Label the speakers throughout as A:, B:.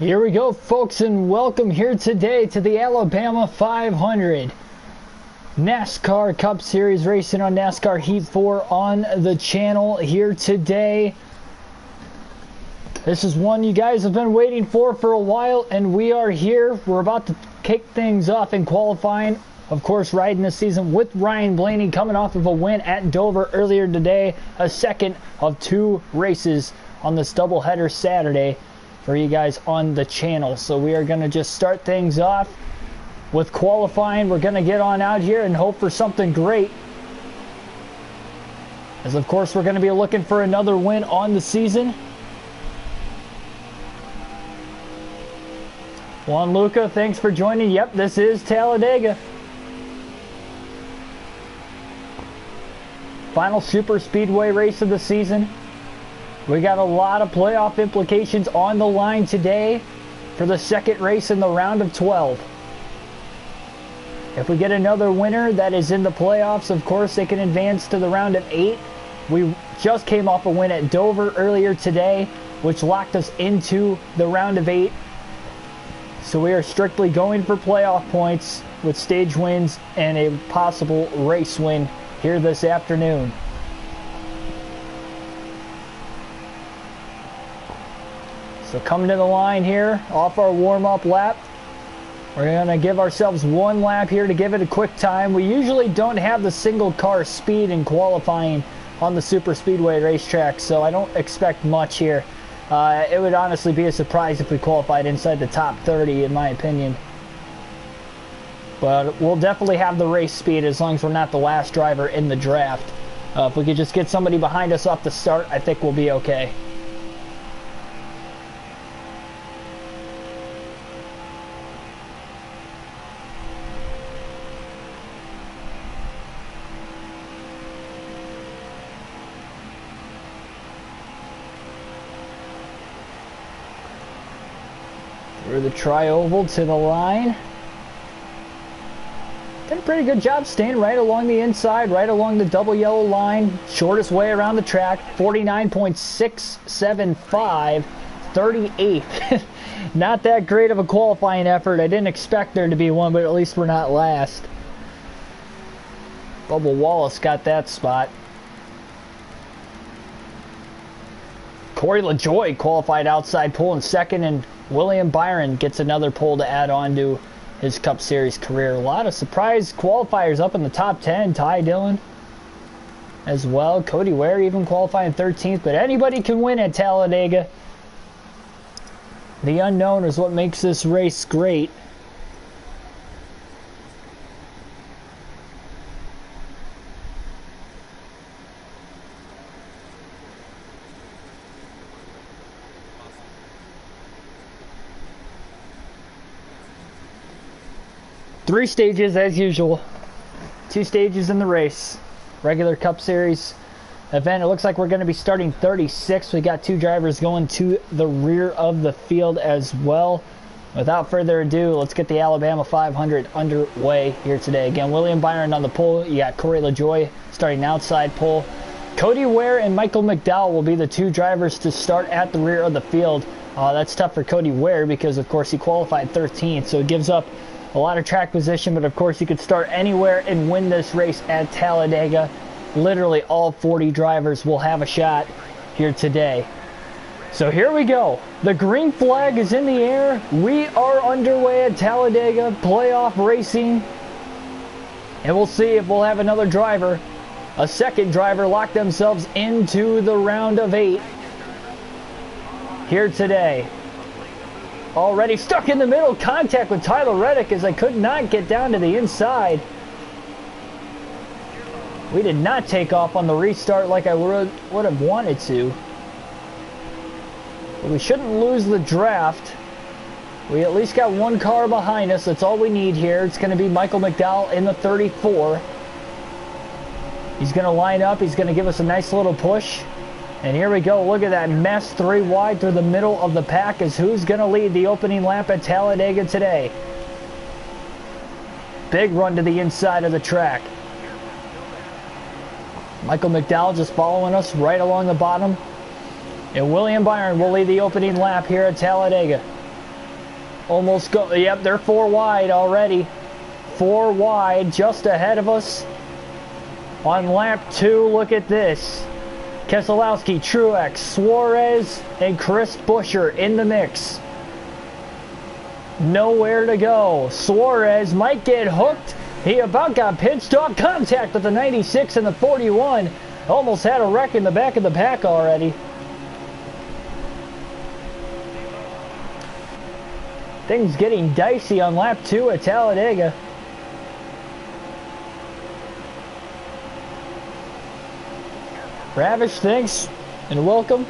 A: Here we go, folks, and welcome here today to the Alabama 500 NASCAR Cup Series racing on NASCAR Heat 4 on the channel here today. This is one you guys have been waiting for a while, and we are here. We're about to kick things off in qualifying. Of course, riding this season with Ryan Blaney, coming off of a win at Dover earlier today. A second of two races on this doubleheader Saturday for you guys on the channel. So we are going to just start things off with qualifying. We're going to get on out here and hope for something great, as of course we're going to be looking for another win on the season. Juan Luca, thanks for joining. Yep, this is Talladega. Final Superspeedway race of the season. We got a lot of playoff implications on the line today for the second race in the round of 12. If we get another winner that is in the playoffs, of course they can advance to the round of 8. We just came off a win at Dover earlier today, which locked us into the round of 8. So we are strictly going for playoff points with stage wins and a possible race win here this afternoon. So coming to the line here off our warm-up lap. We're going to give ourselves one lap here to give it a quick time. We usually don't have the single car speed in qualifying on the Superspeedway racetrack, so I don't expect much here. It would honestly be a surprise if we qualified inside the top 30, in my opinion. But we'll definitely have the race speed as long as we're not the last driver in the draft. If we could just get somebody behind us off the start, I think we'll be okay. Through the tri-oval to the line. Did a pretty good job staying right along the inside, right along the double yellow line. Shortest way around the track, 49.675, 38th. Not that great of a qualifying effort. I didn't expect there to be one, but at least we're not last. Bubba Wallace got that spot. Corey LaJoie qualified outside pole in second, and William Byron gets another pole to add on to his Cup Series career. A lot of surprise qualifiers up in the top 10. Ty Dillon as well. Cody Ware even qualifying 13th. But anybody can win at Talladega. The unknown is what makes this race great. Three stages as usual. 2 stages in the race. Regular Cup Series event. It looks like we're going to be starting 36. We got 2 drivers going to the rear of the field as well. Without further ado, let's get the Alabama 500 underway here today. Again, William Byron on the pole. You got Corey LaJoie starting outside pole. Cody Ware and Michael McDowell will be the 2 drivers to start at the rear of the field. That's tough for Cody Ware because, of course, he qualified 13th, so it gives up a lot of track position, but of course you could start anywhere and win this race at Talladega. Literally all 40 drivers will have a shot here today. So here we go. The green flag is in the air. We are underway at Talladega, playoff racing. And we'll see if we'll have another driver, a second driver, lock themselves into the round of 8 here today. Already stuck in the middle, contact with Tyler Reddick as I could not get down to the inside. We did not take off on the restart like I would have wanted to. But we shouldn't lose the draft. We at least got 1 car behind us. That's all we need here. It's going to be Michael McDowell in the 34. He's going to line up. He's going to give us a nice little push. And here we go. Look at that mess, 3 wide through the middle of the pack is who's going to lead the opening lap at Talladega today. Big run to the inside of the track. Michael McDowell just following us right along the bottom. And William Byron will lead the opening lap here at Talladega. Almost go. Yep, they're 4 wide already. 4 wide, just ahead of us. On lap 2, look at this. Keselowski, Truex, Suarez, and Chris Buescher in the mix. Nowhere to go. Suarez might get hooked. He about got pinched off. Contact with the 96 and the 41. Almost had a wreck in the back of the pack already. Things getting dicey on lap 2 at Talladega. Ravish, thanks and welcome.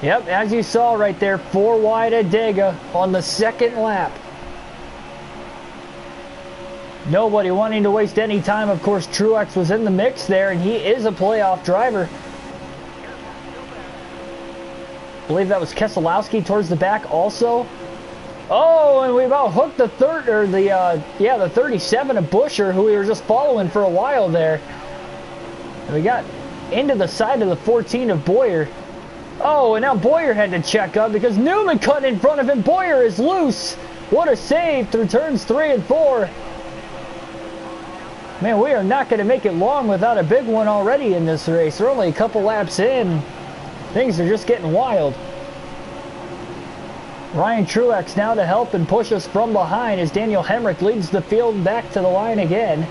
A: Yep, as you saw right there, 4 wide at Dega on the 2nd lap. Nobody wanting to waste any time. Of course, Truex was in the mix there, and he is a playoff driver. I believe that was Keselowski towards the back also. Oh, and we about hooked the 37 of Buescher, who we were just following for a while there. And we got into the side of the 14 of Bowyer. Oh, and now Bowyer had to check up because Newman cut in front of him. Bowyer is loose. What a save through turns 3 and 4. Man, we are not going to make it long without a big one already in this race. We're only a couple laps in. Things are just getting wild. Ryan Truex now to help and push us from behind as Daniel Hemrick leads the field back to the line again.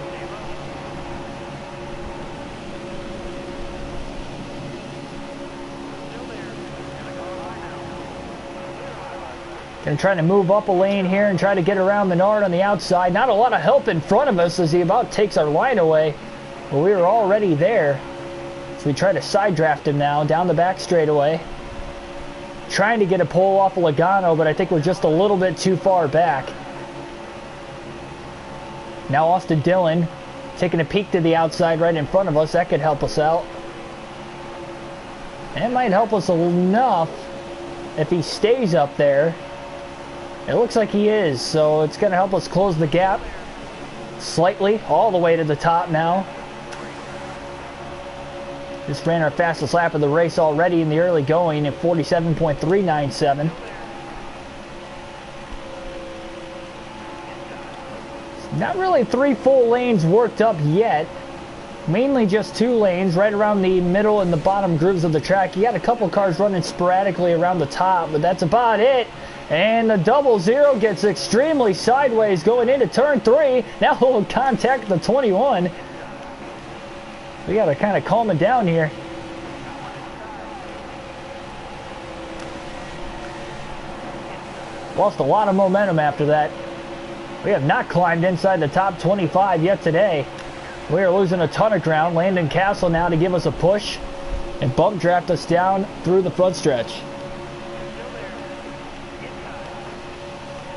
A: Gonna try to move up a lane here and try to get around Menard on the outside. Not a lot of help in front of us as he about takes our line away. But we were already there. So we try to side draft him now down the back straightaway. Trying to get a pole off of Logano, but I think we're just a little bit too far back. Now Austin Dillon taking a peek to the outside right in front of us. That could help us out. And it might help us enough if he stays up there. It looks like he is, so it's going to help us close the gap slightly, all the way to the top now. Just ran our fastest lap of the race already in the early going at 47.397. Not really 3 full lanes worked up yet. Mainly just 2 lanes right around the middle and the bottom grooves of the track. You got a couple cars running sporadically around the top, but that's about it. And the 00 gets extremely sideways going into turn 3. Now we'll contact the 21. We got to kind of calm it down here. Lost a lot of momentum after that. We have not climbed inside the top 25 yet today. We are losing a ton of ground. Landon Castle now to give us a push and bump draft us down through the front stretch.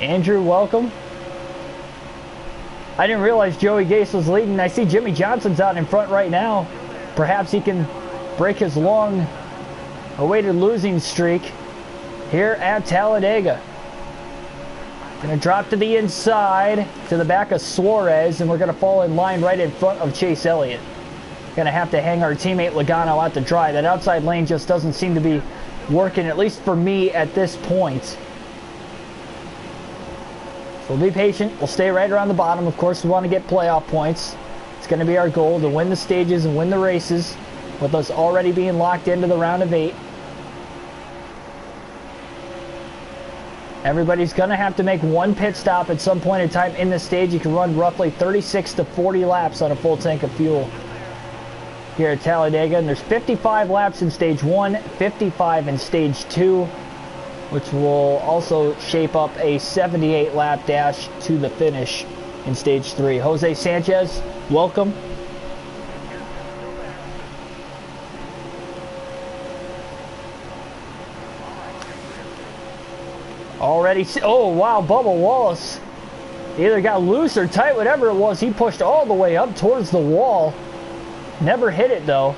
A: Andrew, welcome. I didn't realize Joey Gase was leading. I see Jimmy Johnson's out in front right now. Perhaps he can break his long-awaited losing streak here at Talladega. Going to drop to the inside, to the back of Suarez, and we're going to fall in line right in front of Chase Elliott. Going to have to hang our teammate Logano out to dry. That outside lane just doesn't seem to be working, at least for me at this point. So we'll be patient. We'll stay right around the bottom. Of course, we want to get playoff points. It's going to be our goal to win the stages and win the races, with us already being locked into the round of 8. Everybody's going to have to make one pit stop at some point in time in the stage. You can run roughly 36 to 40 laps on a full tank of fuel here at Talladega. And there's 55 laps in stage 1, 55 in stage 2, which will also shape up a 78 lap dash to the finish in stage 3. Jose Sanchez, welcome. Already, oh wow, Bubba Wallace either got loose or tight, whatever it was. He pushed all the way up towards the wall. Never hit it though.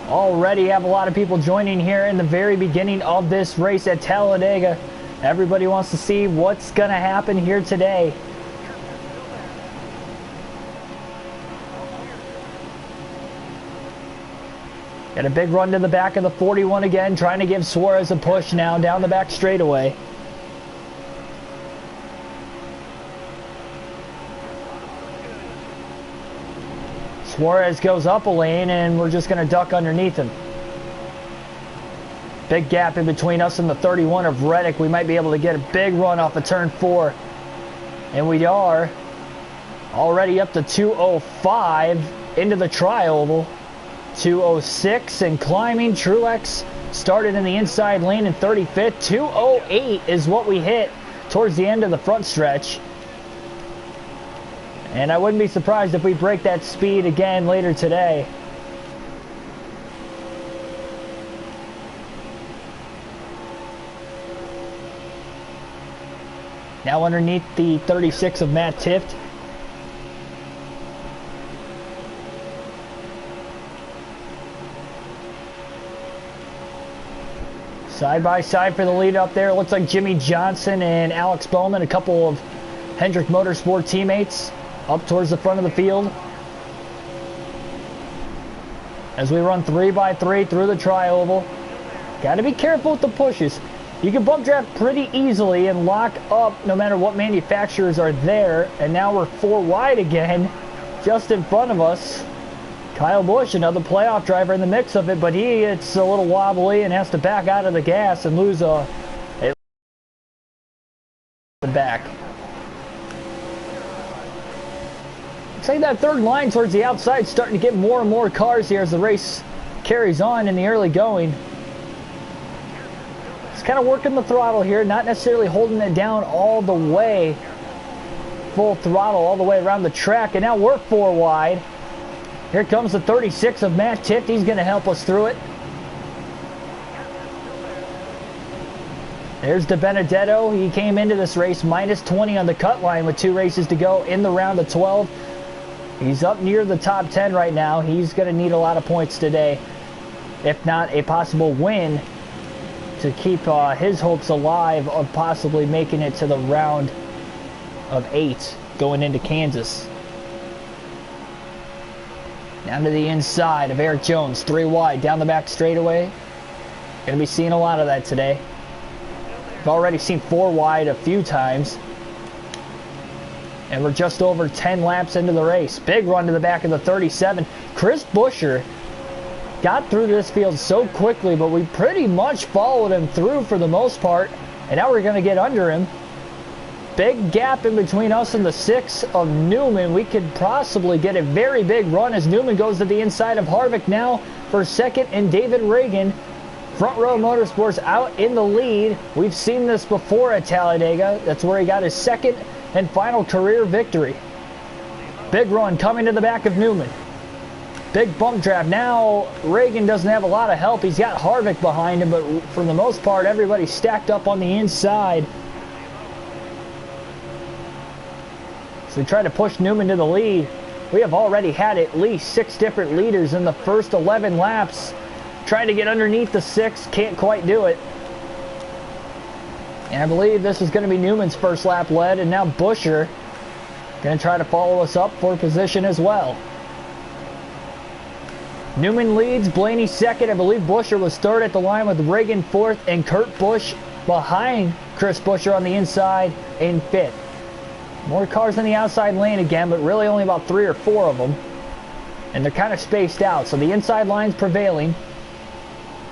A: Already have a lot of people joining here in the very beginning of this race at Talladega. Everybody wants to see what's going to happen here today. Got a big run to the back of the 41 again, trying to give Suarez a push now down the back straightaway. Suarez goes up a lane, and we're just going to duck underneath him. Big gap in between us and the 31 of Reddick. We might be able to get a big run off of turn 4. And we are already up to 205 into the tri-oval. 206 and climbing. Truex started in the inside lane in 35th. 208 is what we hit towards the end of the front stretch. And I wouldn't be surprised if we break that speed again later today. Now underneath the 36 of Matt Tifft. Side by side for the lead up there. It looks like Jimmy Johnson and Alex Bowman, a couple of Hendrick Motorsport teammates, up towards the front of the field. As we run 3x3 through the tri-oval. Got to be careful with the pushes. You can bump draft pretty easily and lock up no matter what manufacturers are there. And now we're 4 wide again, just in front of us. Kyle Busch, another playoff driver in the mix of it, but he gets a little wobbly and has to back out of the gas and lose the back. Looks like that third line towards the outside starting to get more and more cars here as the race carries on in the early going. It's kind of working the throttle here, not necessarily holding it down all the way, full throttle all the way around the track, and now we're 4 wide. Here comes the 36 of Matt Tifft. He's going to help us through it. There's DiBenedetto. He came into this race minus 20 on the cut line with 2 races to go in the round of 12. He's up near the top 10 right now. He's going to need a lot of points today, if not a possible win, to keep his hopes alive of possibly making it to the round of 8 going into Kansas. Down to the inside of Eric Jones, 3 wide, down the back straightaway. Going to be seeing a lot of that today. We've already seen 4 wide a few times. And we're just over 10 laps into the race. Big run to the back of the 37. Chris Buescher got through this field so quickly, but we pretty much followed him through for the most part. And now we're going to get under him. Big gap in between us and the 6 of Newman. We could possibly get a very big run as Newman goes to the inside of Harvick now for 2nd, and David Reagan. Front Row Motorsports out in the lead. We've seen this before at Talladega. That's where he got his 2nd and final career victory. Big run coming to the back of Newman. Big bump draft. Now Reagan doesn't have a lot of help. He's got Harvick behind him, but for the most part, everybody's stacked up on the inside. So we try to push Newman to the lead. We have already had at least 6 different leaders in the first 11 laps. Trying to get underneath the 6, can't quite do it. And I believe this is going to be Newman's first lap led, and now Buescher going to try to follow us up for position as well. Newman leads, Blaney 2nd. I believe Buescher was 3rd at the line with Reagan 4th, and Kurt Busch behind Chris Buescher on the inside in 5th. More cars in the outside lane again, but really only about 3 or 4 of them. And they're kind of spaced out, so the inside line's prevailing.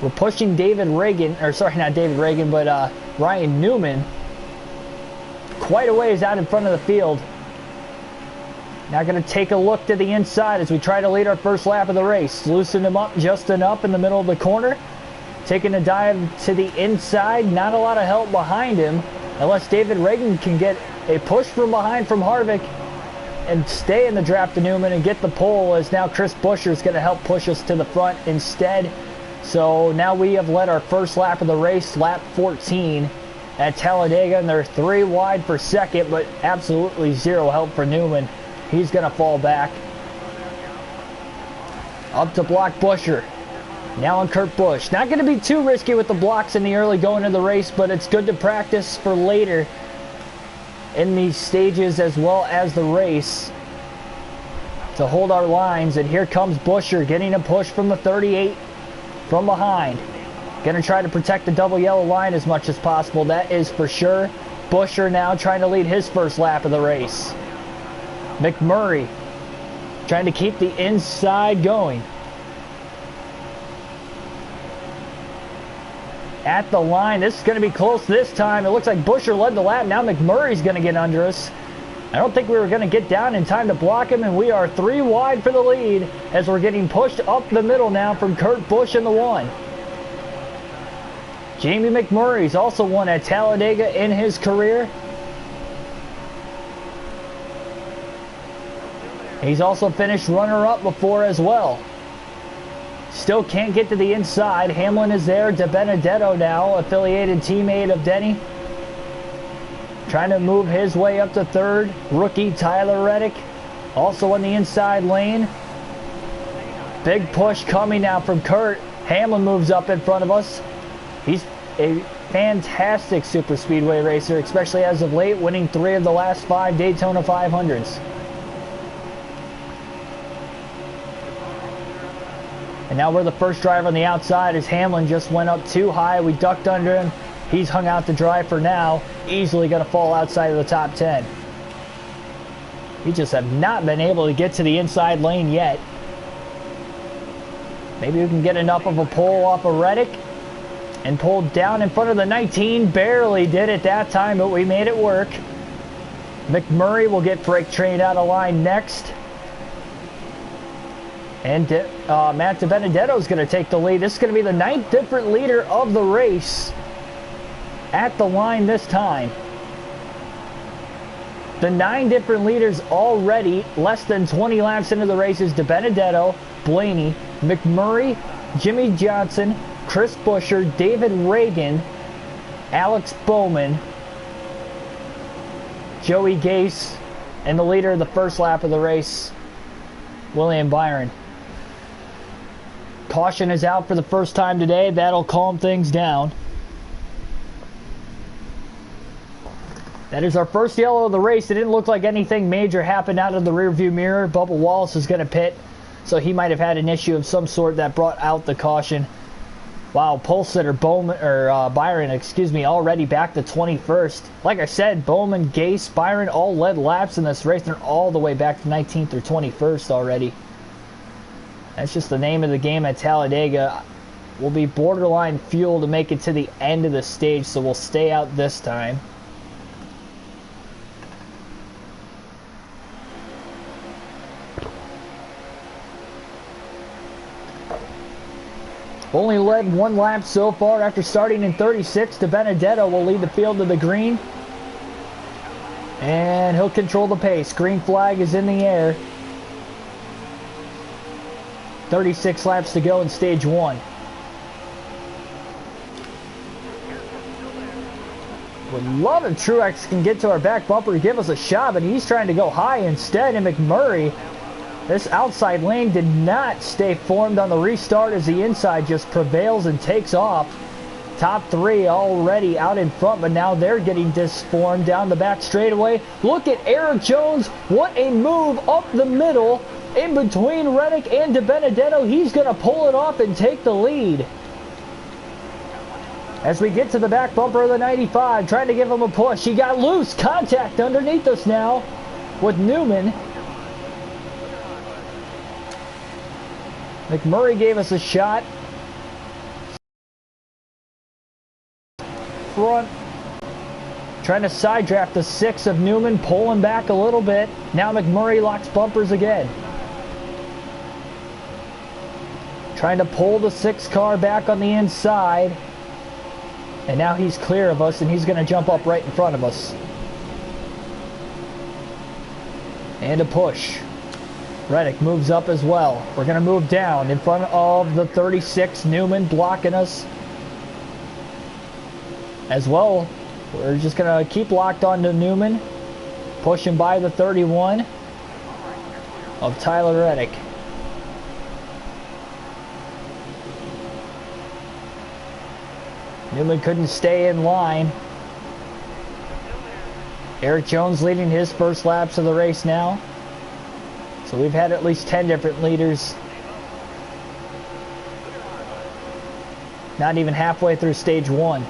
A: We're pushing David Reagan, or sorry, not David Reagan, but Ryan Newman quite a ways out in front of the field. Now going to take a look to the inside as we try to lead our first lap of the race. Loosen him up just enough in the middle of the corner. Taking a dive to the inside. Not a lot of help behind him unless David Reagan can get a push from behind from Harvick and stay in the draft to Newman and get the pole, as now Chris Buescher is going to help push us to the front instead. So now we have led our first lap of the race, lap 14 at Talladega, and they're 3 wide for 2nd, but absolutely 0 help for Newman. He's going to fall back. Up to block Buescher. Now on Kurt Busch. Not going to be too risky with the blocks in the early going of the race, but it's good to practice for later in these stages as well as the race to hold our lines. And here comes Buescher getting a push from the 38. from behind. Gonna try to protect the double yellow line as much as possible, that is for sure. Buescher now trying to lead his first lap of the race. McMurray trying to keep the inside going. At the line, this is going to be close this time. It looks like Buescher led the lap. Now McMurray's going to get under us. I don't think we were going to get down in time to block him, and we are 3 wide for the lead as we're getting pushed up the middle now from Kurt Busch in the 1. Jamie McMurray's also won at Talladega in his career. He's also finished runner-up before as well. Still can't get to the inside. Hamlin is there. De Benedetto now, affiliated teammate of Denny. Trying to move his way up to 3rd. Rookie Tyler Reddick also in the inside lane. Big push coming now from Kurt. Hamlin moves up in front of us. He's a fantastic Superspeedway racer, especially as of late, winning 3 of the last 5 Daytona 500s. And now we're the first driver on the outside as Hamlin just went up too high. We ducked under him. He's hung out to dry for now. Easily going to fall outside of the top 10. We just have not been able to get to the inside lane yet. Maybe we can get enough of a pull off of Reddick and pull down in front of the 19. Barely did it that time, but we made it work. McMurray will get brake trained out of line next. And Matt DiBenedetto is going to take the lead. This is going to be the 9th different leader of the race at the line this time. The 9 different leaders already, less than 20 laps into the race, is DiBenedetto, Blaney, McMurray, Jimmy Johnson, Chris Buescher, David Reagan, Alex Bowman, Joey Gase, and the leader of the first lap of the race, William Byron. Caution is out for the first time today. That'll calm things down. That is our first yellow of the race. It didn't look like anything major happened out of the rearview mirror. Bubba Wallace is going to pit, so he might have had an issue of some sort that brought out the caution. Wow, pole sitter Byron, already back to 21st. Like I said, Bowman, Gase, Byron all led laps in this race. They're all the way back to 19th or 21st already. That's just the name of the game at Talladega. We'll be borderline fuel to make it to the end of the stage, so we'll stay out this time. Only led 1 lap so far after starting in 36. DiBenedetto will lead the field to the green. And he'll control the pace. Green flag is in the air. 36 laps to go in stage 1. Would love if Truex can get to our back bumper to give us a shot, but he's trying to go high instead. And McMurray, this outside lane did not stay formed on the restart as the inside just prevails and takes off. Top 3 already out in front, but now they're getting disformed down the back straightaway. Look at Eric Jones. What a move up the middle in between Reddick and DiBenedetto. He's going to pull it off and take the lead. As we get to the back bumper of the 95, trying to give him a push. He got loose. Contact underneath us now with Newman. McMurray gave us a shot. Front. Trying to side draft the 6 of Newman, pulling back a little bit. Now McMurray locks bumpers again. Trying to pull the 6 car back on the inside. And now he's clear of us, and he's going to jump up right in front of us. And a push. Reddick moves up as well. We're going to move down in front of the 36. Newman blocking us as well. We're just going to keep locked onto Newman. Pushing by the 31 of Tyler Reddick. Newman couldn't stay in line. Eric Jones leading his first laps of the race now. So we've had at least 10 different leaders Not even halfway through stage 1.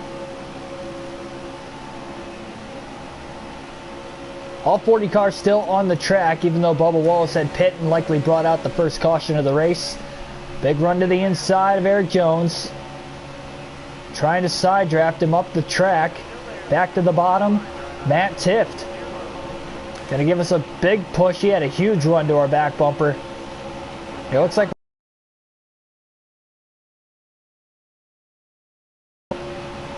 A: All 40 cars still on the track, even though Bubba Wallace had pit and likely brought out the first caution of the race. Big run to the inside of Eric Jones. Trying to side draft him up the track. Back to the bottom, Matt Tifft. Gonna give us a big push. He had a huge run to our back bumper. It looks like...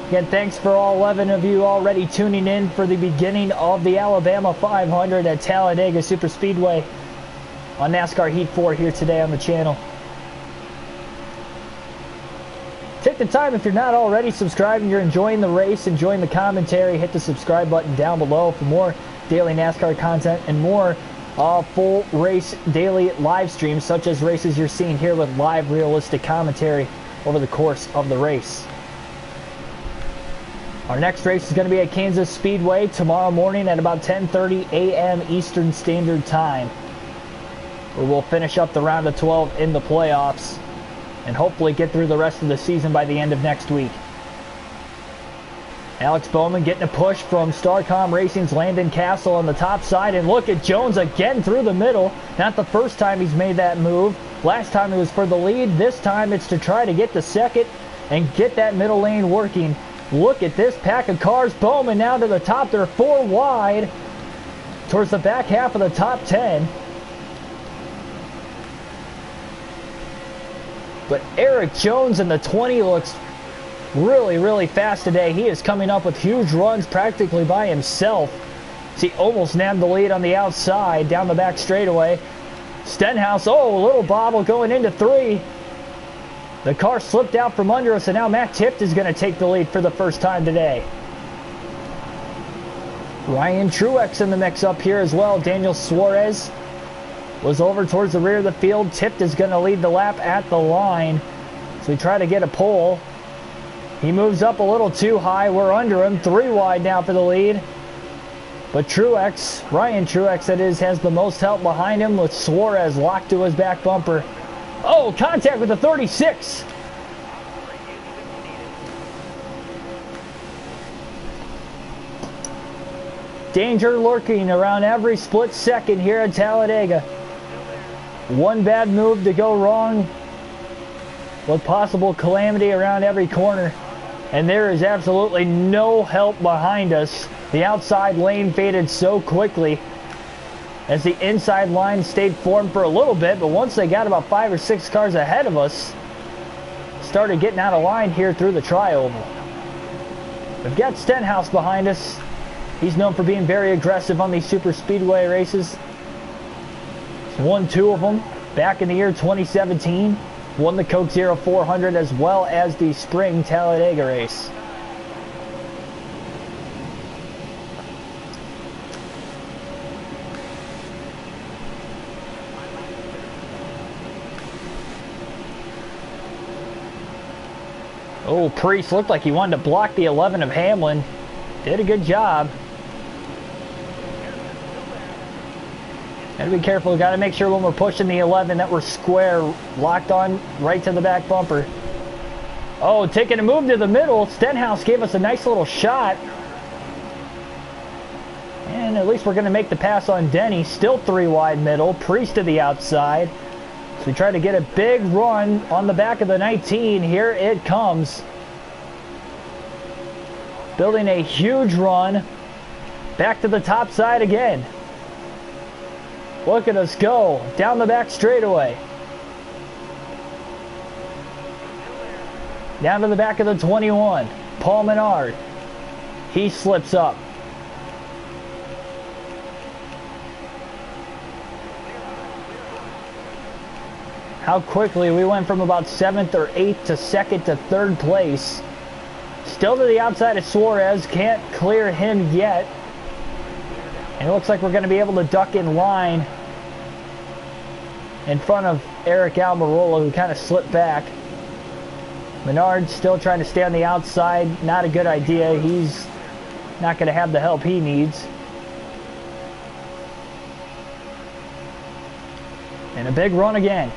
A: Again, thanks for all 11 of you already tuning in for the beginning of the Alabama 500 at Talladega Superspeedway on NASCAR Heat 4 here today on the channel. Take the time, if you're not already subscribed and you're enjoying the race, enjoying the commentary, hit the subscribe button down below for more daily NASCAR content and more full race daily live streams, such as races you're seeing here with live realistic commentary over the course of the race. Our next race is going to be at Kansas Speedway tomorrow morning at about 10:30 a.m. Eastern Standard Time, where we'll finish up the round of 12 in the playoffs and hopefully get through the rest of the season by the end of next week. Alex Bowman getting a push from Starcom Racing's Landon Castle on the top side, and look at Jones again through the middle. Not the first time he's made that move. Last time it was for the lead. This time it's to try to get the second and get that middle lane working. Look at this pack of cars. Bowman now to the top. They're 4 wide towards the back half of the top 10. But Eric Jones in the 20 looks really, really fast today. He is coming up with huge runs practically by himself. He almost nabbed the lead on the outside down the back straightaway. Stenhouse, oh, a little bobble going into 3. The car slipped out from under us, and now Matt Tifft is going to take the lead for the first time today. Ryan Truex in the mix up here as well. Daniel Suarez was over towards the rear of the field. Tifft is going to lead the lap at the line. So we try to get a pole. He moves up a little too high. We're under him. 3 wide now for the lead. But Truex, Ryan Truex that is, has the most help behind him with Suarez locked to his back bumper. Oh, contact with the 36. Danger lurking around every split second here at Talladega. One bad move to go wrong with possible calamity around every corner. And there is absolutely no help behind us. The outside lane faded so quickly as the inside line stayed formed for a little bit, but once they got about 5 or 6 cars ahead of us, started getting out of line here through the tri-oval. We've got Stenhouse behind us. He's known for being very aggressive on these super speedway races. He's won 2 of them back in the year 2017. Won the Coke Zero 400 as well as the spring Talladega race. Oh, Priest looked like he wanted to block the 11 of Hamlin. Did a good job. Gotta be careful. Gotta make sure when we're pushing the 11 that we're square, locked on right to the back bumper. Oh, taking a move to the middle. Stenhouse gave us a nice little shot. And at least we're going to make the pass on Denny. Still 3 wide middle. Priest to the outside. So we try to get a big run on the back of the 19. Here it comes. Building a huge run. Back to the top side again. Look at us go. Down the back straightaway. Down to the back of the 21. Paul Menard. He slips up. How quickly we went from about 7th or 8th to 2nd to 3rd place. Still to the outside of Suarez. Can't clear him yet. And it looks like we're going to be able to duck in line in front of Eric Almirola, who kind of slipped back. Menard still trying to stay on the outside. Not a good idea. He's not going to have the help he needs. And a big run again.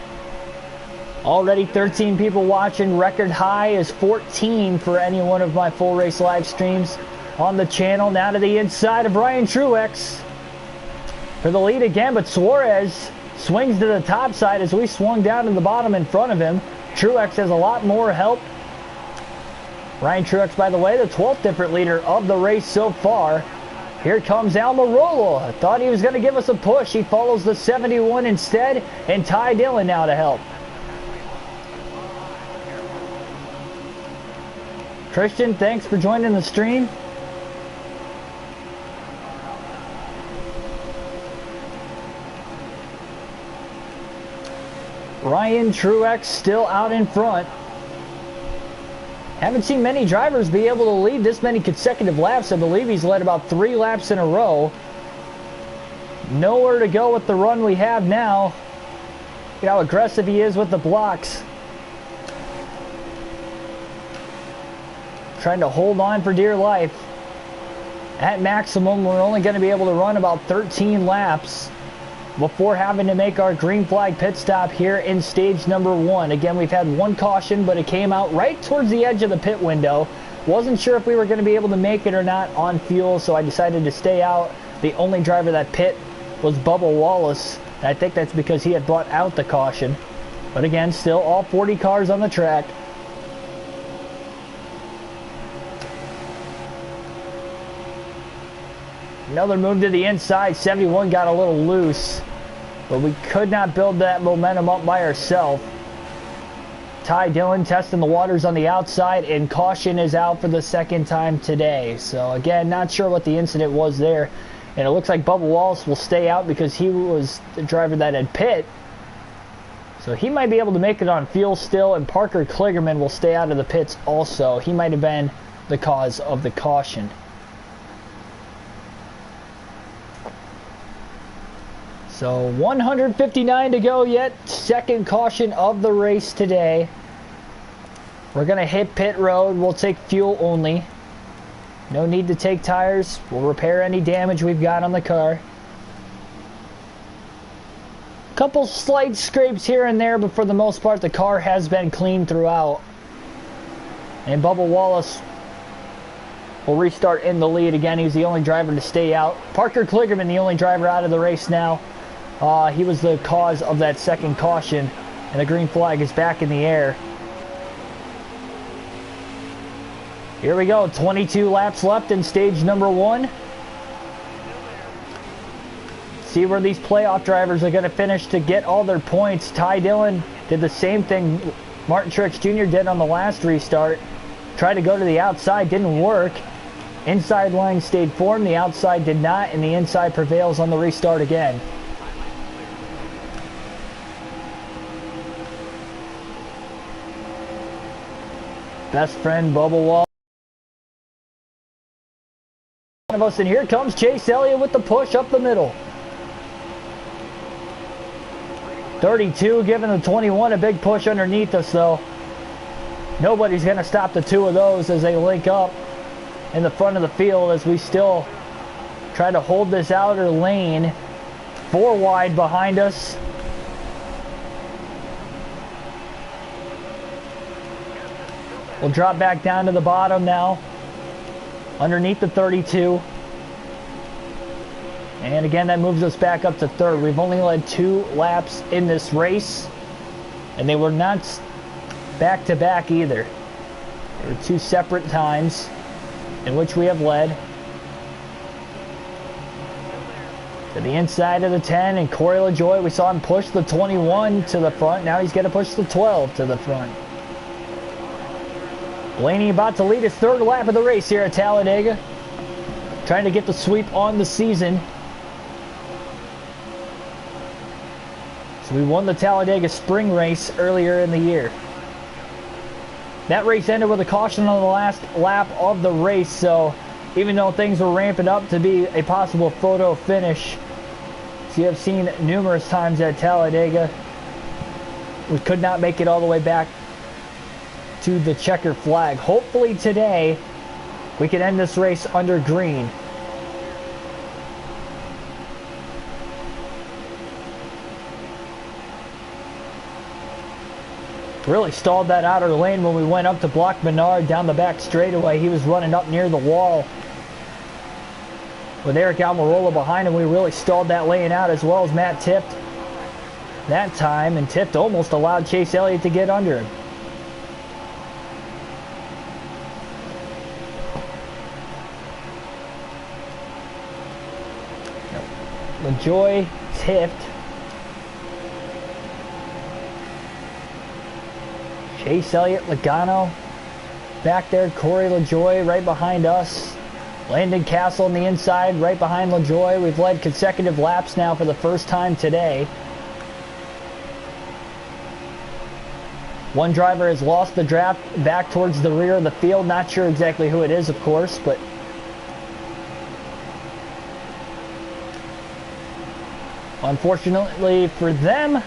A: Already 13 people watching. Record high is 14 for any one of my full race live streams on the channel. Now to the inside of Ryan Truex for the lead again, but Suarez swings to the top side as we swung down to the bottom in front of him. Truex has a lot more help. Ryan Truex, by the way, the 12th different leader of the race so far. Here comes Almirola. I thought he was going to give us a push. He follows the 71 instead, and Ty Dillon now to help. Christian, thanks for joining the stream. Ryan Truex still out in front. Haven't seen many drivers be able to lead this many consecutive laps. I believe he's led about 3 laps in a row. Nowhere to go with the run we have now. Look at how aggressive he is with the blocks. Trying to hold on for dear life. At maximum, we're only going to be able to run about 13 laps before having to make our green flag pit stop here in stage number 1. Again, we've had 1 caution, but it came out right towards the edge of the pit window. Wasn't sure if we were going to be able to make it or not on fuel, so I decided to stay out. The only driver that pit was Bubba Wallace. And I think that's because he had brought out the caution. But again, still all 40 cars on the track. Another move to the inside. 71 got a little loose, but we could not build that momentum up by ourselves. Ty Dillon testing the waters on the outside, and caution is out for the 2nd time today. So again, not sure what the incident was there. And it looks like Bubba Wallace will stay out because he was the driver that had pit. So he might be able to make it on fuel still, and Parker Kligerman will stay out of the pits also. He might have been the cause of the caution. So 159 to go yet. 2nd caution of the race today. We're going to hit pit road. We'll take fuel only. No need to take tires. We'll repair any damage we've got on the car. Couple slight scrapes here and there, but for the most part the car has been clean throughout. And Bubba Wallace will restart in the lead again. He's the only driver to stay out. Parker Kligerman, the only driver out of the race now. He was the cause of that 2nd caution, and the green flag is back in the air. Here we go, 22 laps left in stage number 1. See where these playoff drivers are going to finish to get all their points. Ty Dillon did the same thing Martin Truex Jr. did on the last restart. Tried to go to the outside, didn't work. Inside line stayed firm, the outside did not, and the inside prevails on the restart again. Best friend Bubba Wallace. One of us, and here comes Chase Elliott with the push up the middle. 32 giving the 21 a big push underneath us though. Nobody's going to stop the 2 of those as they link up in the front of the field as we still try to hold this outer lane. 4 wide behind us. We'll drop back down to the bottom now, underneath the 32. And again, that moves us back up to 3rd. We've only led 2 laps in this race, and they were not back-to-back either. There were 2 separate times in which we have led. To the inside of the 10, and Corey LaJoie, we saw him push the 21 to the front. Now he's going to push the 12 to the front. Blaney about to lead his 3rd lap of the race here at Talladega. Trying to get the sweep on the season. So we won the Talladega spring race earlier in the year. That race ended with a caution on the last lap of the race, so even though things were ramping up to be a possible photo finish, as you have seen numerous times at Talladega, we could not make it all the way back to the checker flag. Hopefully today we can end this race under green. Really stalled that outer lane when we went up to block Menard down the back straightaway. He was running up near the wall. With Eric Almirola behind him, we really stalled that lane out, as well as Matt tipped that time, and tipped almost allowed Chase Elliott to get under him. LaJoy tipped. Chase Elliott, Logano back there, Corey LaJoy right behind us. Landon Castle on the inside, right behind LaJoy. We've led consecutive laps now for the first time today. One driver has lost the draft back towards the rear of the field. Not sure exactly who it is, of course, but unfortunately for them,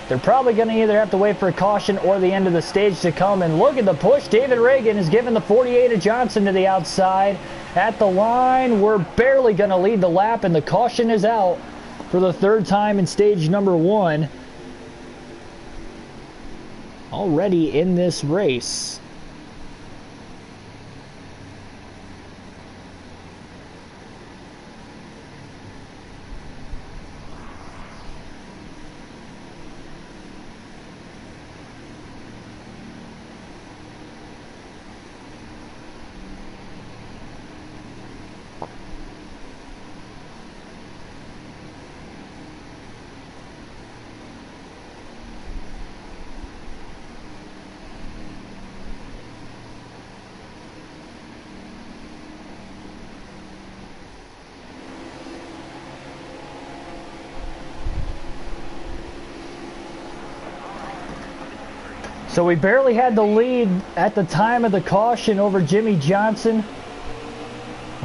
A: they're probably going to either have to wait for a caution or the end of the stage to come. And look at the push. David Reagan is giving the 48 of Johnson to the outside. At the line, we're barely going to lead the lap, and the caution is out for the third time in stage number 1. Already in this race. So we barely had the lead at the time of the caution over Jimmy Johnson.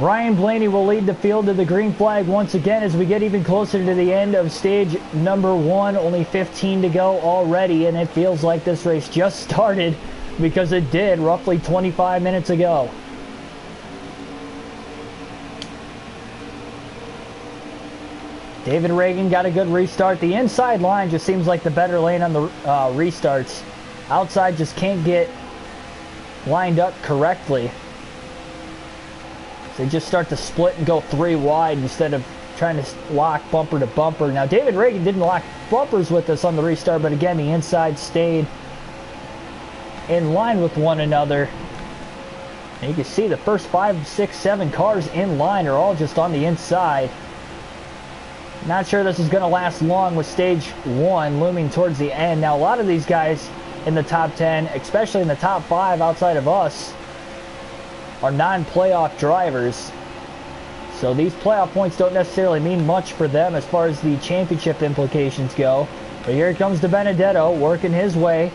A: Ryan Blaney will lead the field to the green flag once again as we get even closer to the end of stage number 1. Only 15 to go already, and it feels like this race just started, because it did roughly 25 minutes ago. David Reagan got a good restart. The inside line just seems like the better lane on the restarts. Outside just can't get lined up correctly. So they just start to split and go 3 wide instead of trying to lock bumper to bumper. Now David Reagan didn't lock bumpers with us on the restart, but again the inside stayed in line with one another. And you can see the first 5, 6, 7 cars in line are all just on the inside. Not sure this is going to last long with stage 1 looming towards the end. Now a lot of these guys in the top 10, especially in the top 5 outside of us, are non-playoff drivers. So these playoff points don't necessarily mean much for them as far as the championship implications go. But here comes DiBenedetto working his way.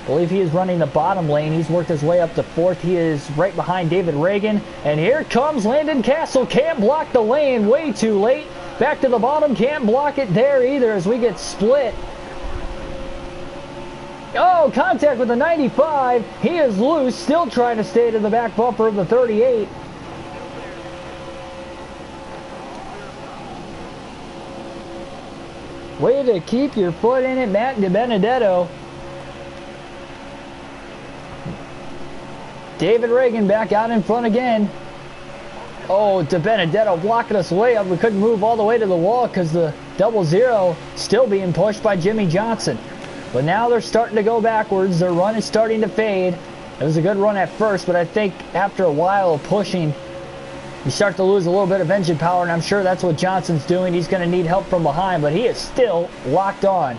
A: I believe he is running the bottom lane. He's worked his way up to 4th. He is right behind David Reagan. And here comes Landon Castle. Can't block the lane. Way too late. Back to the bottom. Can't block it there either as we get split. Oh, contact with the 95. He is loose, still trying to stay to the back bumper of the 38. Way to keep your foot in it, Matt DiBenedetto. David Reagan back out in front again. Oh, DiBenedetto blocking us way up. We couldn't move all the way to the wall because the 00 still being pushed by Jimmy Johnson. But now they're starting to go backwards. Their run is starting to fade. It was a good run at first, but I think after a while of pushing, you start to lose a little bit of engine power, and I'm sure that's what Johnson's doing. He's going to need help from behind, but he is still locked on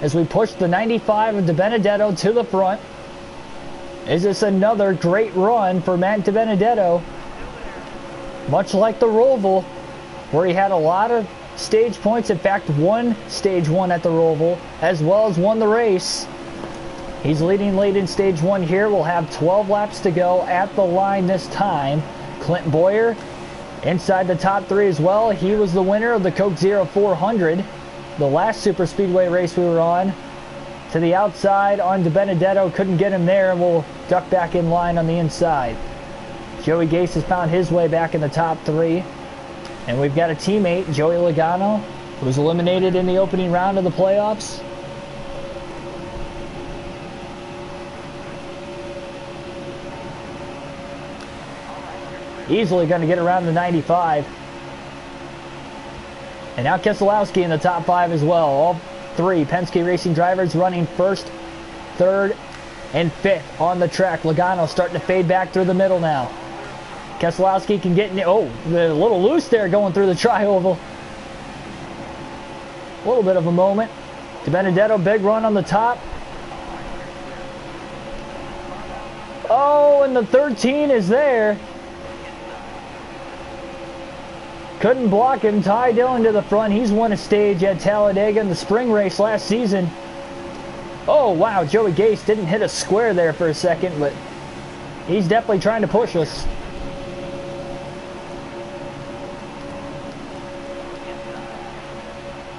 A: as we push the 95 of DiBenedetto to the front. Is this another great run for Matt DiBenedetto? Much like the Roval, where he had a lot of stage points. In fact, won stage 1 at the Roval, as well as won the race. He's leading late in stage 1 here. We'll have 12 laps to go at the line this time. Clint Boyer inside the top 3 as well. He was the winner of the Coke Zero 400, the last Superspeedway race we were on. To the outside on DiBenedetto, couldn't get him there, and we'll duck back in line on the inside. Joey Gase has found his way back in the top 3. And we've got a teammate, Joey Logano, who was eliminated in the opening round of the playoffs. Easily going to get around the 95. And now Keselowski in the top 5 as well. All 3 Penske Racing drivers running first, third, and 5th on the track. Logano starting to fade back through the middle now. Keselowski can get in. Oh, a little loose there going through the tri-oval. A little bit of a moment. DiBenedetto, big run on the top. Oh, and the 13 is there. Couldn't block him. Ty Dillon to the front. He's won a stage at Talladega in the spring race last season. Oh, wow. Joey Gase didn't hit a square there for a second, but he's definitely trying to push us.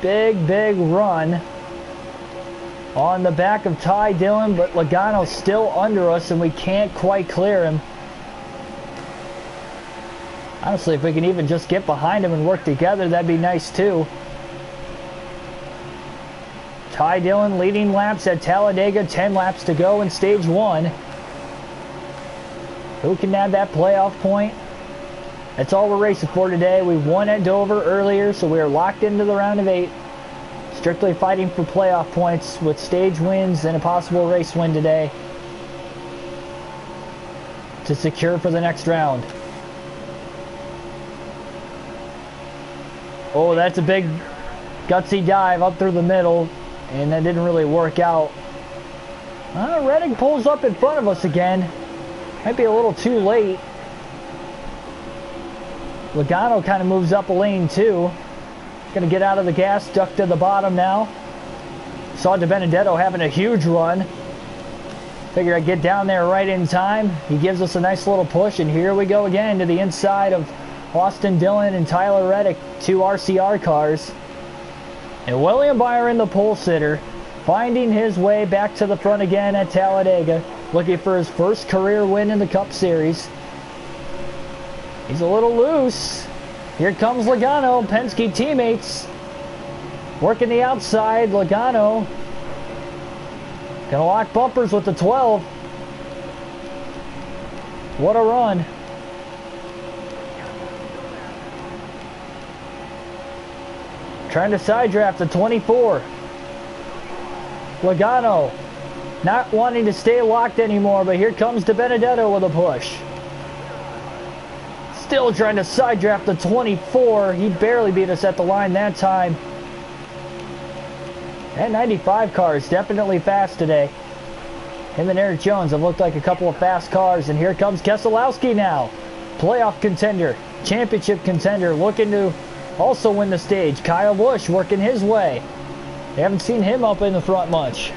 A: Big, big run on the back of Ty Dillon, but Logano's still under us and we can't quite clear him. Honestly, if we can even just get behind him and work together, that'd be nice too. Ty Dillon leading laps at Talladega, 10 laps to go in stage 1. Who can add that playoff point? That's all we're racing for today. We won at Dover earlier, so we are locked into the round of 8. Strictly fighting for playoff points with stage wins and a possible race win today to secure for the next round. Oh, that's a big gutsy dive up through the middle, and that didn't really work out. Reddick pulls up in front of us again. Might be a little too late. Logano kind of moves up a lane too. Gonna get out of the gas, duck to the bottom now. Saw DiBenedetto having a huge run. Figure I'd get down there right in time. He gives us a nice little push, and here we go again to the inside of Austin Dillon and Tyler Reddick, 2 RCR cars. And William Byron, the pole sitter, finding his way back to the front again at Talladega, looking for his first career win in the Cup Series. He's a little loose. Here comes Logano, Penske teammates. Working the outside, Logano. Gonna lock bumpers with the 12. What a run. Trying to side draft the 24. Logano not wanting to stay locked anymore, but here comes DiBenedetto with a push. Still trying to side draft the 24. He barely beat us at the line that time. That 95 car is definitely fast today. Him and Eric Jones have looked like a couple of fast cars. And here comes Keselowski now. Playoff contender, championship contender, looking to also win the stage. Kyle Busch working his way. They haven't seen him up in the front much.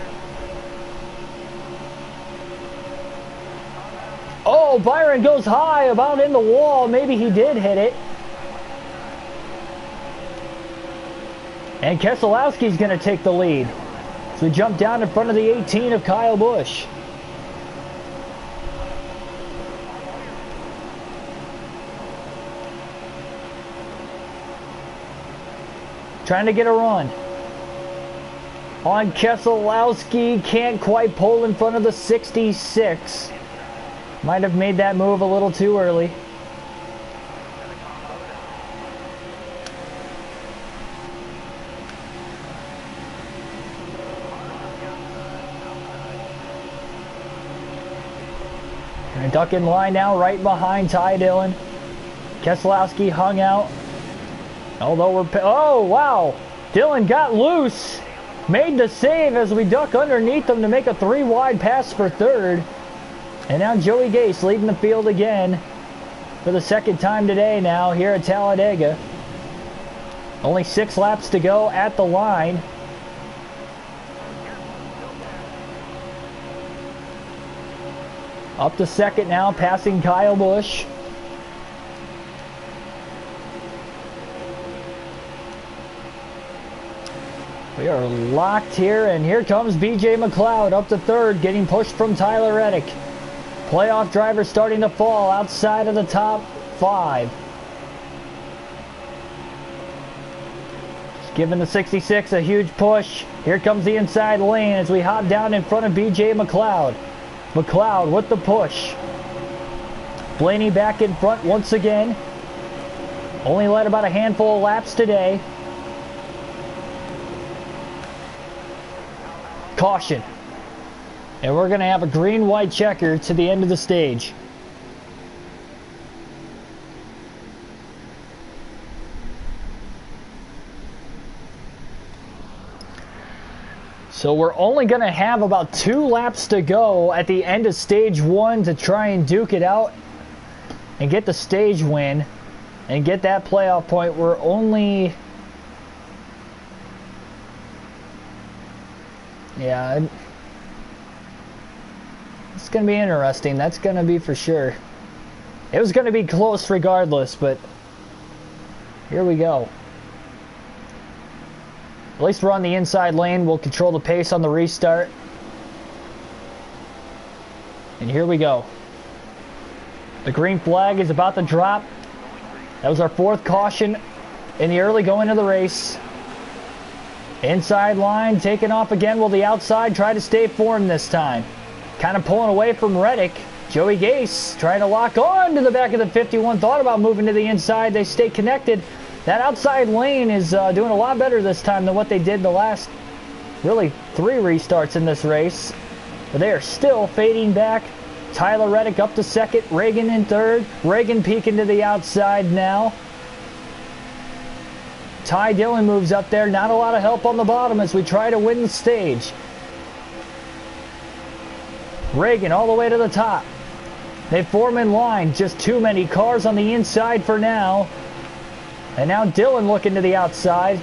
A: Oh, Byron goes high, about in the wall. Maybe he did hit it. And Keselowski's going to take the lead. So we jump down in front of the 18 of Kyle Busch. Trying to get a run. On Keselowski, can't quite pull in front of the 66. Might have made that move a little too early. Gonna duck in line now, right behind Ty Dillon. Keselowski hung out. Although we're... Oh, wow! Dillon got loose. Made the save as we duck underneath him to make a 3-wide pass for third. And now Joey Gase leading the field again for the second time today now here at Talladega. Only 6 laps to go at the line. Up to second now, passing Kyle Busch. We are locked here, and here comes BJ McLeod up to third, getting pushed from Tyler Reddick. Playoff driver starting to fall outside of the top 5. Just giving the 66 a huge push. Here comes the inside lane as we hop down in front of BJ McLeod. McLeod with the push. Blaney back in front once again. Only led about a handful of laps today. Caution. And we're going to have a green-white checker to the end of the stage. So we're only going to have about 2 laps to go at the end of stage 1 to try and duke it out and get the stage win and get that playoff point. We're only... Yeah, it's going to be interesting. That's going to be for sure. It was going to be close regardless, but here we go. At least we're on the inside lane. We'll control the pace on the restart. And here we go. The green flag is about to drop. That was our 4th caution in the early going of the race. Inside line taking off again. Will the outside try to stay form this time? Kind of pulling away from Reddick. Joey Gase trying to lock on to the back of the 51. Thought about moving to the inside. They stay connected. That outside lane is doing a lot better this time than what they did the last, really, 3 restarts in this race. But they are still fading back. Tyler Reddick up to 2nd. Reagan in 3rd. Reagan peeking to the outside now. Ty Dillon moves up there. Not a lot of help on the bottom as we try to win the stage. Reagan all the way to the top. They form in line. Just too many cars on the inside for now. And now Dillon looking to the outside.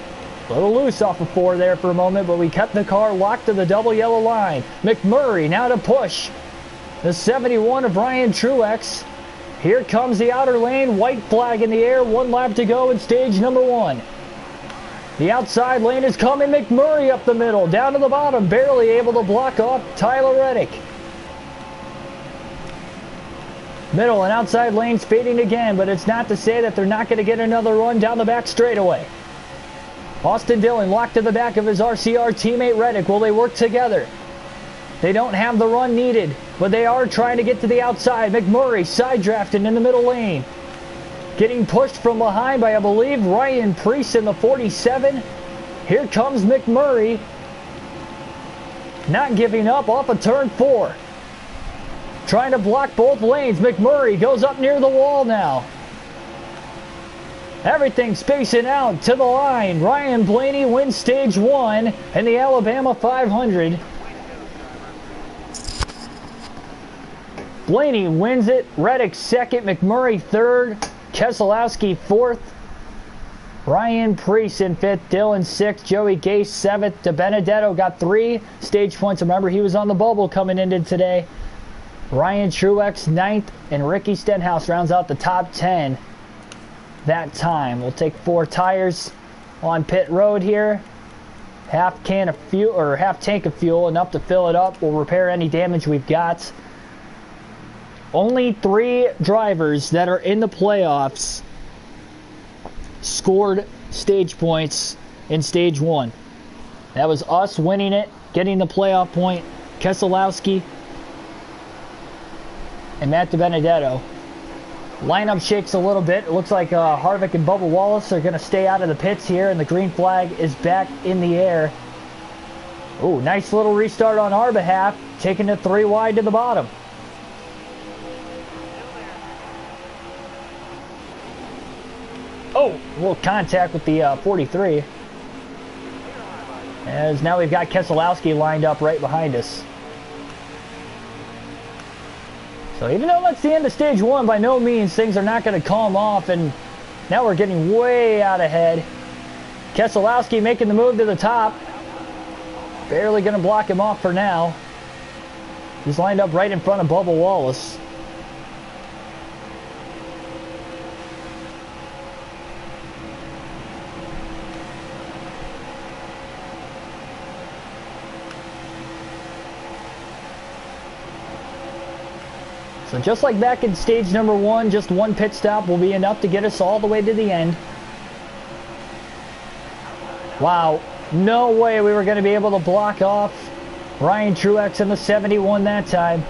A: A little loose off of 4 there for a moment, but we kept the car locked to the double yellow line. McMurray now to push. The 71 of Ryan Truex. Here comes the outer lane. White flag in the air. 1 lap to go in stage number 1. The outside lane is coming. McMurray up the middle. Down to the bottom. Barely able to block off Tyler Reddick. Middle and outside lanes fading again, but it's not to say that they're not going to get another run down the back straightaway. Austin Dillon locked to the back of his RCR teammate Reddick. Will they work together? They don't have the run needed, but they are trying to get to the outside. McMurray side drafting in the middle lane. Getting pushed from behind by, I believe, Ryan Preece in the 47. Here comes McMurray. Not giving up off of turn 4. Trying to block both lanes. McMurray goes up near the wall now. Everything spacing out to the line. Ryan Blaney wins stage 1 in the Alabama 500. Blaney wins it. Reddick 2nd. McMurray 3rd. Keselowski 4th. Ryan Preece in 5th. Dillon 6th. Joey Gase 7th. DiBenedetto got 3 stage points. Remember, he was on the bubble coming into today. Ryan Truex 9th, and Ricky Stenhouse rounds out the top 10 that time. We'll take 4 tires on pit road here. Half tank of fuel, enough to fill it up. We'll repair any damage we've got. Only 3 drivers that are in the playoffs scored stage points in stage 1. That was us winning it, getting the playoff point. Keselowski and Matt DiBenedetto. Lineup shakes a little bit. It looks like Harvick and Bubba Wallace are going to stay out of the pits here, and the green flag is back in the air. Ooh, nice little restart on our behalf, taking it 3 wide to the bottom. Oh, a little contact with the 43. As now we've got Keselowski lined up right behind us. So even though that's the end of stage 1, by no means things are not going to calm off, and now we're getting way out ahead. Keselowski making the move to the top. Barely going to block him off for now. He's lined up right in front of Bubba Wallace. So just like back in stage number 1, just 1 pit stop will be enough to get us all the way to the end. Wow, no way we were going to be able to block off Ryan Truex in the 71 that time.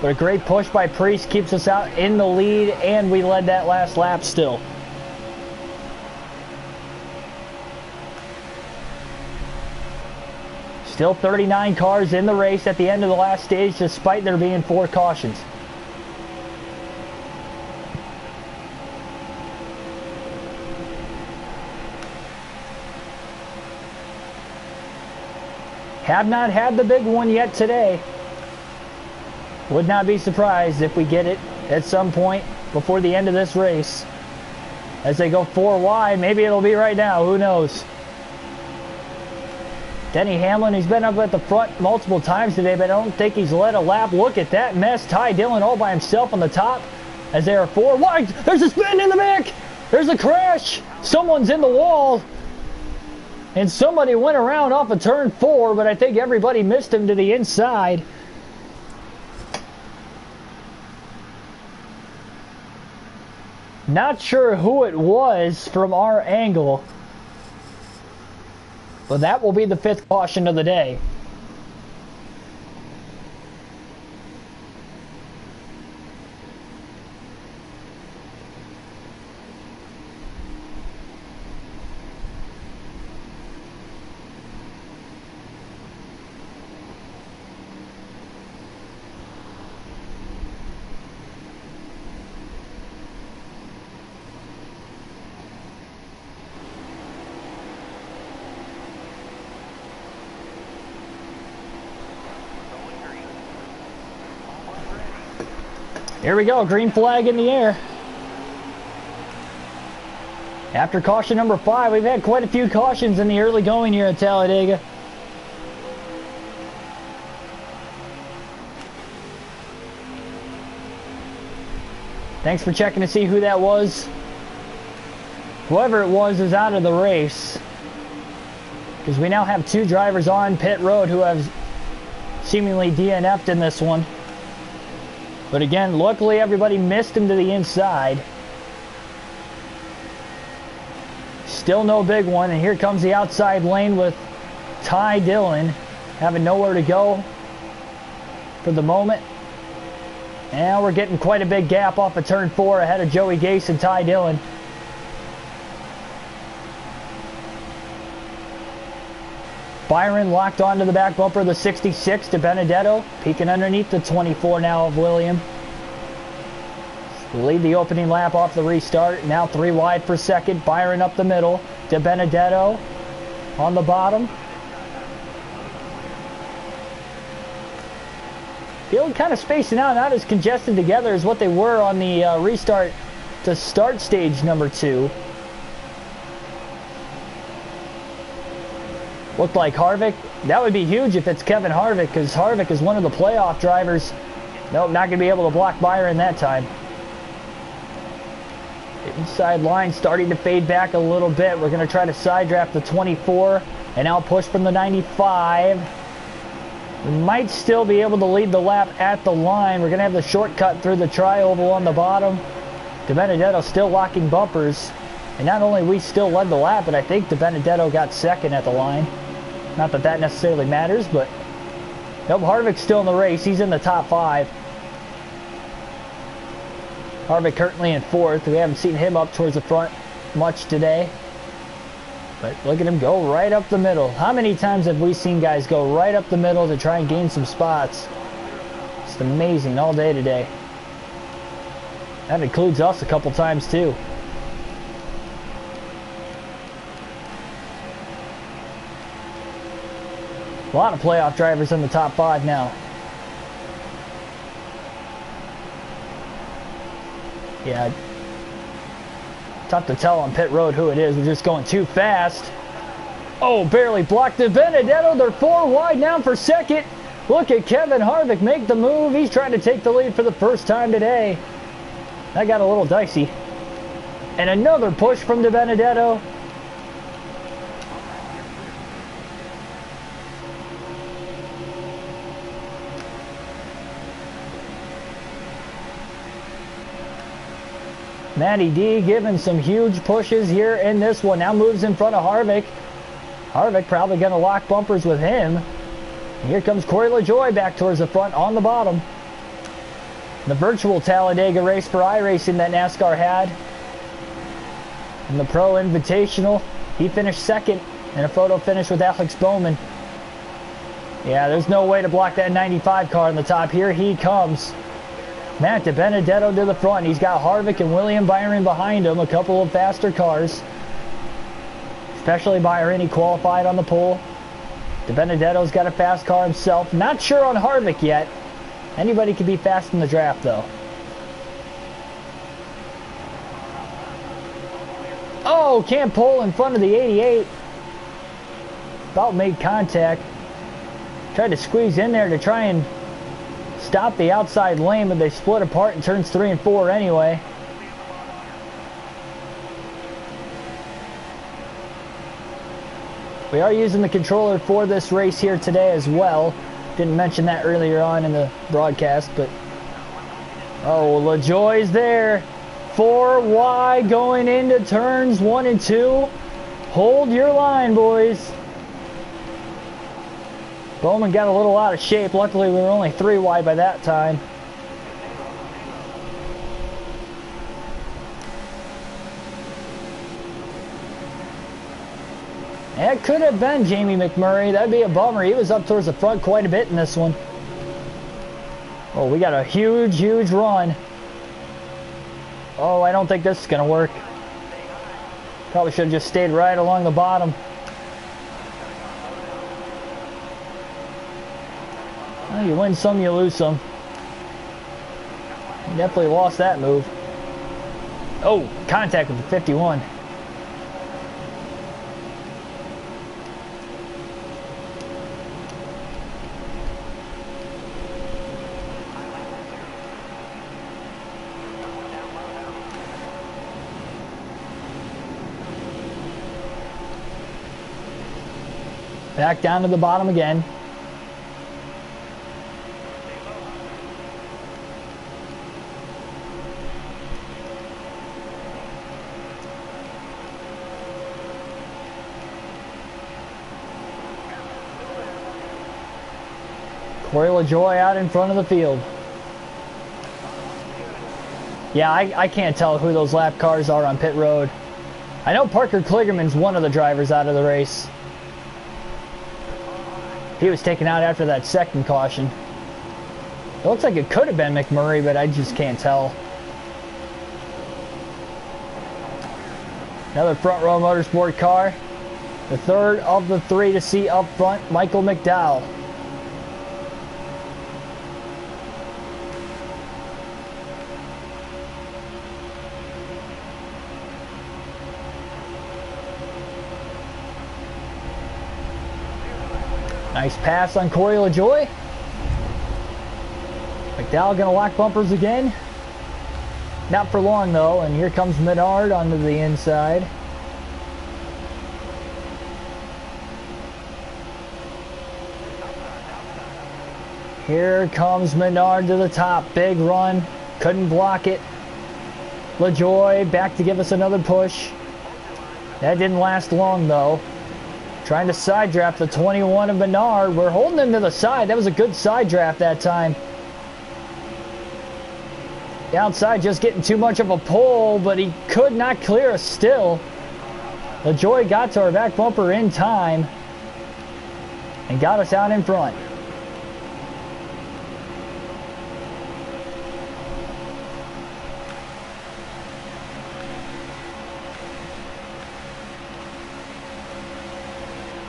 A: But a great push by Priest keeps us out in the lead, and we led that last lap still. Still 39 cars in the race at the end of the last stage, despite there being 4 cautions. Have not had the big one yet today. Would not be surprised if we get it at some point before the end of this race. As they go 4 wide, maybe it'll be right now, who knows. Denny Hamlin, he's been up at the front multiple times today, but I don't think he's led a lap. Look at that mess. Ty Dillon all by himself on the top as they are 4 wide. There's a spin in the back. There's a crash. Someone's in the wall. And somebody went around off of turn 4, but I think everybody missed him to the inside. Not sure who it was from our angle, but that will be the 5th caution of the day. Here we go, green flag in the air. After caution number 5, we've had quite a few cautions in the early going here at Talladega. Thanks for checking to see who that was. Whoever it was is out of the race, because we now have 2 drivers on pit road who have seemingly DNF'd in this one. But again, luckily everybody missed him to the inside. Still no big one, and here comes the outside lane with Ty Dillon having nowhere to go for the moment. And we're getting quite a big gap off of turn 4 ahead of Joey Gase and Ty Dillon. Byron locked onto the back bumper of the 66 to Benedetto, peeking underneath the 24 now of William. We lead the opening lap off the restart. Now 3 wide for second. Byron up the middle to Benedetto on the bottom. Field kind of spacing out, not as congested together as what they were on the restart to start stage number 2. Looked like Harvick. That would be huge if it's Kevin Harvick, because Harvick is one of the playoff drivers. Nope, not going to be able to block Byron that time. The inside line starting to fade back a little bit. We're going to try to side draft the 24 and now push from the 95. We might still be able to lead the lap at the line. We're going to have the shortcut through the tri-oval on the bottom. De Benedetto still locking bumpers. And not only we still led the lap, but I think De Benedetto got second at the line. Not that that necessarily matters, but nope, Harvick's still in the race. He's in the top 5. Harvick currently in 4th. We haven't seen him up towards the front much today. But look at him go right up the middle. How many times have we seen guys go right up the middle to try and gain some spots? It's amazing all day today. That includes us a couple times too. A lot of playoff drivers in the top 5 now. Yeah, tough to tell on pit road who it is. We're just going too fast. Oh, barely blocked De Benedetto. They're 4 wide now for second. Look at Kevin Harvick make the move. He's trying to take the lead for the first time today. That got a little dicey. And another push from De Benedetto. Matty D giving some huge pushes here in this one. Now moves in front of Harvick. Harvick probably going to lock bumpers with him. And here comes Corey LaJoie back towards the front on the bottom. The virtual Talladega race for iRacing that NASCAR had. In the Pro Invitational, he finished second in a photo finish with Alex Bowman. Yeah, there's no way to block that 95 car on the top. Here he comes. Matt DiBenedetto to the front. He's got Harvick and William Byron behind him. A couple of faster cars. Especially Byron. He qualified on the pole. DiBenedetto's got a fast car himself. Not sure on Harvick yet. Anybody could be fast in the draft, though. Oh, can't pull in front of the 88. About made contact. Tried to squeeze in there to try and stop the outside lane, but they split apart in turns 3 and 4 anyway. We are using the controller for this race here today as well. Didn't mention that earlier on in the broadcast, but... Oh, LaJoie's there. 4 wide going into turns 1 and 2. Hold your line, boys. Bowman got a little out of shape. Luckily, we were only 3 wide by that time. It could have been Jamie McMurray. That'd be a bummer. He was up towards the front quite a bit in this one. Oh, we got a huge, huge run. Oh, I don't think this is going to work. Probably should have just stayed right along the bottom. Well, you win some, you lose some. You definitely lost that move. Oh, contact with the 51. Back down to the bottom again. Corey LaJoie out in front of the field. Yeah, I can't tell who those lap cars are on pit road. I know Parker Kligerman's one of the drivers out of the race. He was taken out after that second caution. It looks like it could have been McMurray, but I just can't tell. Another front row motorsport car. The third of the 3 to see up front, Michael McDowell. Nice pass on Corey LaJoie. McDowell gonna lock bumpers again. Not for long though, and here comes Menard onto the inside. Here comes Menard to the top. Big run. Couldn't block it. LaJoie back to give us another push. That didn't last long though. Trying to side draft the 21 of Menard. We're holding him to the side. That was a good side draft that time. The outside just getting too much of a pull, but he could not clear us still. LaJoie got to our back bumper in time and got us out in front.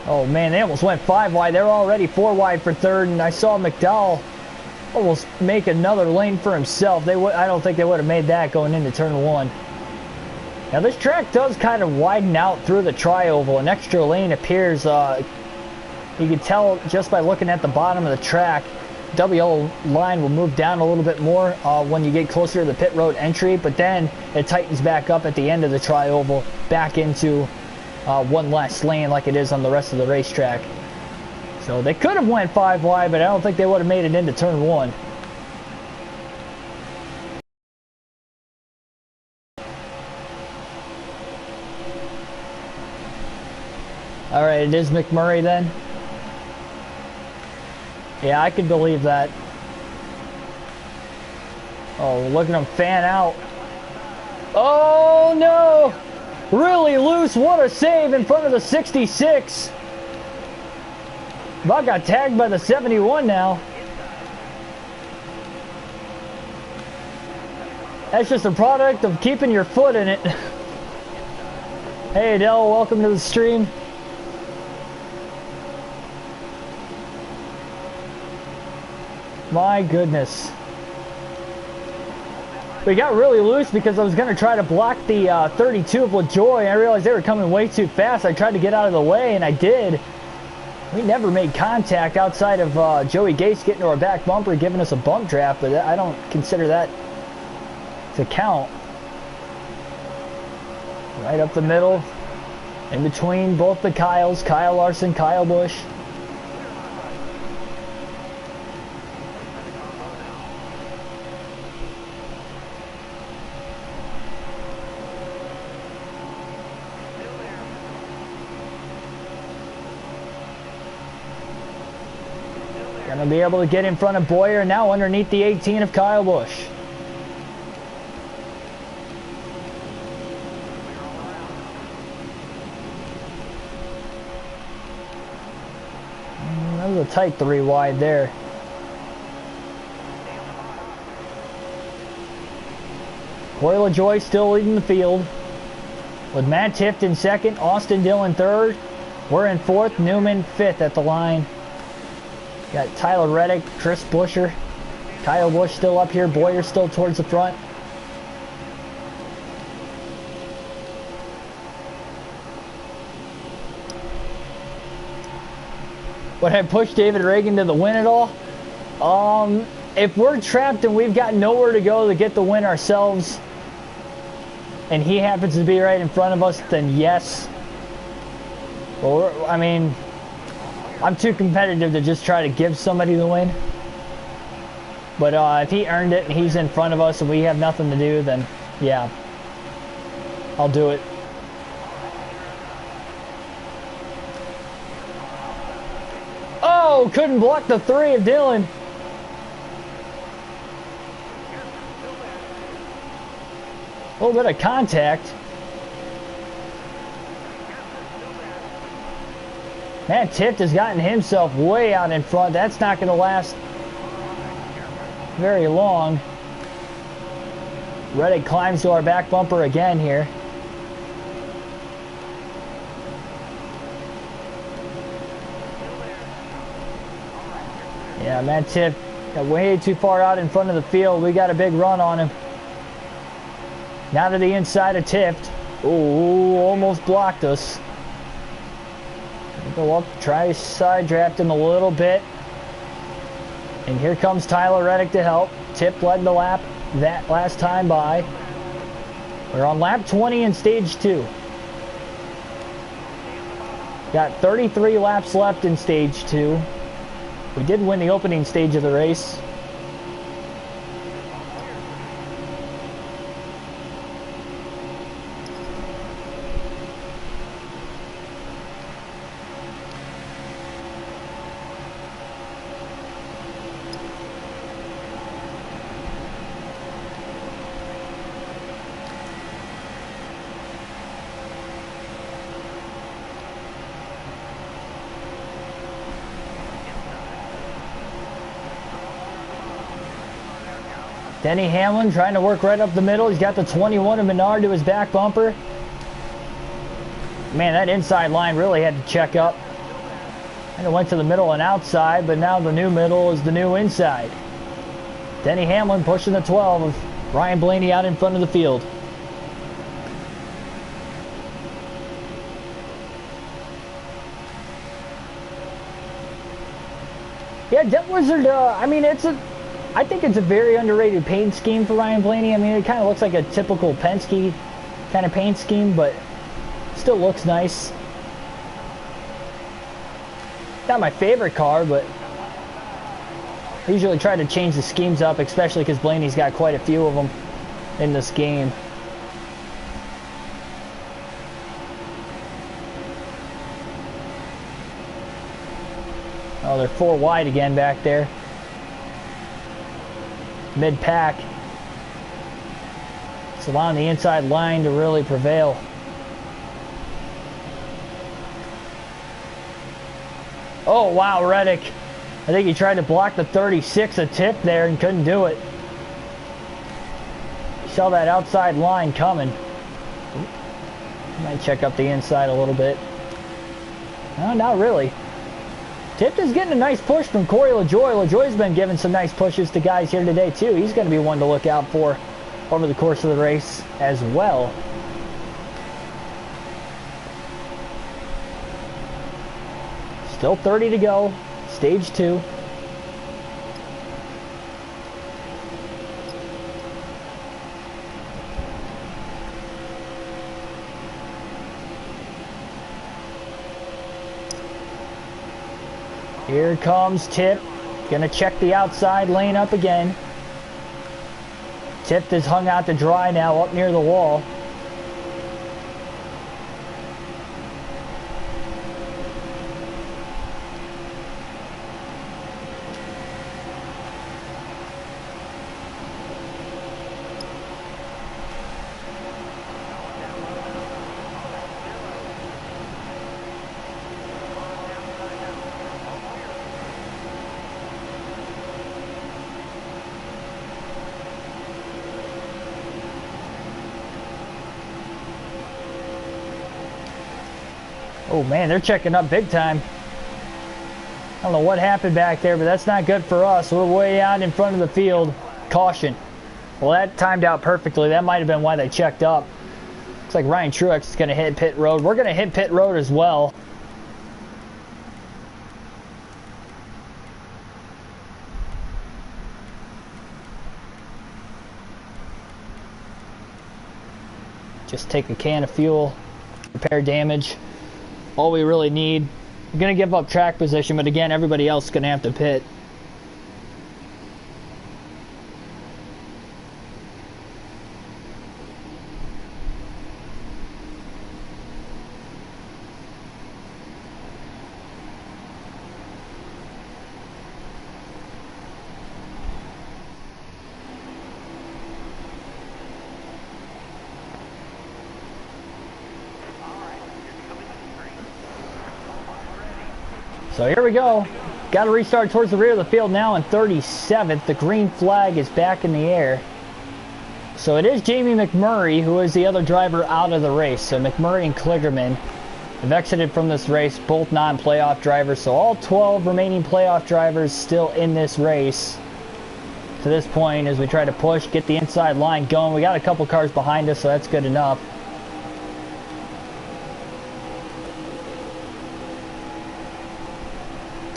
A: Oh man, they almost went 5 wide. They're already 4 wide for third, and I saw McDowell almost make another lane for himself. I don't think they would have made that going into turn 1. Now this track does kind of widen out through the tri-oval. An extra lane appears. You can tell just by looking at the bottom of the track. WL line will move down a little bit more when you get closer to the pit road entry, but then it tightens back up at the end of the tri-oval back into one last lane like it is on the rest of the racetrack. So they could have went 5 wide, but I don't think they would have made it into turn 1. Alright, it is McMurray then. Yeah, I can believe that. Oh, look at him fan out. Oh, no. Really loose. What a save in front of the 66. About got tagged by the 71 now. That's just a product of keeping your foot in it. Hey, Adele, welcome to the stream. My goodness. We got really loose because I was going to try to block the 32 of LaJoy. I realized they were coming way too fast. I tried to get out of the way, and I did. We never made contact outside of Joey Gase getting to our back bumper, giving us a bump draft, but I don't consider that to count. Right up the middle, in between both the Kyles, Kyle Larson, Kyle Busch. Gonna be able to get in front of Boyer now underneath the 18 of Kyle Busch. That was a tight 3 wide there. Corey LaJoy still leading the field with Matt Tifft in second, Austin Dillon third. We're in fourth, Newman fifth at the line. Got Tyler Reddick, Chris Buescher, Kyle Busch still up here, Boyer still towards the front. Would I push David Reagan to the win at all? If we're trapped and we've got nowhere to go to get the win ourselves, and he happens to be right in front of us, then yes. Well, I mean, I'm too competitive to just try to give somebody the win. But if he earned it and he's in front of us and we have nothing to do, then yeah, I'll do it. Oh, couldn't block the 3 of Dillon. A little bit of contact. Man, Tifft has gotten himself way out in front. That's not going to last very long. Reddick climbs to our back bumper again here. Yeah, Matt Tifft got way too far out in front of the field. We got a big run on him. Now to the inside of Tifft. Ooh, almost blocked us. Go up, try side draft him a little bit. And here comes Tyler Reddick to help. Tifft led the lap that last time by. We're on lap 20 in stage 2. Got 33 laps left in stage 2. We did win the opening stage of the race. Denny Hamlin trying to work right up the middle. He's got the 21 of Menard to his back bumper. Man, that inside line really had to check up. And it went to the middle and outside, but now the new middle is the new inside. Denny Hamlin pushing the 12 of Ryan Blaney out in front of the field. Yeah, Jet Wizard, I mean, I think it's a very underrated paint scheme for Ryan Blaney. I mean, it kind of looks like a typical Penske kind of paint scheme, but still looks nice. Not my favorite car, but I usually try to change the schemes up, especially because Blaney's got quite a few of them in this game. Oh, they're 4 wide again back there. Mid-pack. It's allowing the inside line to really prevail. Oh, wow, Reddick. I think he tried to block the 36 a tip there and couldn't do it. He saw that outside line coming. Might check up the inside a little bit. No, not really. Tipped is getting a nice push from Corey LaJoie. LaJoie's been giving some nice pushes to guys here today, too. He's going to be one to look out for over the course of the race as well. Still 30 to go. Stage 2. Here comes Tip. Gonna check the outside lane up again. Tip is hung out to dry now up near the wall. Oh man, they're checking up big time. I don't know what happened back there, but that's not good for us. We're way out in front of the field. Caution. Well, that timed out perfectly. That might have been why they checked up. Looks like Ryan Truex is going to hit pit road. We're going to hit pit road as well. Just take a can of fuel, repair damage. All we really need. We're going to give up track position, but again, everybody else is going to have to pit. So here we go. Got to restart towards the rear of the field now in 37th. The green flag is back in the air. So it is Jamie McMurray who is the other driver out of the race. So McMurray and Kligerman have exited from this race, both non-playoff drivers. So all 12 remaining playoff drivers still in this race to this point as we try to push, get the inside line going. We got a couple cars behind us, so that's good enough.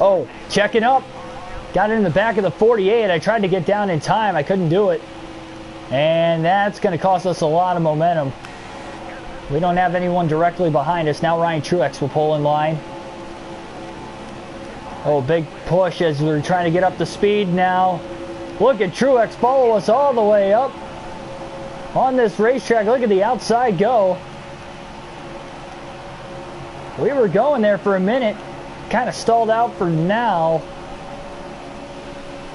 A: Oh, checking up. Got it in the back of the 48. I tried to get down in time. I couldn't do it. And that's going to cost us a lot of momentum. We don't have anyone directly behind us. Now Ryan Truex will pull in line. Oh, big push as we're trying to get up the speed now. Look at Truex follow us all the way up on this racetrack. Look at the outside go. We were going there for a minute. Kind of stalled out for now.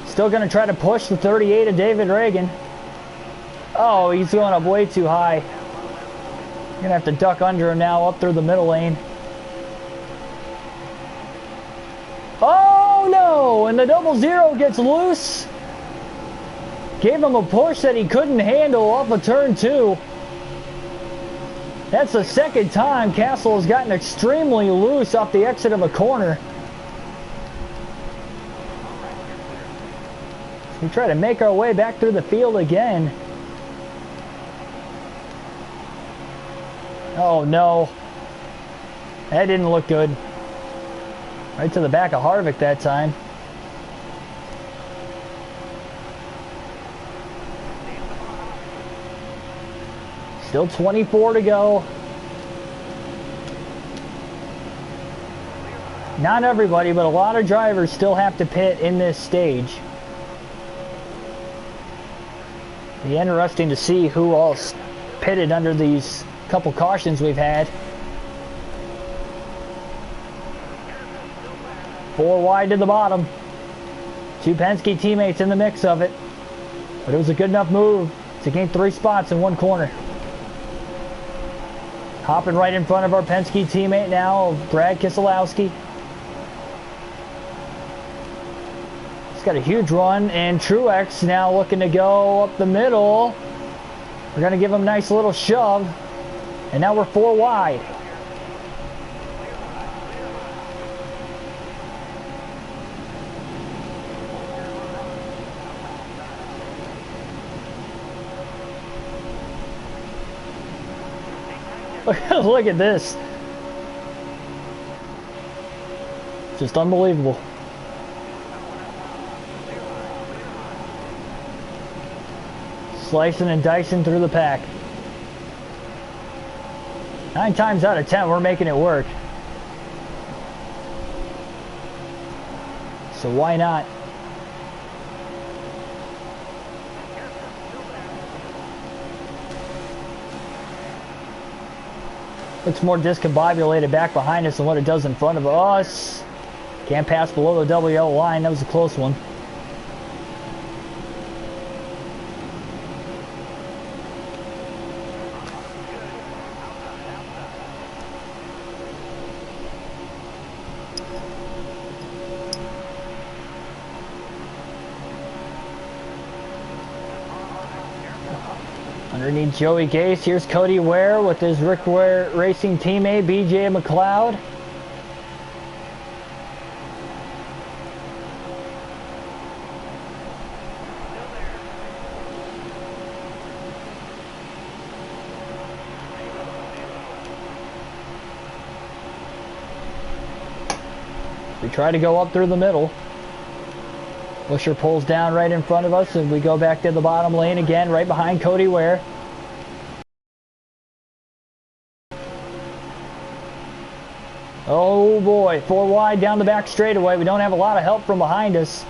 A: Still going to try to push the 38 of David Reagan. Oh, he's going up way too high. Going to have to duck under him now up through the middle lane. Oh no! And the 00 gets loose. Gave him a push that he couldn't handle off of turn 2. That's the second time Castle has gotten extremely loose off the exit of a corner. We try to make our way back through the field again. Oh no. That didn't look good. Right to the back of Harvick that time. Still 24 to go. Not everybody, but a lot of drivers still have to pit in this stage. Be interesting to see who all pitted under these couple cautions we've had. 4 wide to the bottom. 2 Penske teammates in the mix of it. But it was a good enough move. to gain 3 spots in one corner. Hopping right in front of our Penske teammate now, Brad Keselowski. He's got a huge run, and Truex now looking to go up the middle. We're going to give him a nice little shove, and now we're 4 wide. Look at this. Just unbelievable. Slicing and dicing through the pack. 9 times out of 10, we're making it work. So why not? Looks more discombobulated back behind us than what it does in front of us. Can't pass below the double yellow line. That was a close one. Underneath Joey Gase, here's Cody Ware with his Rick Ware Racing teammate, BJ McLeod. We try to go up through the middle. Busher pulls down right in front of us, and we go back to the bottom lane again, right behind Cody Ware. Oh boy, 4 wide down the back straightaway. We don't have a lot of help from behind us.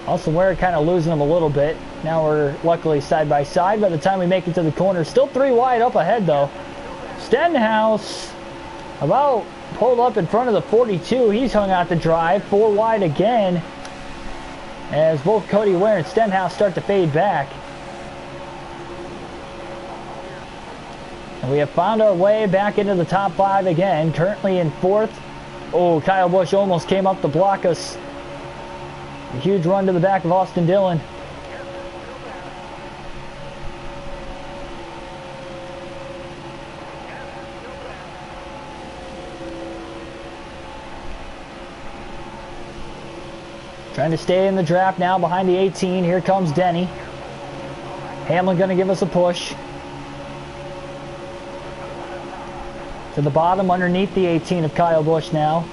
A: Austin Ware kind of losing them a little bit. Now we're luckily side by side by the time we make it to the corner. Still 3 wide up ahead though. Stenhouse about pulled up in front of the 42. He's hung out the drive. 4 wide again as both Cody Ware and Stenhouse start to fade back. And we have found our way back into the top 5 again, currently in 4th. Oh, Kyle Busch almost came up to block us. A huge run to the back of Austin Dillon. Trying to stay in the draft now behind the 18. Here comes Denny. Hamlin going to give us a push. To the bottom underneath the 18 of Kyle Busch now.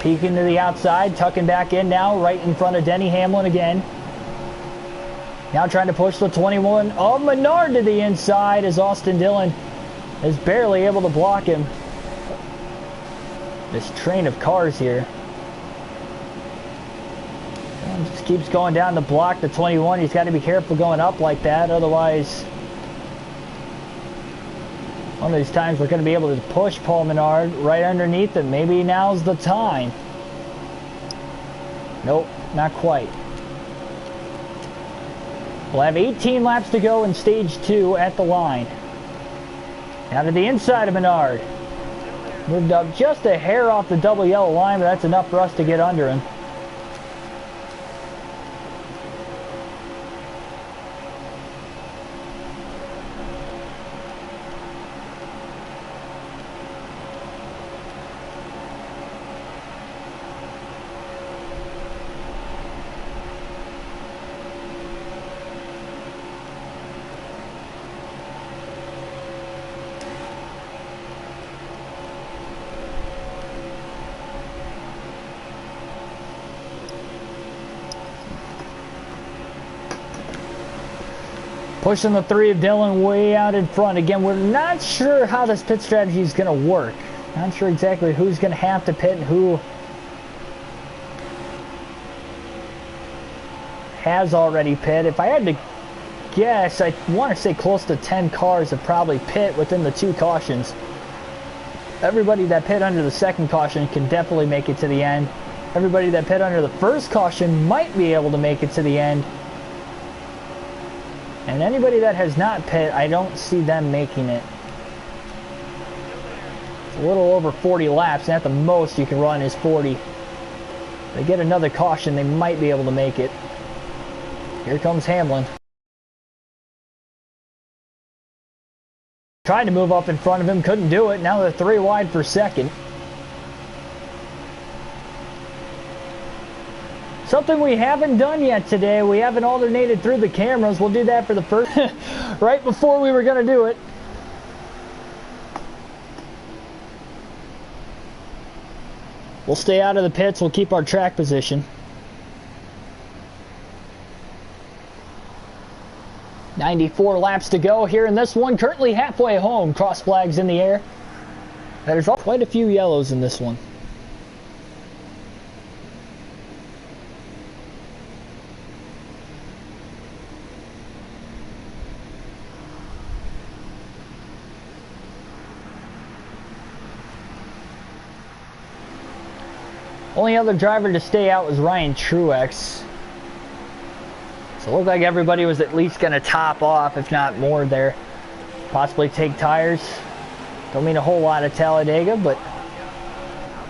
A: Peeking to the outside, tucking back in now, right in front of Denny Hamlin again. Now trying to push the 21 of Menard to the inside as Austin Dillon is barely able to block him. This train of cars here. And just keeps going down the block. The 21, he's got to be careful going up like that. Otherwise, one of these times we're going to be able to push Paul Menard right underneath him. Maybe now's the time. Nope, not quite. We'll have 18 laps to go in stage 2 at the line. Now to the inside of Menard. Moved up just a hair off the double yellow line, but that's enough for us to get under him. Pushing the 3 of Dillon way out in front. Again, we're not sure how this pit strategy is going to work. Not sure exactly who's going to have to pit and who has already pit. If I had to guess, I want to say close to 10 cars have probably pit within the 2 cautions. Everybody that pit under the 2nd caution can definitely make it to the end. Everybody that pit under the first caution might be able to make it to the end. And anybody that has not pit, I don't see them making it. It's a little over 40 laps, and at the most you can run is 40. They get another caution, they might be able to make it. Here comes Hamlin. Tried to move up in front of him, couldn't do it. Now they're 3 wide for second. Something we haven't done yet today. We haven't alternated through the cameras. We'll do that for the first right before we were going to do it. We'll stay out of the pits. We'll keep our track position. 94 laps to go here in this one. Currently halfway home. Cross flags in the air. There's quite a few yellows in this one. Only other driver to stay out was Ryan Truex. So it looked like everybody was at least going to top off, if not more there. Possibly take tires. Don't mean a whole lot at Talladega, but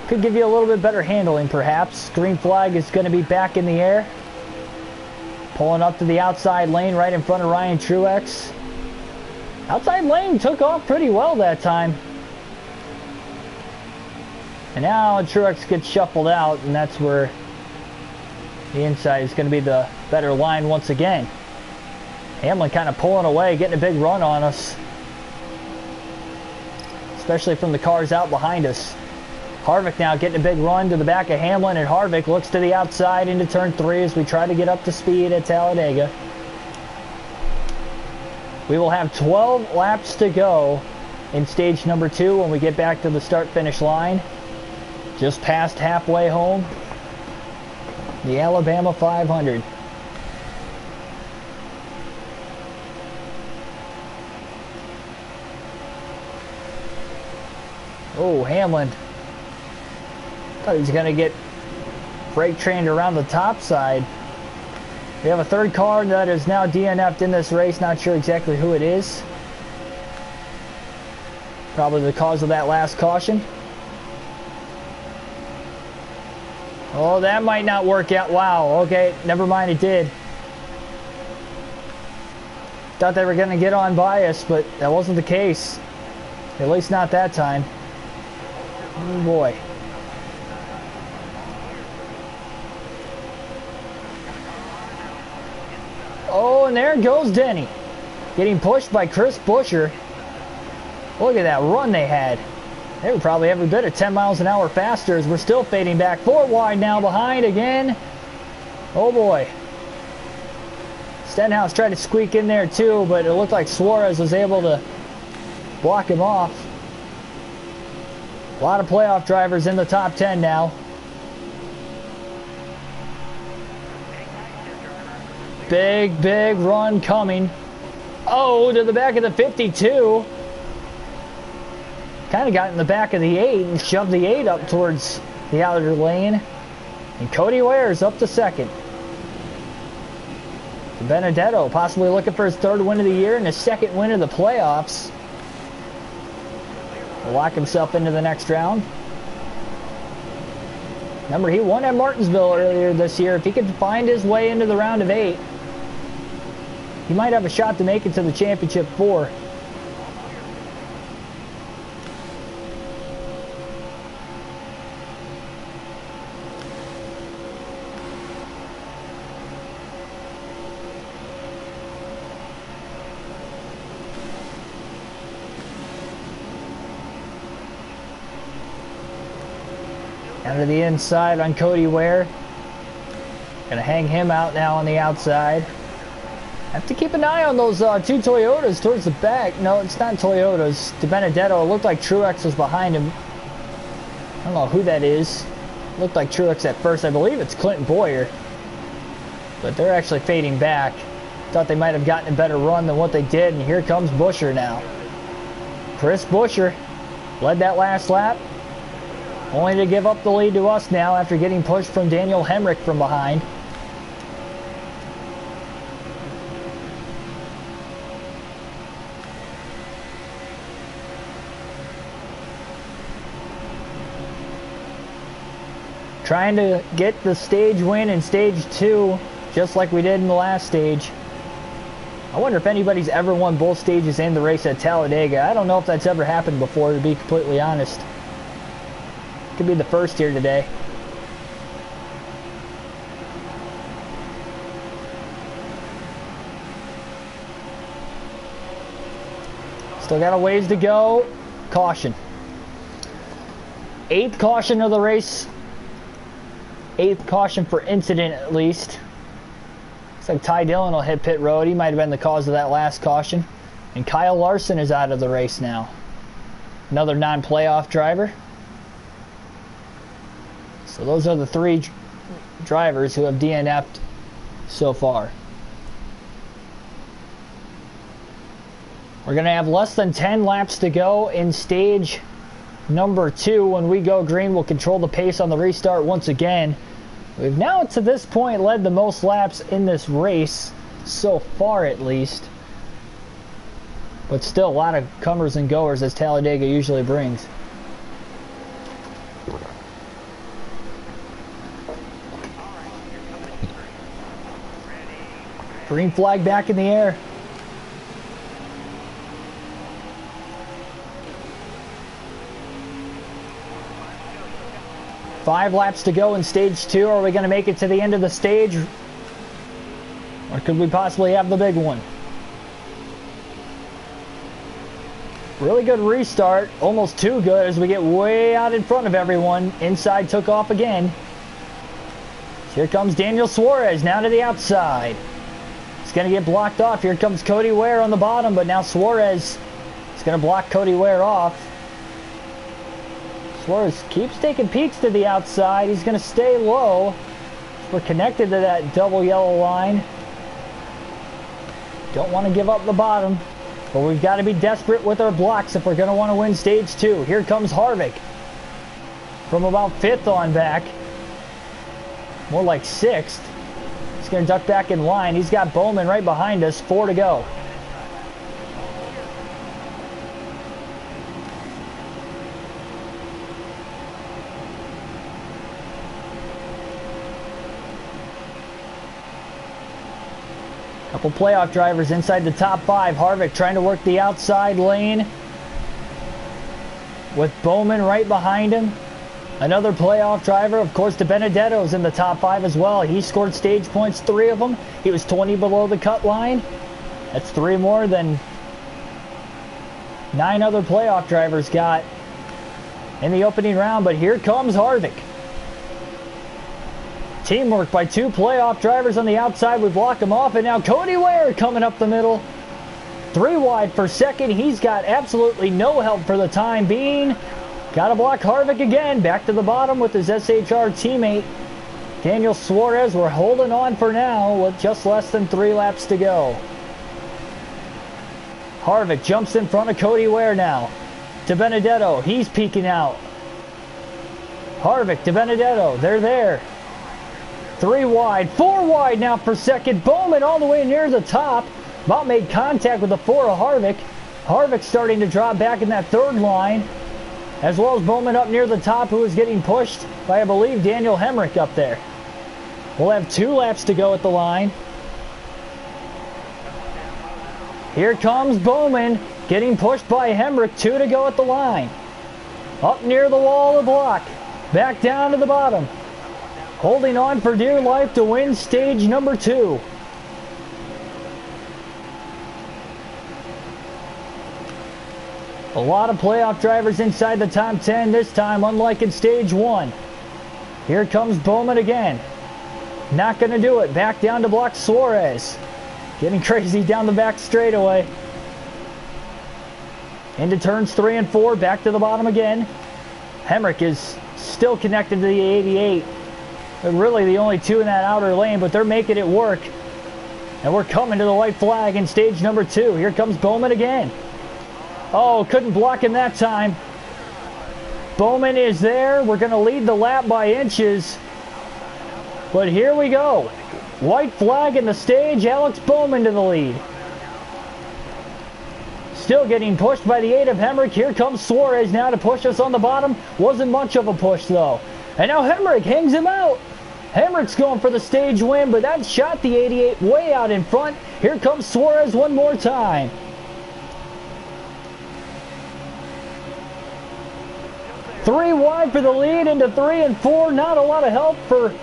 A: could give you a little bit better handling perhaps. Green flag is going to be back in the air. Pulling up to the outside lane right in front of Ryan Truex. Outside lane took off pretty well that time. And now Truex gets shuffled out, and that's where the inside is going to be the better line once again. Hamlin kind of pulling away, getting a big run on us. Especially from the cars out behind us. Harvick now getting a big run to the back of Hamlin, and Harvick looks to the outside into turn 3 as we try to get up to speed at Talladega. We will have 12 laps to go in stage number 2 when we get back to the start-finish line. Just past halfway home. The Alabama 500. Oh, Hamlin. Thought he was going to get brake trained around the top side. We have a third car that is now DNF'd in this race. Not sure exactly who it is. Probably the cause of that last caution. Oh, that might not work out. Wow, okay, never mind, it did. Thought they were going to get on by us, but that wasn't the case. At least not that time. Oh boy. Oh, and there goes Denny. Getting pushed by Chris Buescher. Look at that run they had. They were probably every bit of 10 miles an hour faster as we're still fading back. 4 wide now behind again. Oh boy. Stenhouse tried to squeak in there too, but it looked like Suarez was able to block him off. A lot of playoff drivers in the top 10 now. Big run coming. Oh, to the back of the 52. Kind of got in the back of the 8 and shoved the 8 up towards the outer lane. And Cody Ware's up to second. Benedetto possibly looking for his 3rd win of the year and his 2nd win of the playoffs. Will lock himself into the next round. Remember, he won at Martinsville earlier this year. If he could find his way into the round of 8, he might have a shot to make it to the championship 4. Down to the inside on Cody Ware. Gonna hang him out now on the outside. Have to keep an eye on those 2 Toyotas towards the back. No, it's not Toyotas. To Benedetto, it looked like Truex was behind him. I don't know who that is. Looked like Truex at first. I believe it's Clinton Boyer. But they're actually fading back. Thought they might have gotten a better run than what they did, and here comes Buescher now. Chris Buescher led that last lap. Only to give up the lead to us now after getting pushed from Daniel Hemrick from behind. Trying to get the stage win in stage 2, just like we did in the last stage. I wonder if anybody's ever won both stages in the race at Talladega. I don't know if that's ever happened before, to be completely honest. Could be the first here today. Still got a ways to go. Caution. 8th caution of the race. 8th caution for incident, at least. Looks like Ty Dillon will hit pit road. He might have been the cause of that last caution. And Kyle Larson is out of the race now. Another non-playoff driver. So those are the 3 drivers who have DNF'd so far. We're going to have less than 10 laps to go in stage number 2. When we go green, we'll control the pace on the restart once again. We've now, to this point, led the most laps in this race, so far at least. But still a lot of comers and goers, as Talladega usually brings. Green flag back in the air. Five laps to go in stage 2. Are we going to make it to the end of the stage? Or could we possibly have the big one? Really good restart. Almost too good as we get way out in front of everyone. Inside took off again. Here comes Daniel Suarez now to the outside. He's going to get blocked off. Here comes Cody Ware on the bottom, but now Suarez is going to block Cody Ware off. Suarez keeps taking peeks to the outside. He's going to stay low. We're connected to that double yellow line. Don't want to give up the bottom, but we've got to be desperate with our blocks if we're going to want to win stage 2. Here comes Harvick from about 5th on back. More like 6th. He's going to duck back in line. He's got Bowman right behind us. 4 to go. Couple playoff drivers inside the top 5. Harvick trying to work the outside lane with Bowman right behind him. Another playoff driver, of course, DiBenedetto's in the top 5 as well. He scored stage points, 3 of them. He was 20 below the cut line. That's 3 more than 9 other playoff drivers got in the opening round. But here comes Harvick. Teamwork by 2 playoff drivers on the outside. We block him off, and now Cody Ware coming up the middle. 3 wide for 2nd. He's got absolutely no help for the time being. Got to block Harvick again. Back to the bottom with his SHR teammate, Daniel Suarez. We're holding on for now with just less than 3 laps to go. Harvick jumps in front of Cody Ware now. DiBenedetto, he's peeking out. Harvick, DiBenedetto, they're there. 3 wide, 4 wide now for 2nd. Bowman all the way near the top. About made contact with the 4 of Harvick. Harvick starting to drop back in that 3rd line. As well as Bowman up near the top, who is getting pushed by, I believe, Daniel Hemrick up there. We'll have 2 laps to go at the line. Here comes Bowman getting pushed by Hemrick. 2 to go at the line. Up near the wall of the block. Back down to the bottom. Holding on for dear life to win stage number 2. A lot of playoff drivers inside the top 10 this time, unlike in stage 1. Here comes Bowman again. Not going to do it. Back down to block Suarez. Getting crazy down the back straightaway. Into turns 3 and 4. Back to the bottom again. Hemrick is still connected to the 88. They're really the only 2 in that outer lane, but they're making it work. And we're coming to the white flag in stage number 2. Here comes Bowman again. Oh, couldn't block him that time. Bowman is there. We're going to lead the lap by inches. But here we go. White flag in the stage. Alex Bowman to the lead. Still getting pushed by the 8 of Hemrick. Here comes Suarez now to push us on the bottom. Wasn't much of a push though. And now Hemrick hangs him out. Hemrick's going for the stage win, but that shot the 88 way out in front. Here comes Suarez one more time. Three wide for the lead into 3 and 4. Not a lot of help for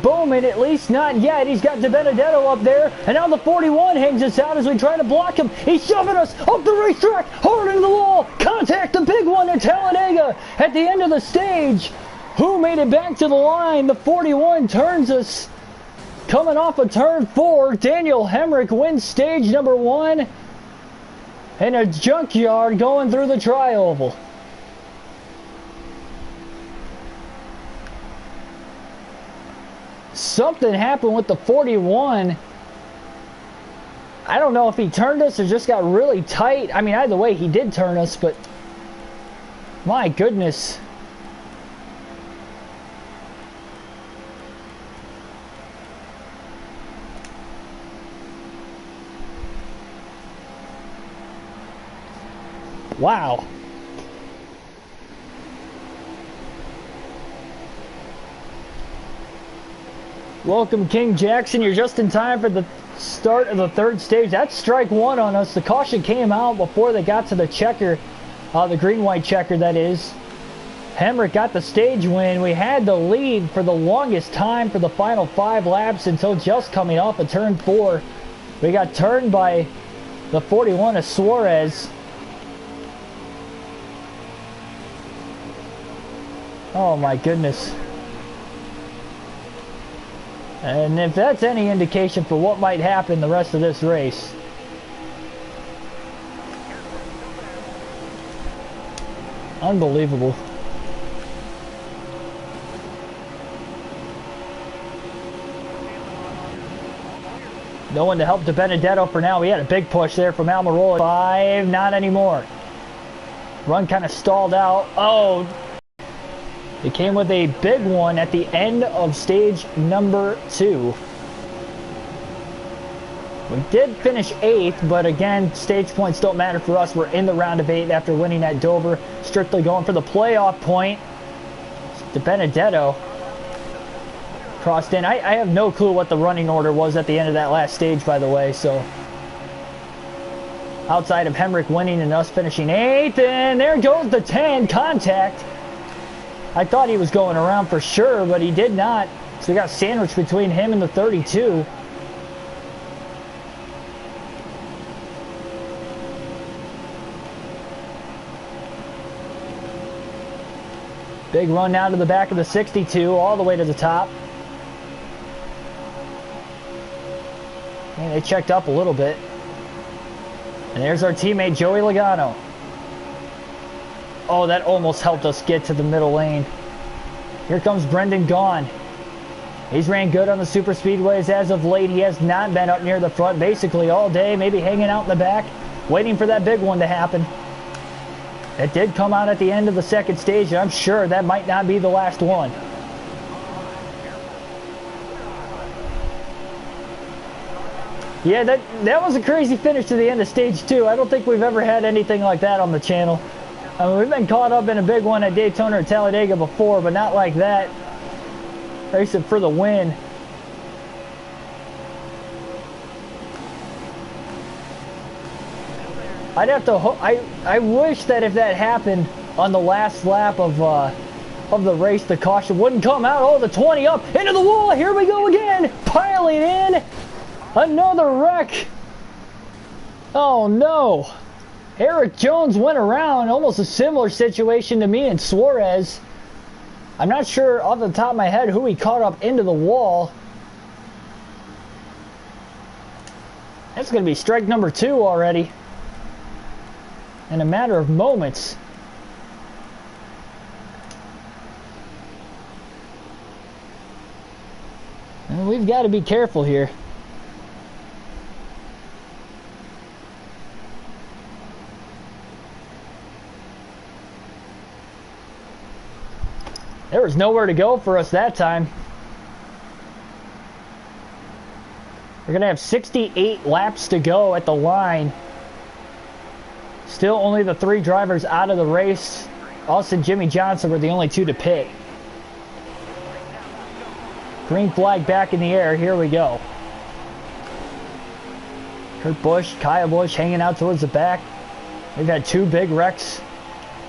A: Bowman, at least not yet. He's got DiBenedetto up there, and now the 41 hangs us out as we try to block him. He's shoving us up the racetrack, hard into the wall. Contact, the big one at Talladega at the end of the stage. Who made it back to the line? The 41 turns us coming off of turn 4. Daniel Hemrick wins stage number 1 in a junkyard going through the tri-oval. Something happened with the 41. I don't know if he turned us or just got really tight. I mean, either way, he did turn us, but my goodness. Wow. Welcome, King Jackson. You're just in time for the start of the third stage. That's strike 1 on us. The caution came out before they got to the checker, the green-white checker, that is. Hemrick got the stage win. We had the lead for the longest time for the final 5 laps until just coming off of turn 4. We got turned by the 41 of Suarez. Oh my goodness. And if that's any indication for what might happen the rest of this race. Unbelievable. No one to help DiBenedetto for now. We had a big push there from Almirola. 5, not anymore. Run kind of stalled out. Oh, it came with a big one at the end of stage number 2. We did finish 8th, but again, stage points don't matter for us. We're in the round of 8 after winning at Dover. Strictly going for the playoff point. DiBenedetto crossed in. I have no clue what the running order was at the end of that last stage, by the way, so. Outside of Hemrick winning and us finishing 8th, and there goes the 10, contact. I thought he was going around for sure, but he did not. So we got sandwiched between him and the 32. Big run now to the back of the 62, all the way to the top. And they checked up a little bit. And there's our teammate, Joey Logano. Oh, that almost helped us get to the middle lane. Here comes Brendan Gaughan. He's ran good on the Superspeedways as of late. He has not been up near the front basically all day, maybe hanging out in the back, waiting for that big one to happen. It did come out at the end of the second stage, and I'm sure that might not be the last one. Yeah, that was a crazy finish to the end of stage 2. I don't think we've ever had anything like that on the channel. I mean, we've been caught up in a big one at Daytona or Talladega before, but not like that. Racing for the win. I'd have to. I wish that if that happened on the last lap of the race, the caution wouldn't come out. Oh, the 20 up into the wall. Here we go again, piling in. Another wreck. Oh no. Eric Jones went around, almost a similar situation to me and Suarez. I'm not sure off the top of my head who he caught up into the wall. That's going to be strike number 2 already. In a matter of moments. And we've got to be careful here. There was nowhere to go for us that time. We're going to have 68 laps to go at the line. Still only the 3 drivers out of the race. Us and Jimmy Johnson were the only 2 to pit. Green flag back in the air. Here we go. Kurt Busch, Kyle Busch hanging out towards the back. We've had 2 big wrecks,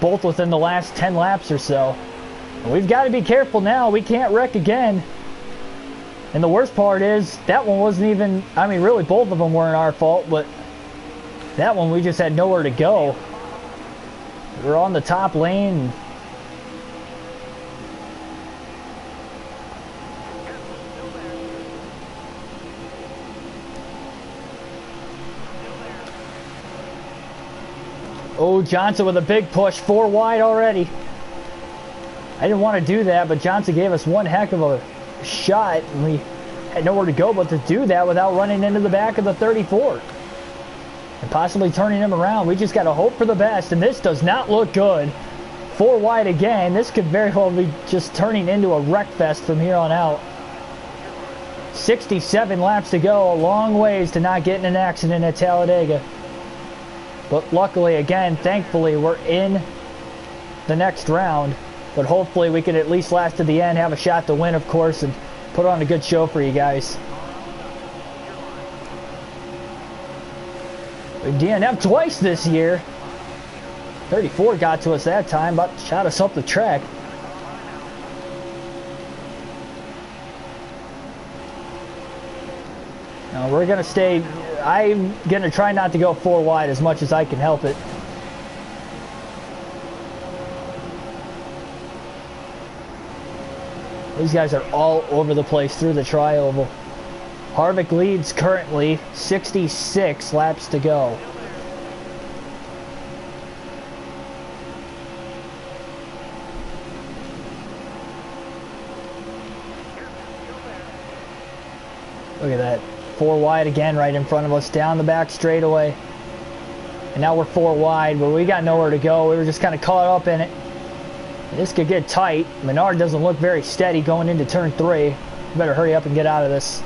A: both within the last 10 laps or so. And we've got to be careful now. We can't wreck again. And the worst part is, that one wasn't even, I mean, really both of them weren't our fault, but that one we just had nowhere to go. We're on the top lane. Oh, Johnson with a big push, 4 wide already. I didn't want to do that, but Johnson gave us one heck of a shot, and we had nowhere to go but to do that without running into the back of the 34 and possibly turning him around. We just got to hope for the best, and this does not look good. 4 wide again. This could very well be just turning into a wreck fest from here on out. 67 laps to go, a long ways to not get in an accident at Talladega. But luckily, again, thankfully, we're in the next round. But hopefully we can at least last to the end, have a shot to win, of course, and put on a good show for you guys. We DNF'd twice this year. 34 got to us that time, but shot us up the track. Now we're going to stay... I'm going to try not to go 4 wide as much as I can help it. These guys are all over the place through the tri-oval. Harvick leads currently, 66 laps to go. Look at that. 4 wide again right in front of us, down the back straightaway. And now we're 4 wide, but we got nowhere to go. We were just kind of caught up in it. This could get tight. Menard doesn't look very steady going into turn 3. We better hurry up and get out of this.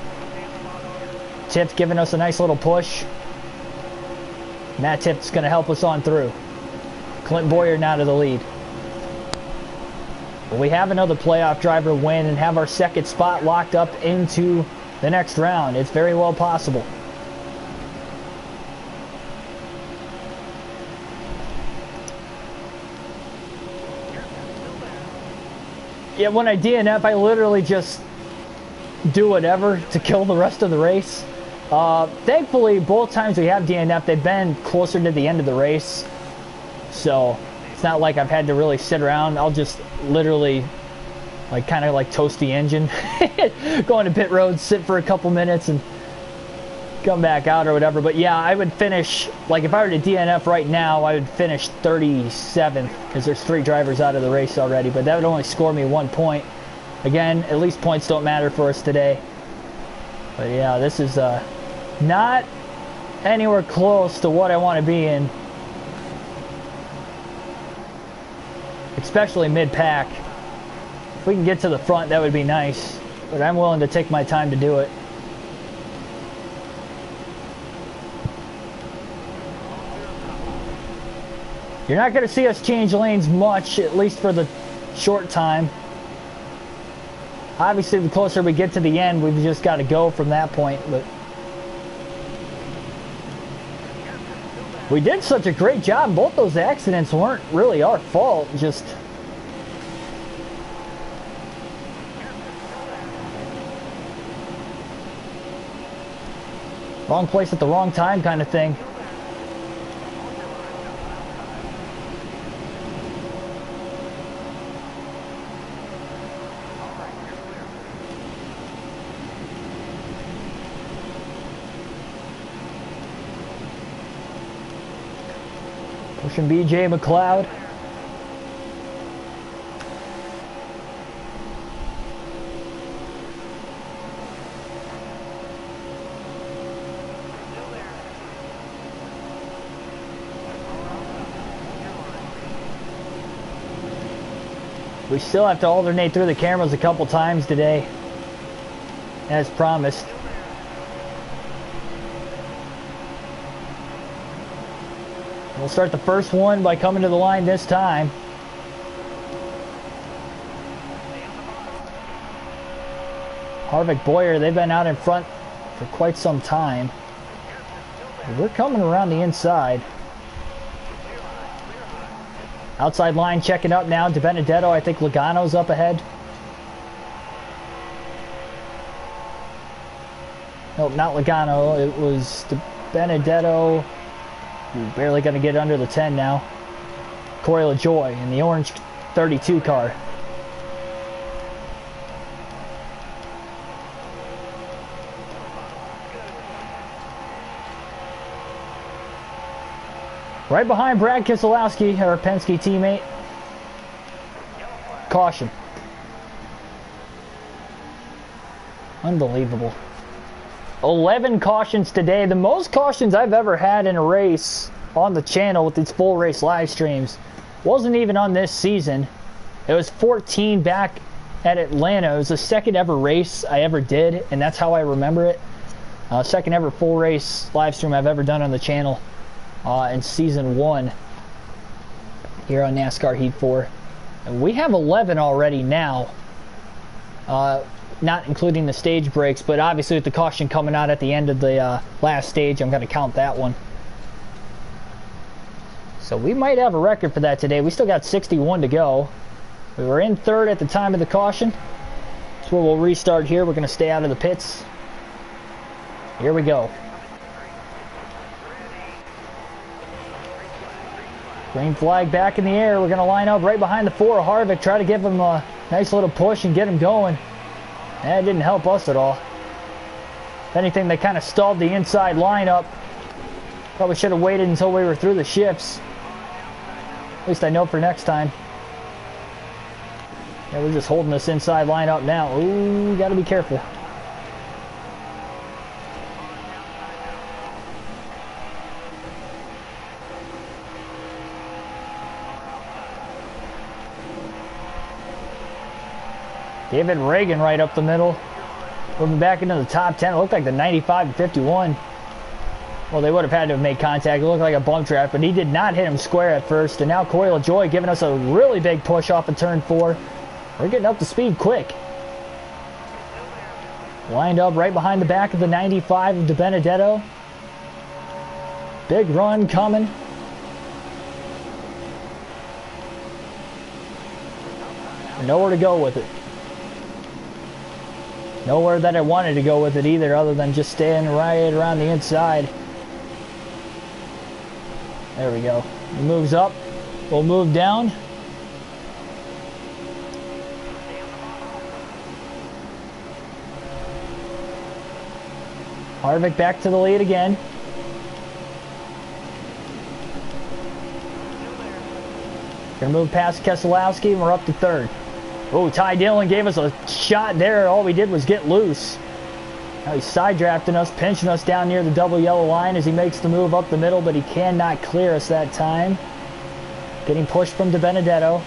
A: Tiff giving us a nice little push. Matt Tiff's going to help us on through. Clint Boyer now to the lead. But we have another playoff driver win and have our second spot locked up into the next round. It's very well possible. Yeah, when I DNF, I literally just do whatever to kill the rest of the race. Thankfully, both times we have DNF, they've been closer to the end of the race. So, it's not like I've had to really sit around. I'll just literally, like, kind of like toast the engine. Go into pit road, sit for a couple minutes, and come back out or whatever. But yeah, I would finish, like if I were to DNF right now, I would finish 37th because there's 3 drivers out of the race already. But that would only score me 1 point. Again, at least points don't matter for us today. But yeah, this is not anywhere close to what I want to be in. Especially mid-pack. If we can get to the front, that would be nice. But I'm willing to take my time to do it. You're not going to see us change lanes much, at least for the short time. Obviously, the closer we get to the end, we've just got to go from that point. But we did such a great job. Both those accidents weren't really our fault. Just wrong place at the wrong time kind of thing. Pushing BJ McLeod. We still have to alternate through the cameras a couple times today, as promised. We'll start the first one by coming to the line this time. Harvick, Boyer, they've been out in front for quite some time. We're coming around the inside. Outside line checking up now. De Benedetto, I think Logano's up ahead. Nope, not Logano. It was De Benedetto. Ooh, barely going to get under the 10 now. Corey LaJoy in the orange 32 car. Right behind Brad Keselowski, our Penske teammate. Caution. Unbelievable. 11 cautions today. The most cautions I've ever had in a race on the channel with these full race live streams. Wasn't even on this season. It was 14 back at Atlanta. It was the second ever race I ever did, and that's how I remember it. Second ever full race live stream I've ever done on the channel. In season 1 here on NASCAR Heat 4. And we have 11 already now, not including the stage breaks, but obviously with the caution coming out at the end of the last stage, I'm going to count that one. So we might have a record for that today. We still got 61 to go. We were in third at the time of the caution. That's where we'll restart here. We're going to stay out of the pits. Here we go. Green flag back in the air. We're going to line up right behind the 4 of Harvick. Try to give him a nice little push and get him going. That didn't help us at all. If anything, they kind of stalled the inside lineup. Probably should have waited until we were through the shifts. At least I know for next time. Yeah, we're just holding this inside lineup now. Ooh, got to be careful. David Reagan right up the middle. Moving back into the top 10. It looked like the 95 and 51. Well, they would have had to have made contact. It looked like a bump draft, but he did not hit him square at first. And now Corey LaJoy giving us a really big push off of turn 4. We're getting up to speed quick. Lined up right behind the back of the 95 of De Benedetto. Big run coming. Nowhere to go with it. Nowhere that I wanted to go with it either, other than just staying right around the inside. There we go. He moves up. We'll move down. Harvick back to the lead again. Gonna move past Keselowski and we're up to third. Oh, Ty Dillon gave us a shot there. All we did was get loose. Now he's side drafting us, pinching us down near the double yellow line as he makes the move up the middle, but he cannot clear us that time. Getting pushed from De Benedetto.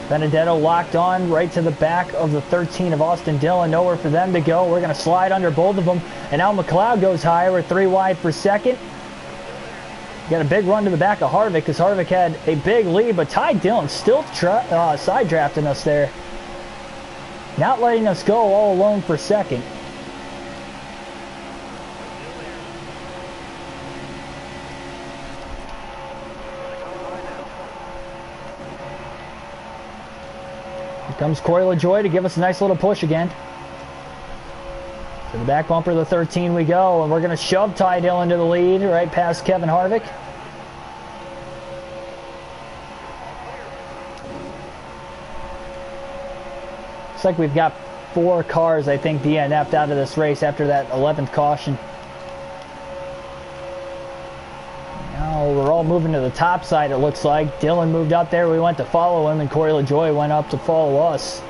A: Benedetto locked on right to the back of the 13 of Austin Dillon. Nowhere for them to go. We're going to slide under both of them. And now McLeod goes higher. We're 3 wide for second. Got a big run to the back of Harvick because Harvick had a big lead. But Ty Dillon still side drafting us there. Not letting us go all alone for second. Comes Corey LaJoy to give us a nice little push again. To the back bumper of the 13 we go, and we're going to shove Ty Dillon to the lead right past Kevin Harvick. Looks like we've got 4 cars, I think, DNF'd out of this race after that 11th caution. Now moving to the top side, it looks like. Dylan moved up there. We went to follow him, and Corey LaJoy went up to follow us.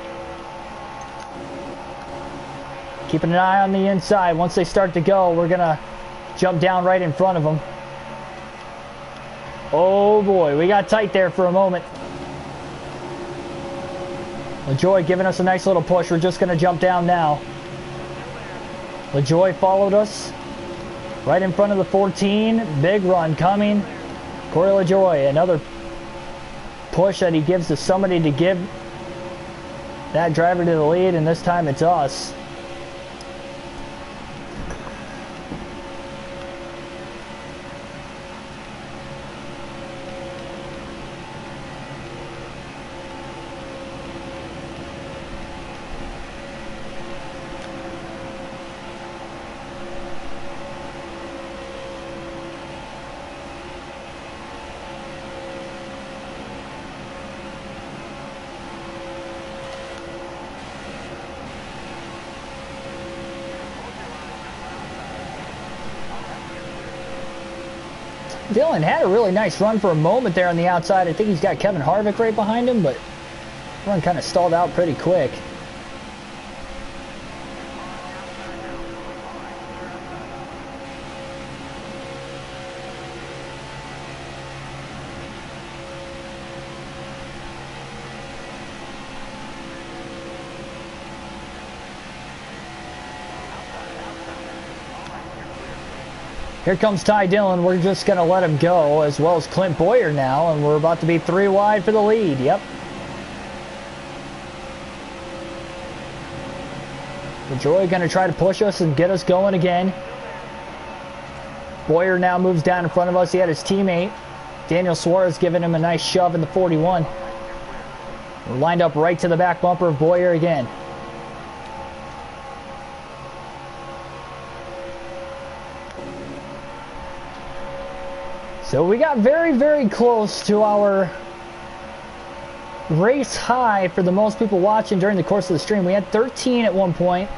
A: Keeping an eye on the inside. Once they start to go, we're going to jump down right in front of them. Oh boy, we got tight there for a moment. LaJoy giving us a nice little push. We're just going to jump down now. LaJoy followed us right in front of the 14. Big run coming. Corey LaJoy, another push that he gives to somebody to give that driver to the lead, and this time it's us. Dylan had a really nice run for a moment there on the outside. I think he's got Kevin Harvick right behind him, but run kind of stalled out pretty quick. Here comes Ty Dillon. We're just going to let him go, as well as Clint Boyer now, and we're about to be 3 wide for the lead. Yep. LaJoy going to try to push us and get us going again. Boyer now moves down in front of us. He had his teammate, Daniel Suarez, giving him a nice shove in the 41. We're lined up right to the back bumper of Boyer again. So we got very, very close to our race high for the most people watching during the course of the stream. We had 13 at one point.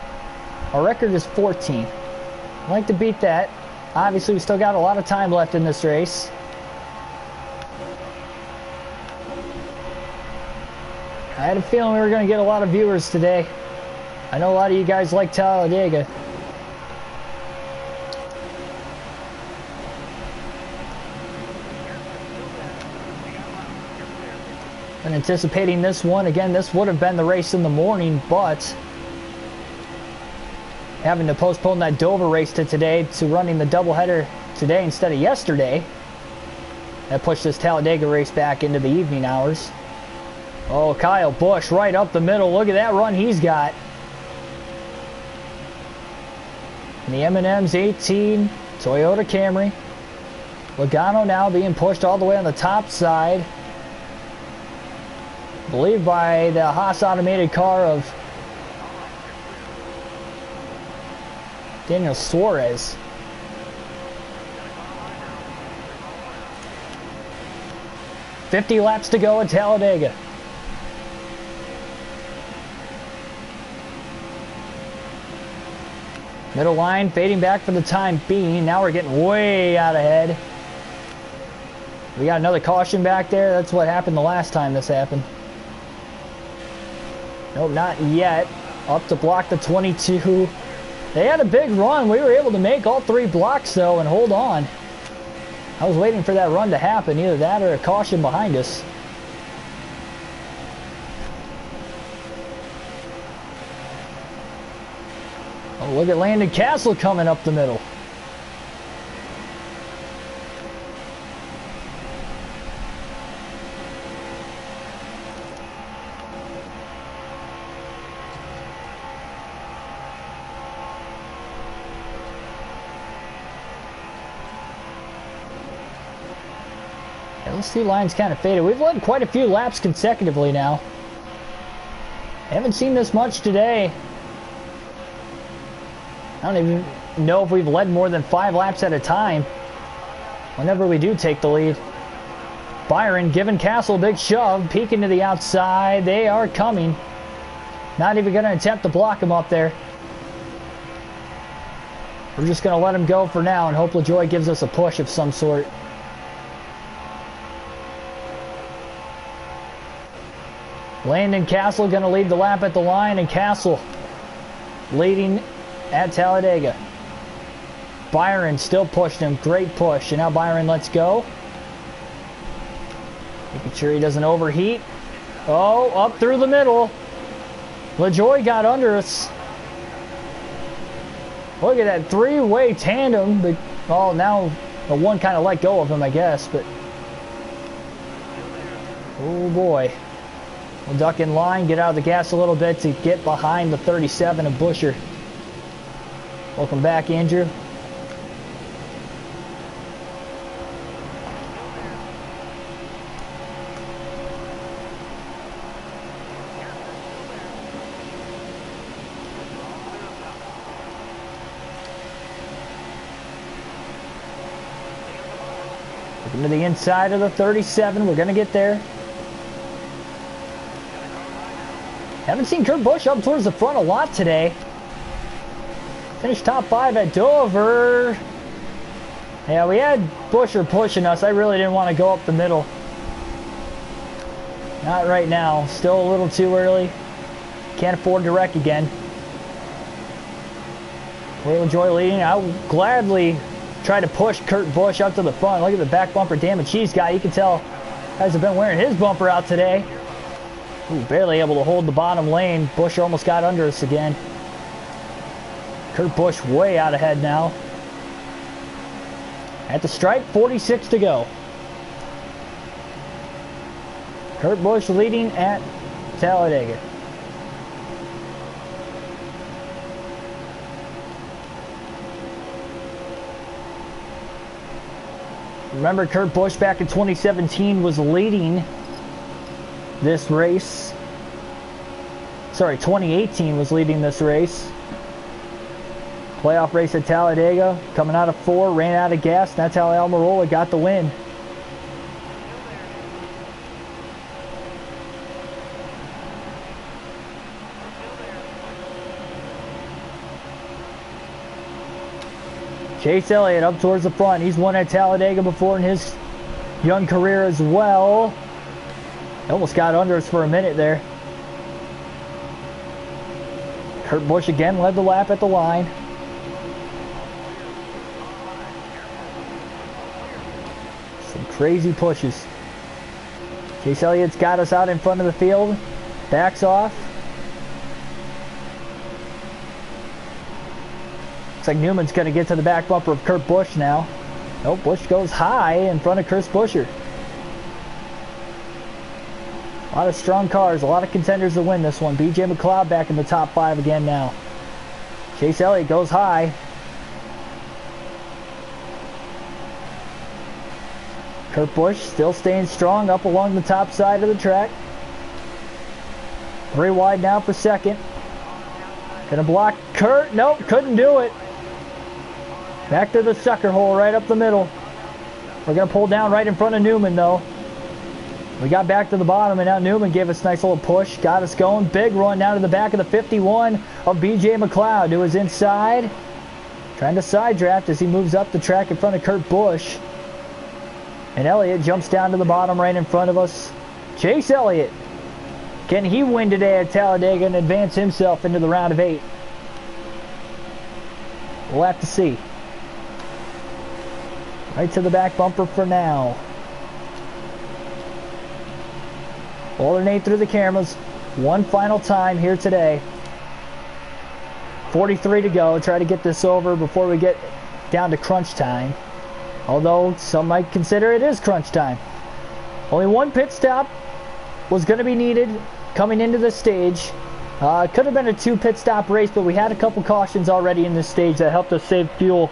A: Our record is 14. I'd like to beat that. Obviously, we still got a lot of time left in this race. I had a feeling we were going to get a lot of viewers today. I know a lot of you guys like Talladega. And anticipating this one again, this would have been the race in the morning, but having to postpone that Dover race to today, to running the doubleheader today instead of yesterday, that pushed this Talladega race back into the evening hours. Oh, Kyle Busch right up the middle. Look at that run he's got. And the M&M's 18 Toyota Camry. Logano now being pushed all the way on the top side, I believe by the Haas automated car of Daniel Suarez. "50 laps to go at Talladega." Middle line fading back for the time being. Now we're getting way out ahead. We got another caution back there. That's what happened the last time this happened. Nope, not yet. Up to block the 22. They had a big run. We were able to make all 3 blocks though and hold on. I was waiting for that run to happen. Either that or a caution behind us. Oh, look at Landon Castle coming up the middle. Those 2 lines kind of faded. We've led quite a few laps consecutively now. Haven't seen this much today. I don't even know if we've led more than 5 laps at a time whenever we do take the lead. Byron giving Castle a big shove, peeking to the outside. They are coming. Not even going to attempt to block him up there. We're just going to let him go for now and hope LaJoy gives us a push of some sort. Landon Castle going to lead the lap at the line, and Castle leading at Talladega. Byron still pushing him. Great push. And now Byron lets go. Making sure he doesn't overheat. Oh, up through the middle. LaJoy got under us. Look at that three-way tandem. But, oh, now the one kind of let go of him, I guess. But, oh boy. We'll duck in line, get out of the gas a little bit to get behind the 37 of Busher. Welcome back, Andrew. Looking to the inside of the 37. We're going to get there. Haven't seen Kurt Busch up towards the front a lot today. Finished top 5 at Dover. Yeah, we had Busher pushing us. I really didn't want to go up the middle. Not right now. Still a little too early. Can't afford to wreck again. Will LaJoy leading. I will gladly try to push Kurt Busch up to the front. Look at the back bumper damage he's got. You can tell guys have been wearing his bumper out today. Ooh, barely able to hold the bottom lane. Busch almost got under us again. Kurt Busch way out ahead now. At the stripe, 46 to go. Kurt Busch leading at Talladega. Remember, Kurt Busch back in 2017 was leading this race. Sorry, 2018 was leading this race. Playoff race at Talladega. Coming out of 4, ran out of gas. That's how Almirola got the win. Chase Elliott up towards the front. He's won at Talladega before in his young career as well. Almost got under us for a minute there. Kurt Busch again led the lap at the line. Some crazy pushes. Chase Elliott's got us out in front of the field. Backs off. Looks like Newman's going to get to the back bumper of Kurt Busch now. Nope, Busch goes high in front of Chris Buescher. A lot of strong cars, a lot of contenders to win this one. BJ McLeod back in the top 5 again now. Chase Elliott goes high. Kurt Busch still staying strong up along the top side of the track. 3 wide now for second. Gonna block Kurt. Nope, couldn't do it. Back to the sucker hole right up the middle. We're gonna pull down right in front of Newman though. We got back to the bottom, and now Newman gave us a nice little push. Got us going. Big run down to the back of the 51 of BJ McLeod, who is inside. Trying to side draft as he moves up the track in front of Kurt Busch. And Elliott jumps down to the bottom right in front of us. Chase Elliott. Can he win today at Talladega and advance himself into the round of 8? We'll have to see. Right to the back bumper for now. Alternate through the cameras. One final time here today. 43 to go. Try to get this over before we get down to crunch time. Although some might consider it is crunch time. Only one pit stop was going to be needed coming into this stage. It could have been a 2 pit stop race, but we had a couple cautions already in this stage that helped us save fuel.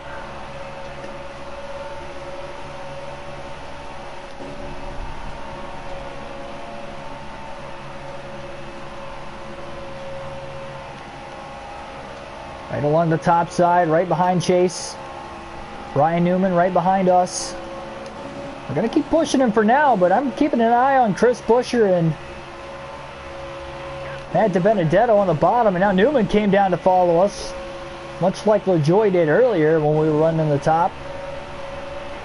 A: Right along the top side, right behind Chase. Ryan Newman right behind us. We're going to keep pushing him for now, but I'm keeping an eye on Chris Buescher and Matt DiBenedetto on the bottom. And now Newman came down to follow us, much like LaJoy did earlier when we were running the top.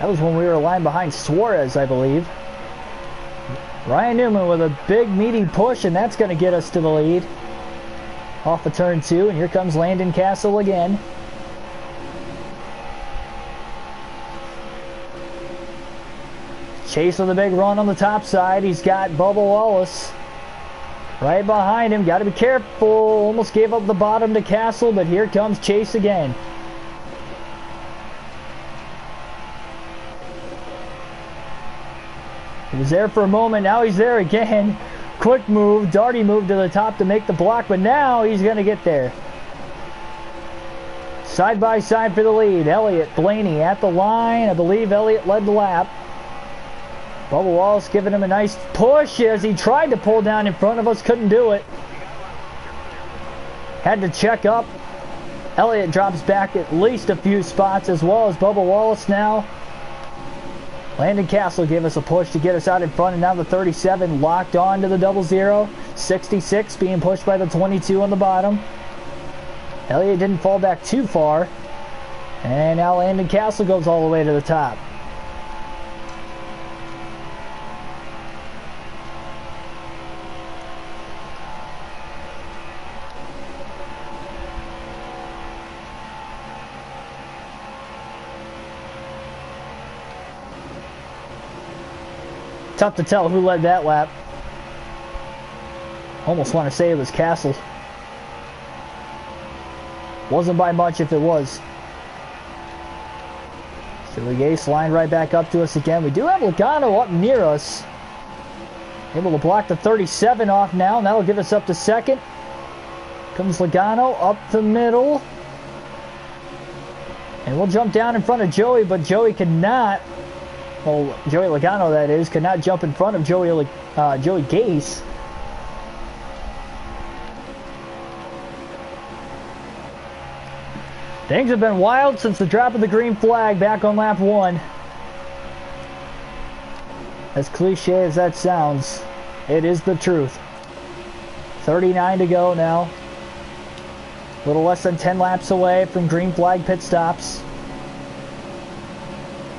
A: That was when we were aligned behind Suarez, I believe. Ryan Newman with a big meaty push, and that's going to get us to the lead. Off of turn 2, and here comes Landon Castle again. Chase with a big run on the top side. He's got Bubba Wallace right behind him. Got to be careful. Almost gave up the bottom to Castle, but here comes Chase again. He was there for a moment. Now he's there again. Quick move. Darty move to the top to make the block, but now he's going to get there. Side by side for the lead. Elliott, Blaney at the line. I believe Elliott led the lap. Bubba Wallace giving him a nice push as he tried to pull down in front of us. Couldn't do it. Had to check up. Elliott drops back at least a few spots, as well as Bubba Wallace now. Landon Castle gave us a push to get us out in front, and now the 37 locked on to the 00. 66 being pushed by the 22 on the bottom. Elliott didn't fall back too far, and now Landon Castle goes all the way to the top. Tough to tell who led that lap. Almost want to say it was Castle. Wasn't by much if it was. Silly Gase lined right back up to us again. We do have Logano up near us. Able to block the 37 off now, and that'll give us up to second. Comes Logano up the middle. And we'll jump down in front of Joey, but Joey cannot. Well, Joey Logano, that is, could not jump in front of Joey Gase. Things have been wild since the drop of the green flag back on lap 1. As cliche as that sounds, it is the truth. 39 to go now. A little less than 10 laps away from green flag pit stops.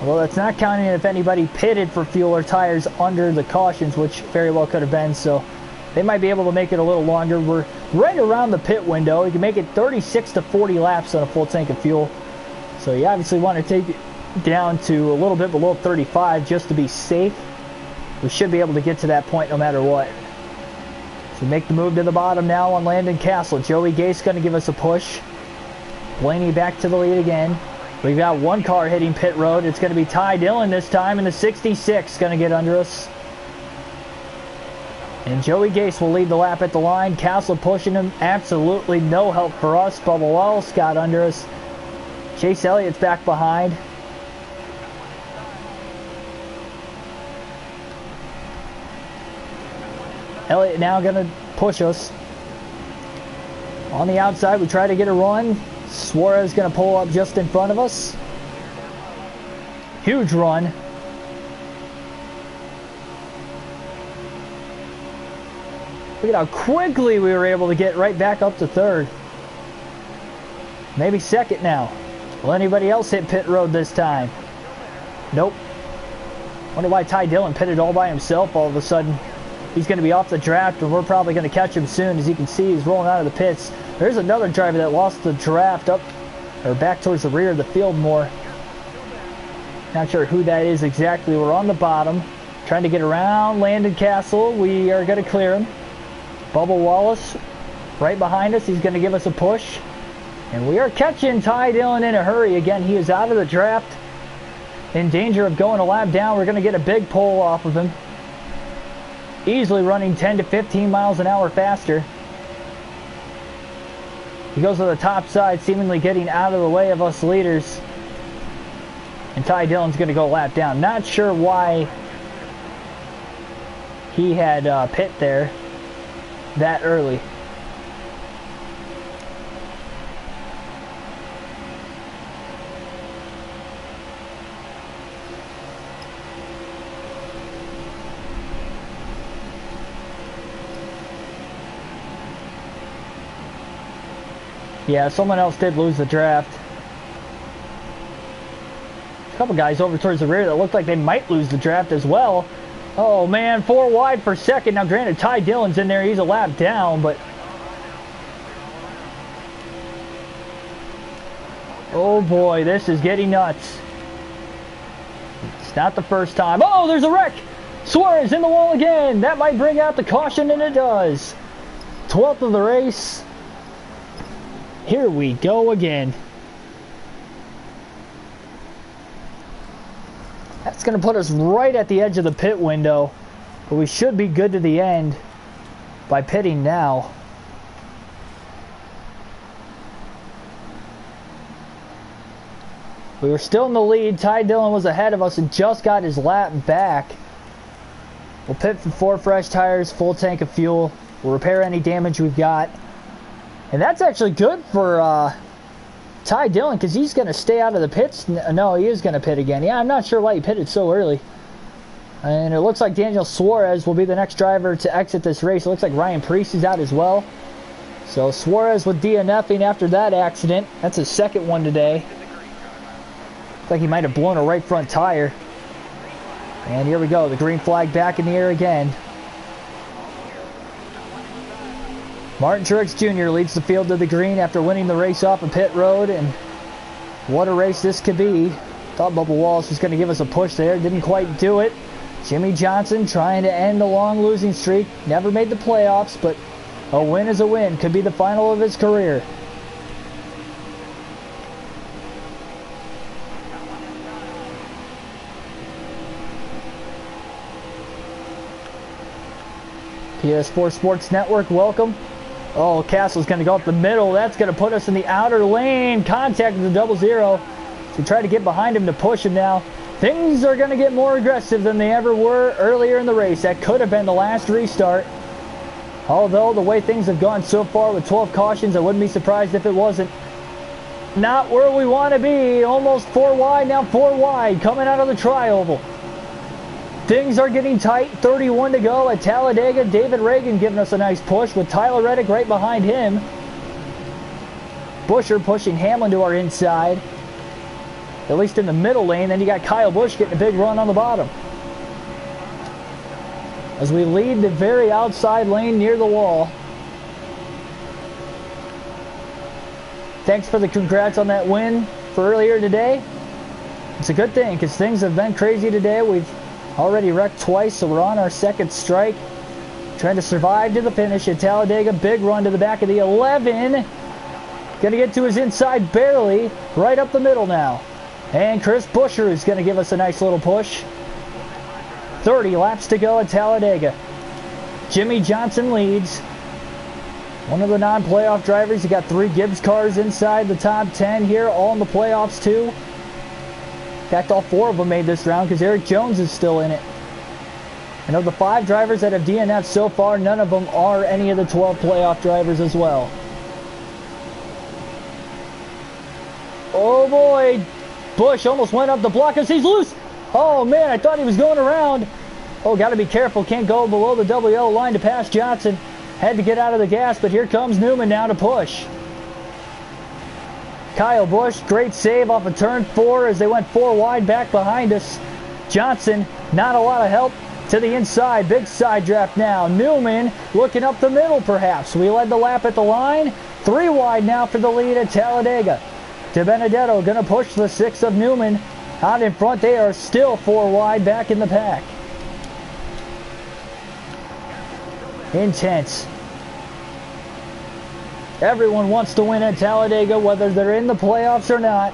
A: Although that's not counting if anybody pitted for fuel or tires under the cautions, which very well could have been, so they might be able to make it a little longer. We're right around the pit window. You can make it 36 to 40 laps on a full tank of fuel. So you obviously want to take it down to a little bit below 35 just to be safe. We should be able to get to that point no matter what. So make the move to the bottom now on Landon Castle. Joey Gase going to give us a push. Blaney back to the lead again. We've got one car hitting pit road. It's going to be Ty Dillon this time, and the 66 going to get under us. And Joey Gase will lead the lap at the line. Castle pushing him. Absolutely no help for us. Bubba Wallace got under us. Chase Elliott's back behind. Elliott now going to push us. On the outside, we try to get a run. Suarez going to pull up just in front of us. Huge run. Look at how quickly we were able to get right back up to third. Maybe second now. Will anybody else hit pit road this time? Nope. Wonder why Ty Dillon pitted all by himself all of a sudden. He's going to be off the draft, and we're probably going to catch him soon. As you can see, he's rolling out of the pits. There's another driver that lost the draft up or back towards the rear of the field more. Not sure who that is exactly. We're on the bottom, trying to get around Landon Castle. We are going to clear him. Bubba Wallace right behind us. He's going to give us a push. And we are catching Ty Dillon in a hurry. Again, he is out of the draft, in danger of going a lap down. We're going to get a big pull off of him. Easily running 10 to 15 miles an hour faster. He goes to the top side, seemingly getting out of the way of us leaders. And Ty Dillon's going to go a lap down. Not sure why he had pit there that early. Yeah, someone else did lose the draft. A couple guys over towards the rear that looked like they might lose the draft as well. Oh man, 4 wide for second. Now granted, Ty Dillon's in there. He's a lap down, but oh boy, this is getting nuts. It's not the first time. Oh, there's a wreck. Suarez in the wall again. That might bring out the caution, and it does. 12th of the race. Here we go again. That's going to put us right at the edge of the pit window, but we should be good to the end by pitting now. We were still in the lead. Ty Dillon was ahead of us and just got his lap back. We'll pit for 4 fresh tires, full tank of fuel. We'll repair any damage we've got. And that's actually good for Ty Dillon, because he's going to stay out of the pits. No, he is going to pit again. Yeah, I'm not sure why he pitted so early. And it looks like Daniel Suarez will be the next driver to exit this race. It looks like Ryan Preece is out as well. So Suarez with DNFing after that accident. That's his second one today. Looks like he might have blown a right front tire. And here we go. The green flag back in the air again. Martin Truex Jr. leads the field to the green after winning the race off of pit road, and what a race this could be. Thought Bubba Wallace was going to give us a push there, didn't quite do it. Jimmy Johnson trying to end a long losing streak, never made the playoffs, but a win is a win, could be the final of his career. PS4 Sports Network, welcome. Oh, Castle's going to go up the middle. That's going to put us in the outer lane. Contact with the 00. So try to get behind him to push him now. Things are going to get more aggressive than they ever were earlier in the race. That could have been the last restart. Although the way things have gone so far with 12 cautions, I wouldn't be surprised if it wasn't. Not where we want to be. Almost 4 wide, now 4 wide. Coming out of the tri-oval. Things are getting tight. 31 to go at Talladega. David Reagan giving us a nice push with Tyler Reddick right behind him. Buescher pushing Hamlin to our inside, at least in the middle lane. Then you got Kyle Busch getting a big run on the bottom. As we lead the very outside lane near the wall. Thanks for the congrats on that win for earlier today. It's a good thing because things have been crazy today. We've already wrecked twice, so we're on our second strike. Trying to survive to the finish at Talladega. Big run to the back of the 11. Gonna get to his inside barely. Right up the middle now. And Chris Buescher is gonna give us a nice little push. 30 laps to go at Talladega. Jimmy Johnson leads. One of the non-playoff drivers. You got 3 Gibbs cars inside the top 10 here, all in the playoffs too. In fact, all 4 of them made this round because Eric Jones is still in it. And of the 5 drivers that have DNF'd so far, none of them are any of the 12 playoff drivers as well. Oh boy, Busch almost went up the block as he's loose. Oh man, I thought he was going around. Oh, got to be careful, can't go below the double yellow line to pass Johnson. Had to get out of the gas, but here comes Newman now to push. Kyle Busch, great save off of turn 4 as they went 4 wide back behind us. Johnson, not a lot of help to the inside. Big side draft now. Newman looking up the middle perhaps. We led the lap at the line. 3 wide now for the lead at Talladega. DiBenedetto going to push the 6 of Newman. Out in front, they are still 4 wide back in the pack. Intense. Everyone wants to win at Talladega, whether they're in the playoffs or not.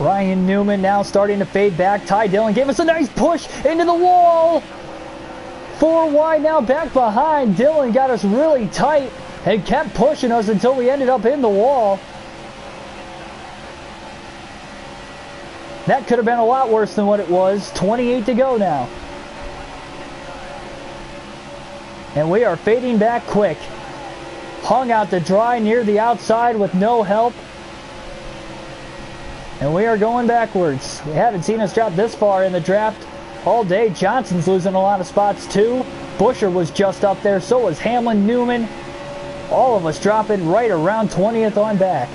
A: Ryan Newman now starting to fade back. Ty Dillon gave us a nice push into the wall. 4 wide now back behind. Dillon got us really tight and kept pushing us until we ended up in the wall. That could have been a lot worse than what it was. 28 to go now. And we are fading back quick. Hung out to dry near the outside with no help. And we are going backwards. We haven't seen us drop this far in the draft all day. Johnson's losing a lot of spots too. Busher was just up there. So was Hamlin, Newman. All of us dropping right around 20th on back.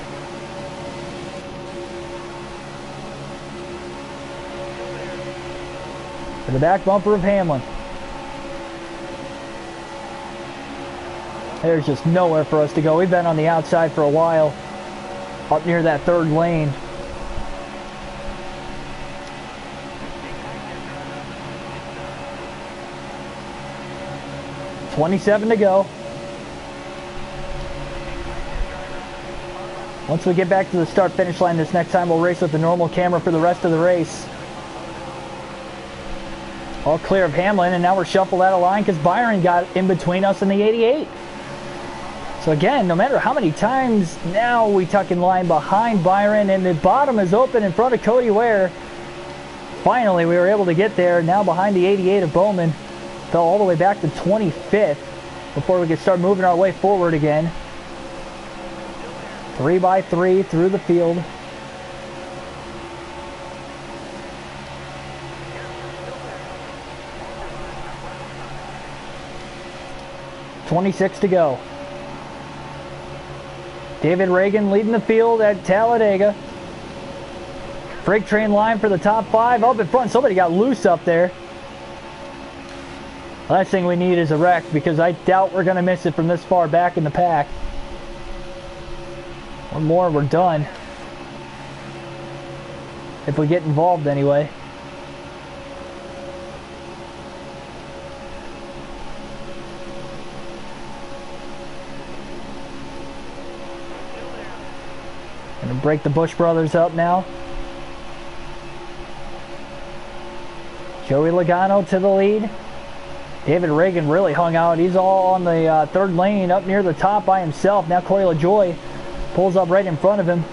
A: For the back bumper of Hamlin. There's just nowhere for us to go. We've been on the outside for a while. Up near that third lane. $27 to go. Once we get back to the start-finish line this next time, we'll race with the normal camera for the rest of the race. All clear of Hamlin, and now we're shuffled out of line because Byron got in between us and the 88. So again, no matter how many times now we tuck in line behind Byron, and the bottom is open in front of Cody Ware. Finally, we were able to get there. Now behind the 88 of Bowman. Fell all the way back to 25th before we could start moving our way forward again. 3 by 3 through the field. $26 to go. David Reagan leading the field at Talladega. Freight train line for the top 5. Up in front, somebody got loose up there. Last thing we need is a wreck, because I doubt we're going to miss it from this far back in the pack. One more, we're done. If we get involved anyway. Gonna break the Bush brothers up now. Joey Logano to the lead. David Reagan really hung out. He's all on the third lane up near the top by himself. Now Corey LaJoy pulls up right in front of him.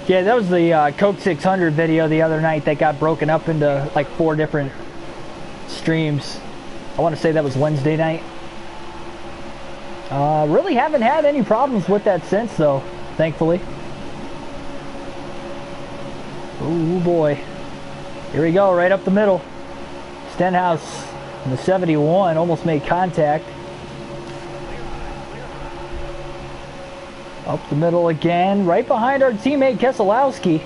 A: Yeah, that was the Coke 600 video the other night that got broken up into like 4 different streams. I want to say that was Wednesday night. Really haven't had any problems with that since, though, thankfully. Oh boy. Here we go, right up the middle. Stenhouse in the 71 almost made contact. Up the middle again, right behind our teammate Keselowski.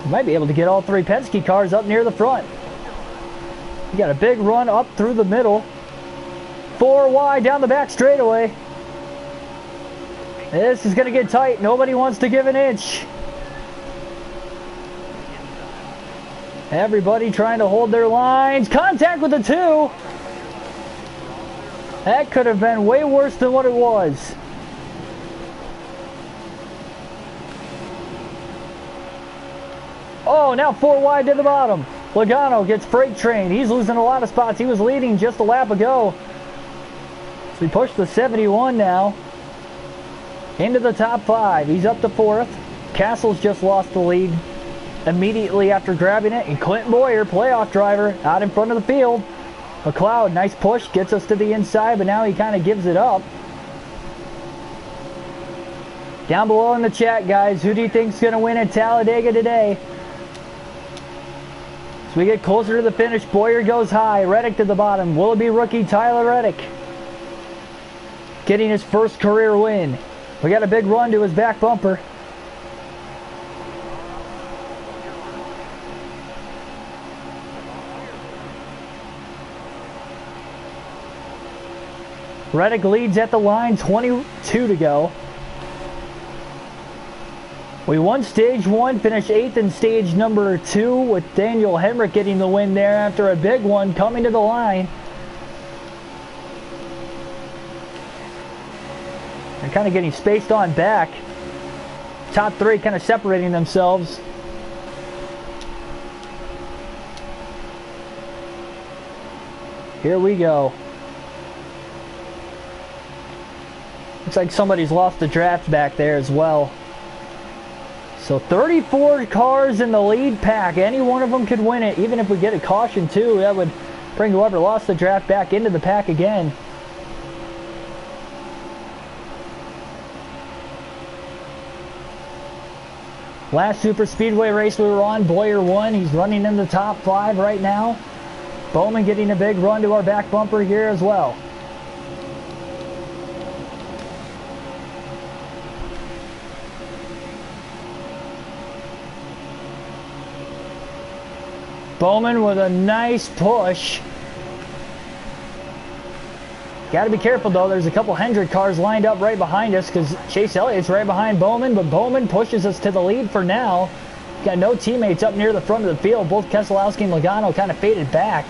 A: We might be able to get all 3 Penske cars up near the front. We got a big run up through the middle. 4 wide down the back straightaway. This is going to get tight. Nobody wants to give an inch. Everybody trying to hold their lines. Contact with the 2. That could have been way worse than what it was. Oh, now 4 wide to the bottom. Logano gets freight trained. He's losing a lot of spots. He was leading just a lap ago. So we push the 71 now into the top 5. He's up to 4th. Castle's just lost the lead immediately after grabbing it. And Clint Boyer, playoff driver, out in front of the field. McLeod, nice push, gets us to the inside, but now he kind of gives it up. Down below in the chat, guys, who do you think's going to win at Talladega today? As we get closer to the finish, Boyer goes high, Reddick to the bottom. Will it be rookie Tyler Reddick getting his first career win? We got a big run to his back bumper. Reddick leads at the line, 22 to go. We won stage 1, finished 8th in stage number 2 with Daniel Hemrick getting the win there after a big one coming to the line. They're kind of getting spaced on back. Top 3 kind of separating themselves. Here we go. Looks like somebody's lost the draft back there as well. So 34 cars in the lead pack. Any one of them could win it. Even if we get a caution too, that would bring whoever lost the draft back into the pack again. Last super speedway race we were on, Boyer won. He's running in the top 5 right now. Bowman getting a big run to our back bumper here as well. Bowman with a nice push. Got to be careful though, there's a couple Hendrick cars lined up right behind us because Chase Elliott's right behind Bowman, but Bowman pushes us to the lead for now. Got no teammates up near the front of the field. Both Keselowski and Logano kind of faded back.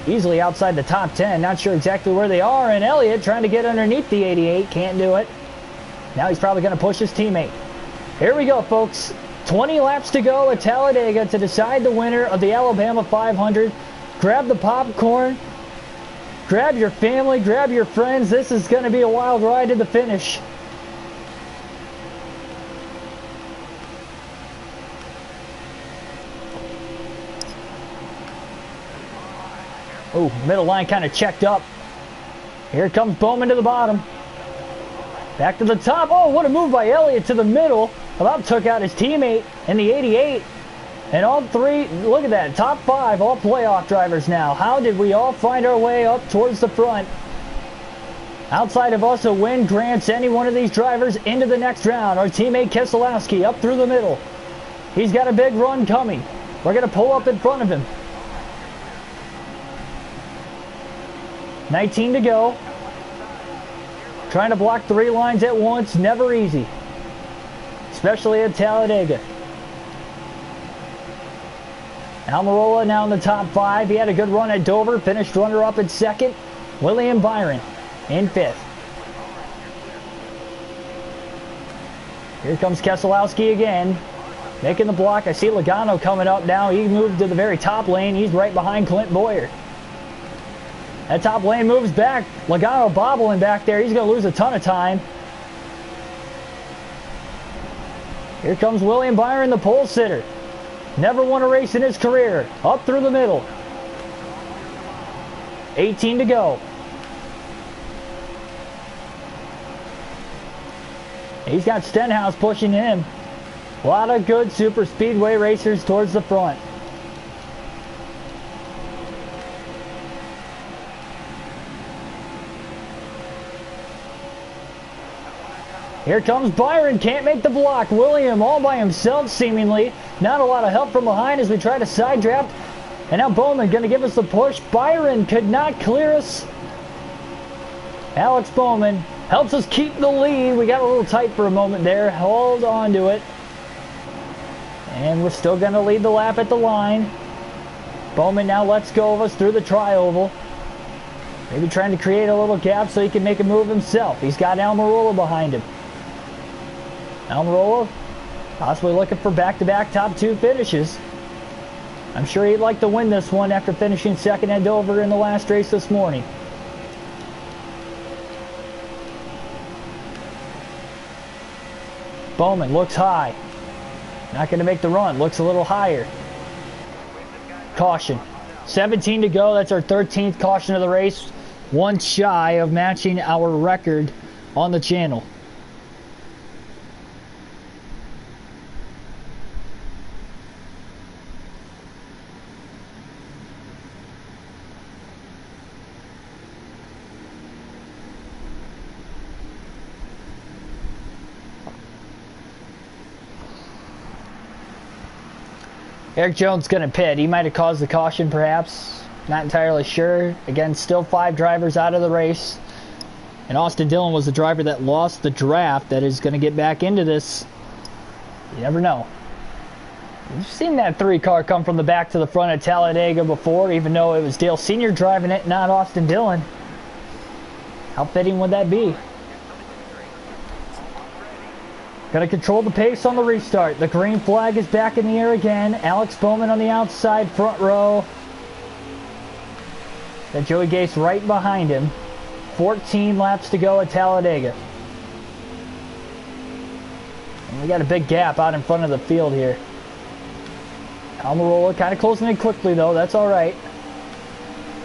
A: Easily outside the top 10, not sure exactly where they are, and Elliott trying to get underneath the 88, can't do it. Now he's probably going to push his teammate. Here we go, folks. 20 laps to go at Talladega to decide the winner of the Alabama 500. Grab the popcorn. Grab your family, grab your friends. This is going to be a wild ride to the finish. Oh, middle line kind of checked up. Here comes Bowman to the bottom. Back to the top. Oh, what a move by Elliott to the middle. About took out his teammate in the 88. And all three, look at that, top 5, all playoff drivers now. How did we all find our way up towards the front? Outside of us, a win grants any one of these drivers into the next round. Our teammate Keselowski up through the middle. He's got a big run coming. We're going to pull up in front of him. 19 to go. Trying to block 3 lines at once, never easy. Especially at Talladega. Almirola now in the top 5. He had a good run at Dover. Finished runner-up in 2nd. William Byron in 5th. Here comes Keselowski again. Making the block. I see Logano coming up now. He moved to the very top lane. He's right behind Clint Boyer. That top lane moves back. Logano bobbling back there. He's going to lose a ton of time. Here comes William Byron, the pole sitter. Never won a race in his career. Up through the middle. 18 to go. He's got Stenhouse pushing him. A lot of good super speedway racers towards the front. Here comes Byron, can't make the block. William all by himself seemingly. Not a lot of help from behind as we try to side draft. And now Bowman going to give us the push. Byron could not clear us. Alex Bowman helps us keep the lead. We got a little tight for a moment there. Hold on to it. And we're still going to lead the lap at the line. Bowman now lets go of us through the tri-oval. Maybe trying to create a little gap so he can make a move himself. He's got Almirola behind him. Almirola possibly looking for back-to-back top 2 finishes. I'm sure he'd like to win this one after finishing 2nd at Dover in the last race this morning. Bowman looks high. Not going to make the run. Looks a little higher. Caution. 17 to go. That's our 13th caution of the race. One shy of matching our record on the channel. Eric Jones going to pit. He might have caused the caution perhaps. Not entirely sure. Again, still 5 drivers out of the race. And Austin Dillon was the driver that lost the draft that is going to get back into this. You never know. You've seen that 3-car come from the back to the front at Talladega before, even though it was Dale Sr. driving it, not Austin Dillon. How fitting would that be? Got to control the pace on the restart. The green flag is back in the air again. Alex Bowman on the outside, front row. Then Joey Gase right behind him. 14 laps to go at Talladega. And we got a big gap out in front of the field here. Almirola kind of closing in quickly though, that's alright.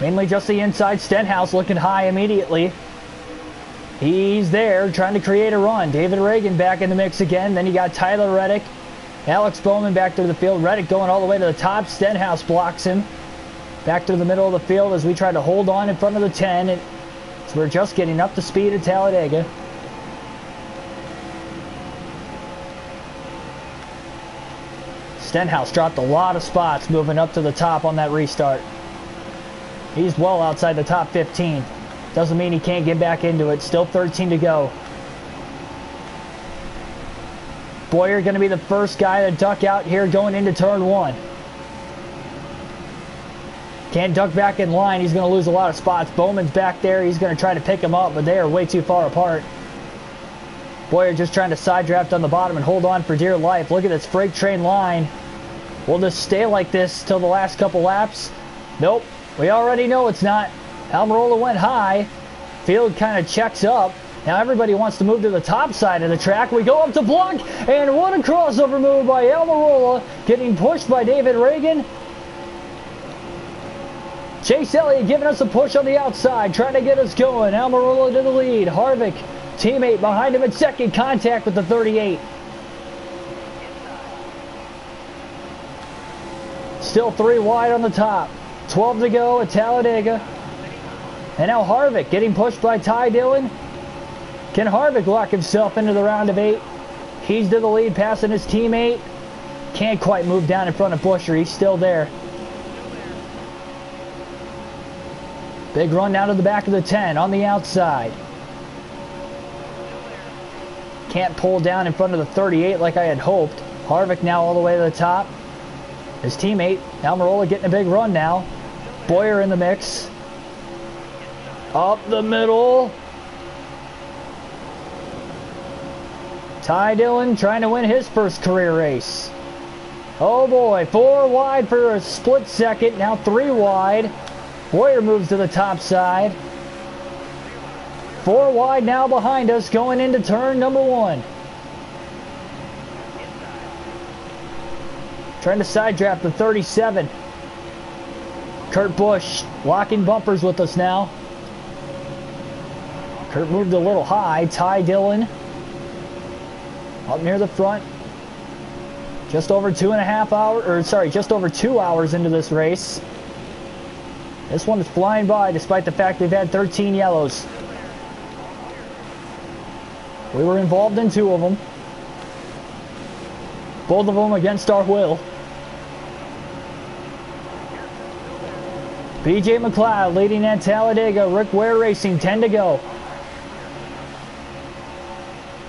A: Mainly just the inside. Stenhouse looking high immediately. He's there trying to create a run. David Reagan back in the mix again. Then you got Tyler Reddick. Alex Bowman back through the field. Reddick going all the way to the top. Stenhouse blocks him. Back to the middle of the field as we try to hold on in front of the 10. So we're just getting up to speed at Talladega. Stenhouse dropped a lot of spots moving up to the top on that restart. He's well outside the top 15. Doesn't mean he can't get back into it. Still 13 to go. Boyer going to be the first guy to duck out here going into turn 1. Can't duck back in line. He's going to lose a lot of spots. Bowman's back there. He's going to try to pick him up, but they are way too far apart. Boyer just trying to side draft on the bottom and hold on for dear life. Look at this freight train line. Will this stay like this till the last couple laps? Nope. We already know it's not. Almirola went high. Field kind of checks up. Now everybody wants to move to the top side of the track. We go up to block, and what a crossover move by Almirola, getting pushed by David Reagan. Chase Elliott giving us a push on the outside, trying to get us going. Almirola to the lead. Harvick, teammate behind him at second, contact with the 38. Still 3 wide on the top. 12 to go at Talladega. And now Harvick getting pushed by Ty Dillon. Can Harvick lock himself into the round of 8? He's to the lead, passing his teammate. Can't quite move down in front of Buescher. He's still there. Big run down to the back of the 10 on the outside. Can't pull down in front of the 38 like I had hoped. Harvick now all the way to the top. His teammate, Almirola, getting a big run now. Boyer in the mix. Up the middle. Ty Dillon trying to win his first career race. Oh boy, 4 wide for a split second. Now 3 wide. Boyer moves to the top side. 4 wide now behind us going into turn number 1. Trying to side draft the 37. Kurt Busch locking bumpers with us now. Kurt moved a little high. Ty Dillon up near the front. Just over 2.5 hours, or sorry, just over 2 hours into this race. This one is flying by despite the fact they've had 13 yellows. We were involved in 2 of them. Both of them against our will. BJ McLeod leading at Talladega. Rick Ware Racing, 10 to go.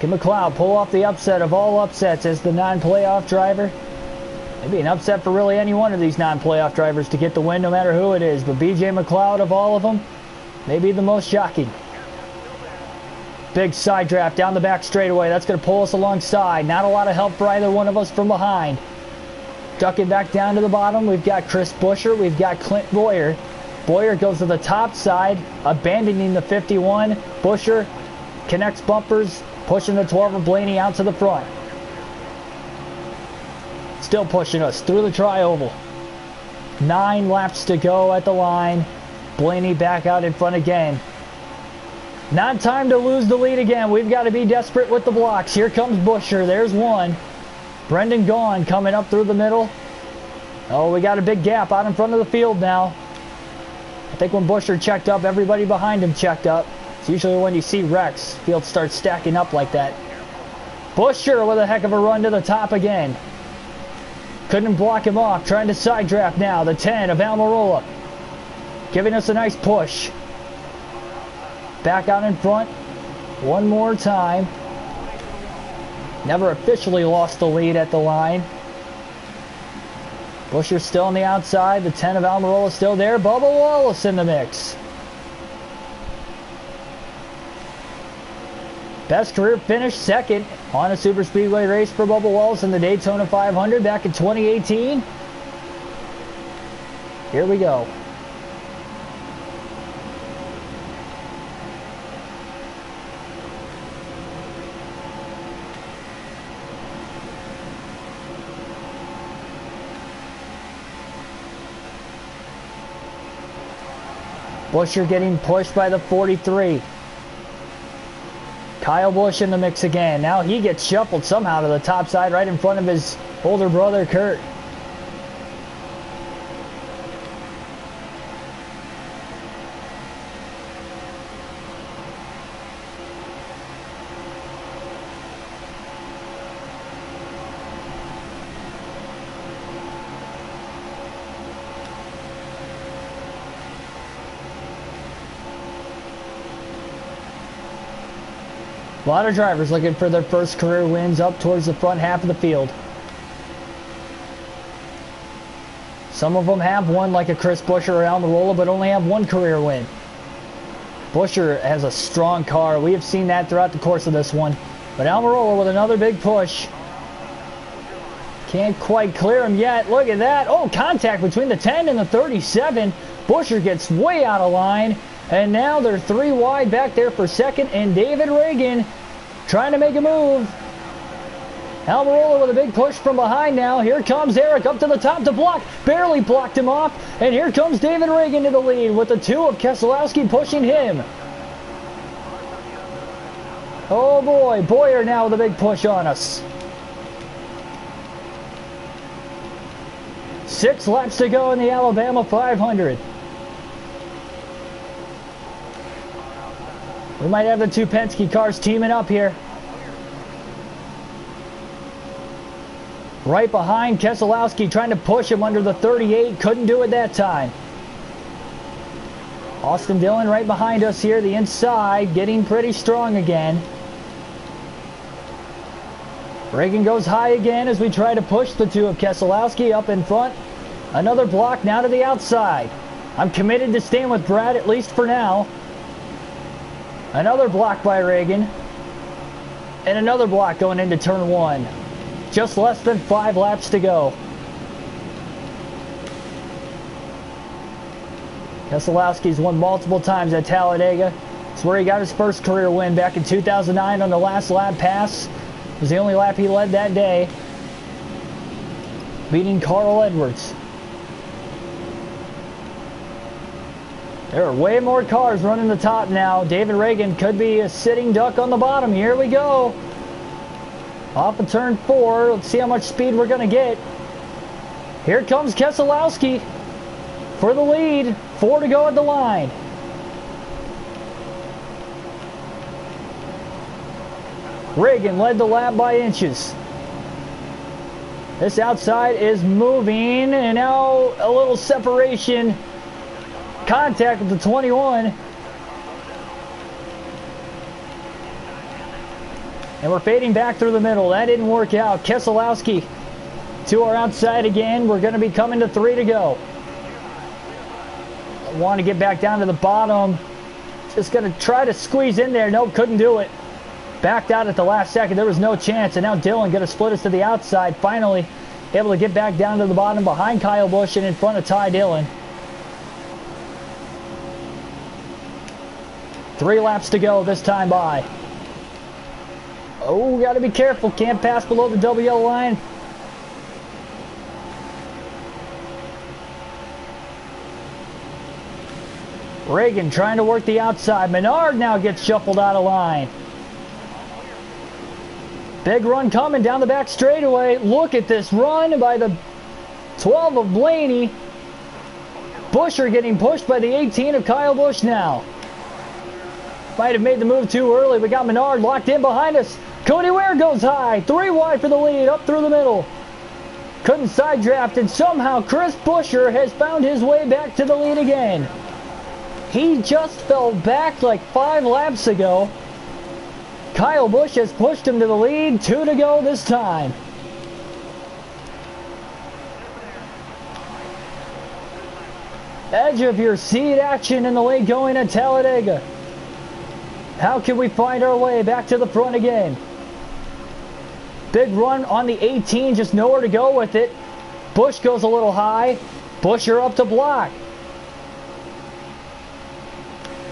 A: Can McLeod pull off the upset of all upsets as the non-playoff driver? Maybe an upset for really any one of these non-playoff drivers to get the win no matter who it is. But BJ McLeod of all of them, maybe the most shocking. Big side draft down the back straightaway. That's going to pull us alongside. Not a lot of help for either one of us from behind. Ducking back down to the bottom, we've got Chris Buescher. We've got Clint Boyer. Boyer goes to the top side, abandoning the 51. Buescher connects bumpers, pushing the 12 of Blaney out to the front. Still pushing us through the tri-oval. 9 laps to go at the line. Blaney back out in front again. Not time to lose the lead again. We've got to be desperate with the blocks. Here comes Buescher. There's one. Brendan Gaughan coming up through the middle. Oh, we got a big gap out in front of the field now. I think when Buescher checked up, everybody behind him checked up. It's usually when you see wrecks, field starts stacking up like that. Buescher with a heck of a run to the top again. Couldn't block him off. Trying to side draft now. The 10 of Almirola. Giving us a nice push. Back out in front. One more time. Never officially lost the lead at the line. Buescher's still on the outside. The 10 of Almirola still there. Bubba Wallace in the mix. Best career finish, second on a Superspeedway race for Bubba Wallace in the Daytona 500 back in 2018. Here we go. Buescher getting pushed by the 43. Kyle Busch in the mix again. Now he gets shuffled somehow to the top side right in front of his older brother, Kurt. A lot of drivers looking for their first career wins up towards the front half of the field. Some of them have one, like a Chris Buescher or Almirola, but only have one career win. Buescher has a strong car. We have seen that throughout the course of this one. But Almirola with another big push. Can't quite clear him yet. Look at that. Oh, contact between the 10 and the 37. Buescher gets way out of line. And now they're 3 wide back there for second, and David Reagan trying to make a move. Almirola with a big push from behind now. Here comes Eric up to the top to block. Barely blocked him off. And here comes David Reagan to the lead with the 2 of Keselowski pushing him. Oh boy, Boyer now with a big push on us. 6 laps to go in the Alabama 500. We might have the 2 Penske cars teaming up here. Right behind Keselowski, trying to push him under the 38. Couldn't do it that time. Austin Dillon right behind us here, the inside, getting pretty strong again. Reagan goes high again as we try to push the 2 of Keselowski up in front. Another block now to the outside. I'm committed to staying with Brad, at least for now. Another block by Reagan. And another block going into turn 1. Just less than 5 laps to go. Keselowski's won multiple times at Talladega. It's where he got his first career win back in 2009 on the last lap pass. It was the only lap he led that day, beating Carl Edwards. There are way more cars running the top now. David Reagan could be a sitting duck on the bottom. Here we go. Off of turn 4. Let's see how much speed we're going to get. Here comes Keselowski for the lead. 4 to go at the line. Reagan led the lap by inches. This outside is moving, and now a little separation. Contact with the 21. And we're fading back through the middle. That didn't work out. Keselowski to our outside again. We're going to be coming to 3 to go. I want to get back down to the bottom. Just going to try to squeeze in there. Nope, couldn't do it. Backed out at the last second. There was no chance. And now Dillon going to split us to the outside. Finally able to get back down to the bottom behind Kyle Busch and in front of Ty Dillon. 3 laps to go this time by. Oh, got to be careful. Can't pass below the double yellow line. Reagan trying to work the outside. Menard now gets shuffled out of line. Big run coming down the back straightaway. Look at this run by the 12 of Blaney. Buescher getting pushed by the 18 of Kyle Busch now. Might have made the move too early. We got Menard locked in behind us. Cody Ware goes high. 3 wide for the lead, up through the middle. Couldn't side draft, and somehow Chris Buescher has found his way back to the lead again. He just fell back like 5 laps ago. Kyle Busch has pushed him to the lead. 2 to go this time. Edge of your seat action in the late going at Talladega. How can we find our way back to the front again? Big run on the 18, just nowhere to go with it. Busch goes a little high. Buescher up to block.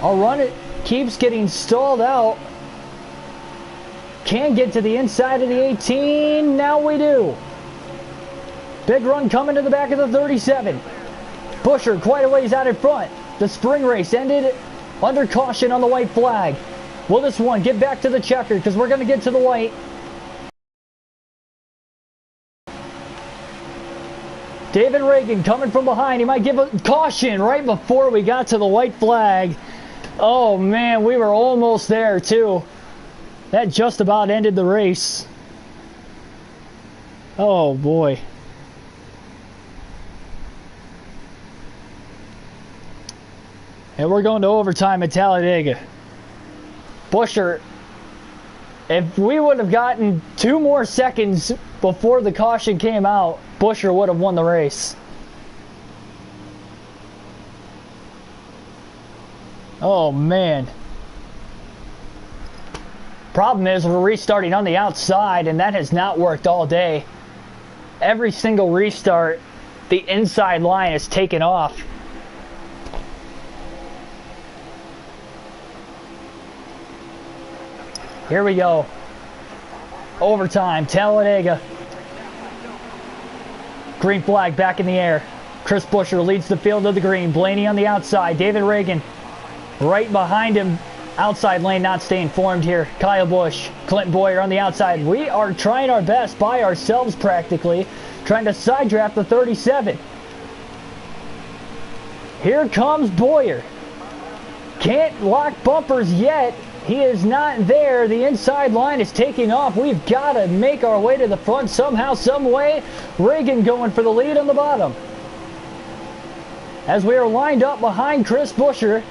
A: I'll run it. Keeps getting stalled out. Can get to the inside of the 18. Now we do. Big run coming to the back of the 37. Buescher quite a ways out in front. The spring race ended under caution on the white flag. Will this one get back to the checker? Because we're going to get to the white. David Reagan coming from behind. He might give a caution right before we got to the white flag. Oh man, we were almost there too. That just about ended the race. Oh boy. And we're going to overtime at Talladega. Buescher, if we would have gotten 2 more seconds before the caution came out, Buescher would have won the race. Oh man. Problem is we're restarting on the outside, and that has not worked all day. Every single restart, the inside line is taken off. Here we go. Overtime, Talladega. Green flag back in the air. Chris Buescher leads the field to the green. Blaney on the outside. David Reagan right behind him. Outside lane not staying formed here. Kyle Busch, Clint Boyer on the outside. We are trying our best by ourselves practically, trying to side draft the 37. Here comes Boyer. Can't lock bumpers yet. He is not there. The inside line is taking off. We've got to make our way to the front somehow, some way. Reagan going for the lead on the bottom. As we are lined up behind Chris Buescher.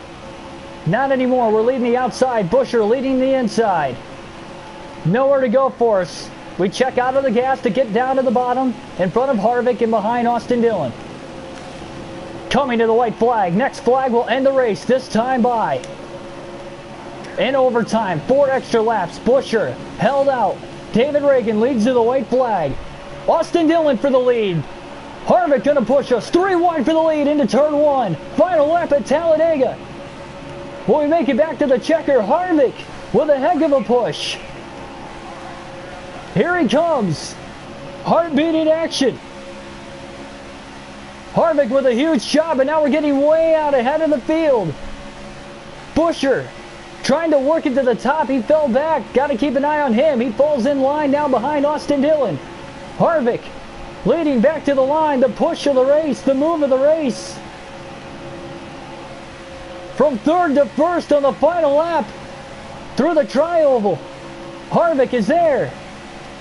A: Not anymore. We're leading the outside. Buescher leading the inside. Nowhere to go for us. We check out of the gas to get down to the bottom in front of Harvick and behind Austin Dillon. Coming to the white flag. Next flag will end the race. This time by in overtime, 4 extra laps. Buescher held out. David Reagan leads to the white flag. Austin Dillon for the lead. Harvick gonna push us 3 wide for the lead into turn 1. Final lap at Talladega. Will we make it back to the checker? Harvick with a heck of a push. Here he comes. Heartbeat in action. Harvick with a huge shot, but now we're getting way out ahead of the field. Buescher trying to work it to the top. He fell back. Got to keep an eye on him. He falls in line now behind Austin Dillon. Harvick leading back to the line. The push of the race. The move of the race. From 3rd to 1st on the final lap. Through the tri-oval. Harvick is there.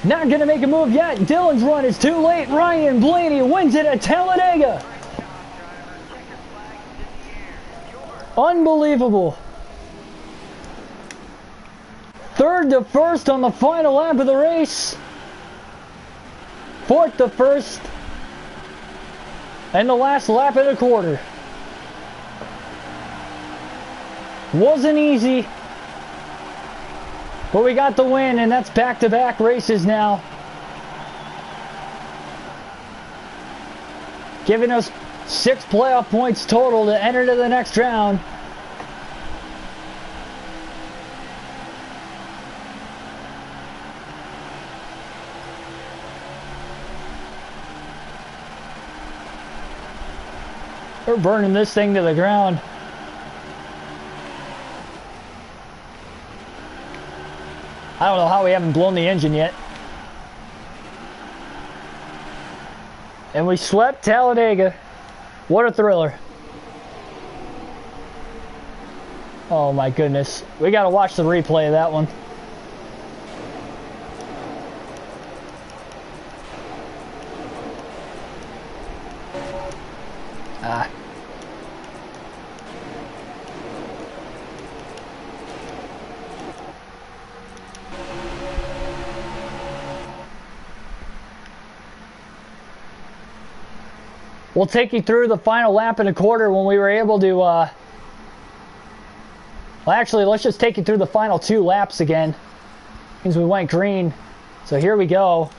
A: Not going to make a move yet. Dillon's run is too late. Ryan Blaney wins it at Talladega. Unbelievable. 3rd to 1st on the final lap of the race. 4th to 1st. And the last lap of the quarter. Wasn't easy. But we got the win, and that's back-to-back races now. Giving us 6 playoff points total to enter to the next round. We're burning this thing to the ground. I don't know how we haven't blown the engine yet. And we swept Talladega. What a thriller. Oh my goodness. We got to watch the replay of that one. We'll take you through the final lap and a quarter when we were able to, well actually, let's just take you through the final 2 laps again. Means we went green. So here we go.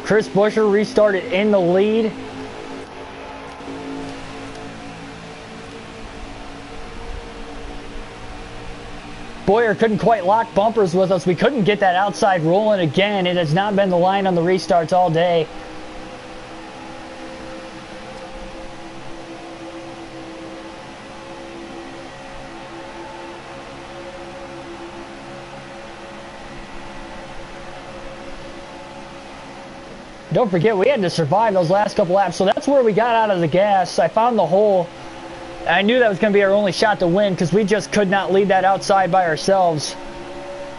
A: Chris Buescher restarted in the lead. Boyer couldn't quite lock bumpers with us. We couldn't get that outside rolling again. It has not been the line on the restarts all day. Don't forget, we had to survive those last couple laps, so that's where we got out of the gas. I found the hole. I knew that was going to be our only shot to win because we just could not lead that outside by ourselves.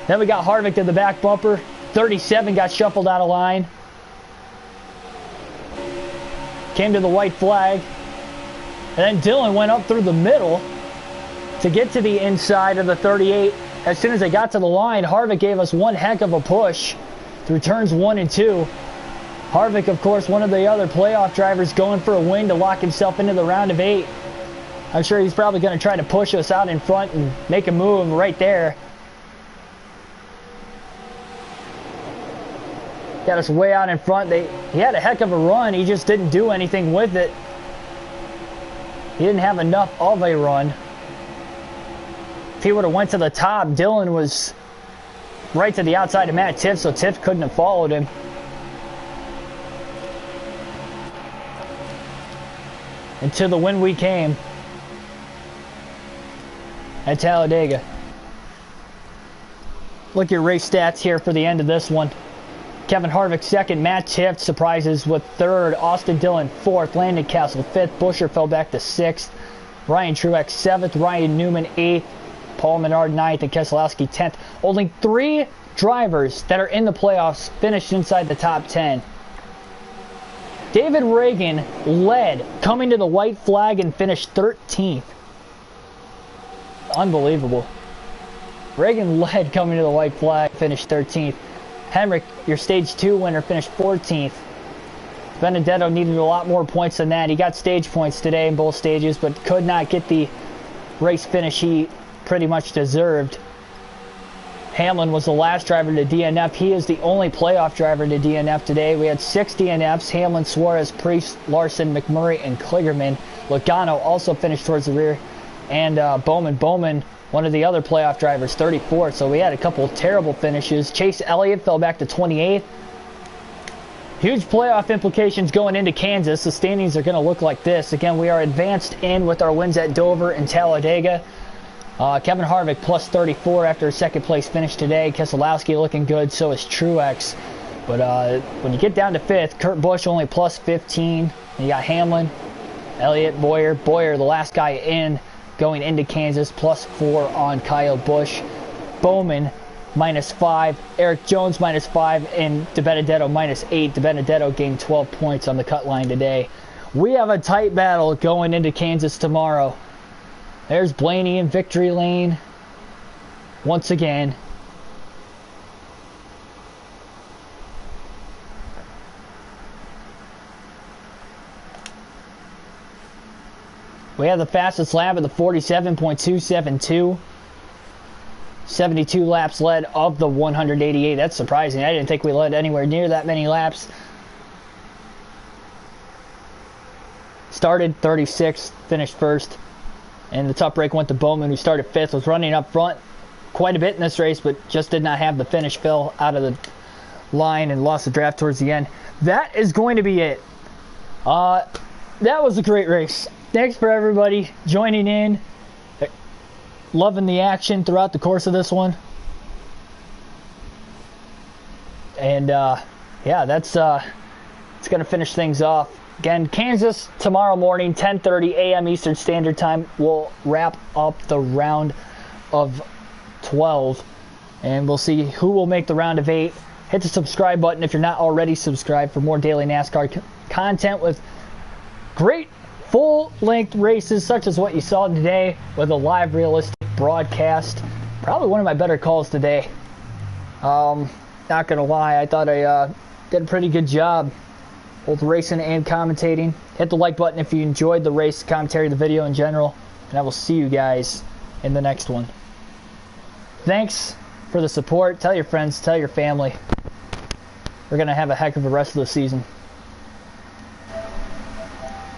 A: Then we got Harvick to the back bumper. 37 got shuffled out of line. Came to the white flag. And then Dillon went up through the middle to get to the inside of the 38. As soon as they got to the line, Harvick gave us one heck of a push through turns 1 and 2. Harvick, of course, one of the other playoff drivers going for a win to lock himself into the round of 8. I'm sure he's probably going to try to push us out in front and make a move right there. Got us way out in front. He had a heck of a run. He just didn't do anything with it. He didn't have enough of a run. If he would have went to the top, Dillon was right to the outside of Matt Tiff, so Tiff couldn't have followed him. And to the win we came at Talladega. Look at your race stats here for the end of this one. Kevin Harvick second, Matt Tiff surprises with third, Austin Dillon fourth, Landon Castle fifth, Buescher fell back to sixth, Ryan Truex seventh, Ryan Newman eighth, Paul Menard ninth, and Keselowski 10th. Only 3 drivers that are in the playoffs finished inside the top 10. David Reagan led coming to the white flag and finished 13th. Unbelievable. Reagan led coming to the white flag, finished 13th. Henrik, your stage 2 winner, finished 14th. Benedetto needed a lot more points than that. He got stage points today in both stages, but could not get the race finish he pretty much deserved. Hamlin was the last driver to DNF. He is the only playoff driver to DNF today. We had 6 DNFs. Hamlin, Suarez, Priest, Larson, McMurray, and Kligerman. Logano also finished towards the rear. And Bowman, one of the other playoff drivers, 34th. So we had a couple of terrible finishes. Chase Elliott fell back to 28th. Huge playoff implications going into Kansas. The standings are going to look like this. Again, we are advanced in with our wins at Dover and Talladega. Kevin Harvick plus 34 after a second place finish today. Keselowski looking good, so is Truex. But when you get down to 5th, Kurt Busch only plus 15. You got Hamlin, Elliott, Boyer, the last guy in going into Kansas, plus 4 on Kyle Busch. Bowman minus 5, Eric Jones minus 5, and DiBenedetto minus 8. DiBenedetto gained 12 points on the cut line today. We have a tight battle going into Kansas tomorrow. There's Blaney in victory lane once again. We have the fastest lap at the 47.272. 72 laps led of the 188. That's surprising. I didn't think we led anywhere near that many laps. Started 36th, finished first. And the tough break went to Bowman, who started 5th, was running up front quite a bit in this race, but just did not have the finish, fell out of the line and lost the draft towards the end. That is going to be it. That was a great race. Thanks for everybody joining in, loving the action throughout the course of this one. And yeah, that's it's going to finish things off. Again, Kansas tomorrow morning, 10:30 a.m. Eastern Standard Time. We'll wrap up the round of 12, and we'll see who will make the round of 8. Hit the subscribe button if you're not already subscribed for more daily NASCAR content with great full-length races such as what you saw today with a live, realistic broadcast. Probably one of my better calls today. Not gonna lie, I thought I did a pretty good job both racing and commentating. Hit the like button if you enjoyed the race commentary, the video in general, and I will see you guys in the next one. Thanks for the support. Tell your friends, tell your family. We're going to have a heck of a rest of the season.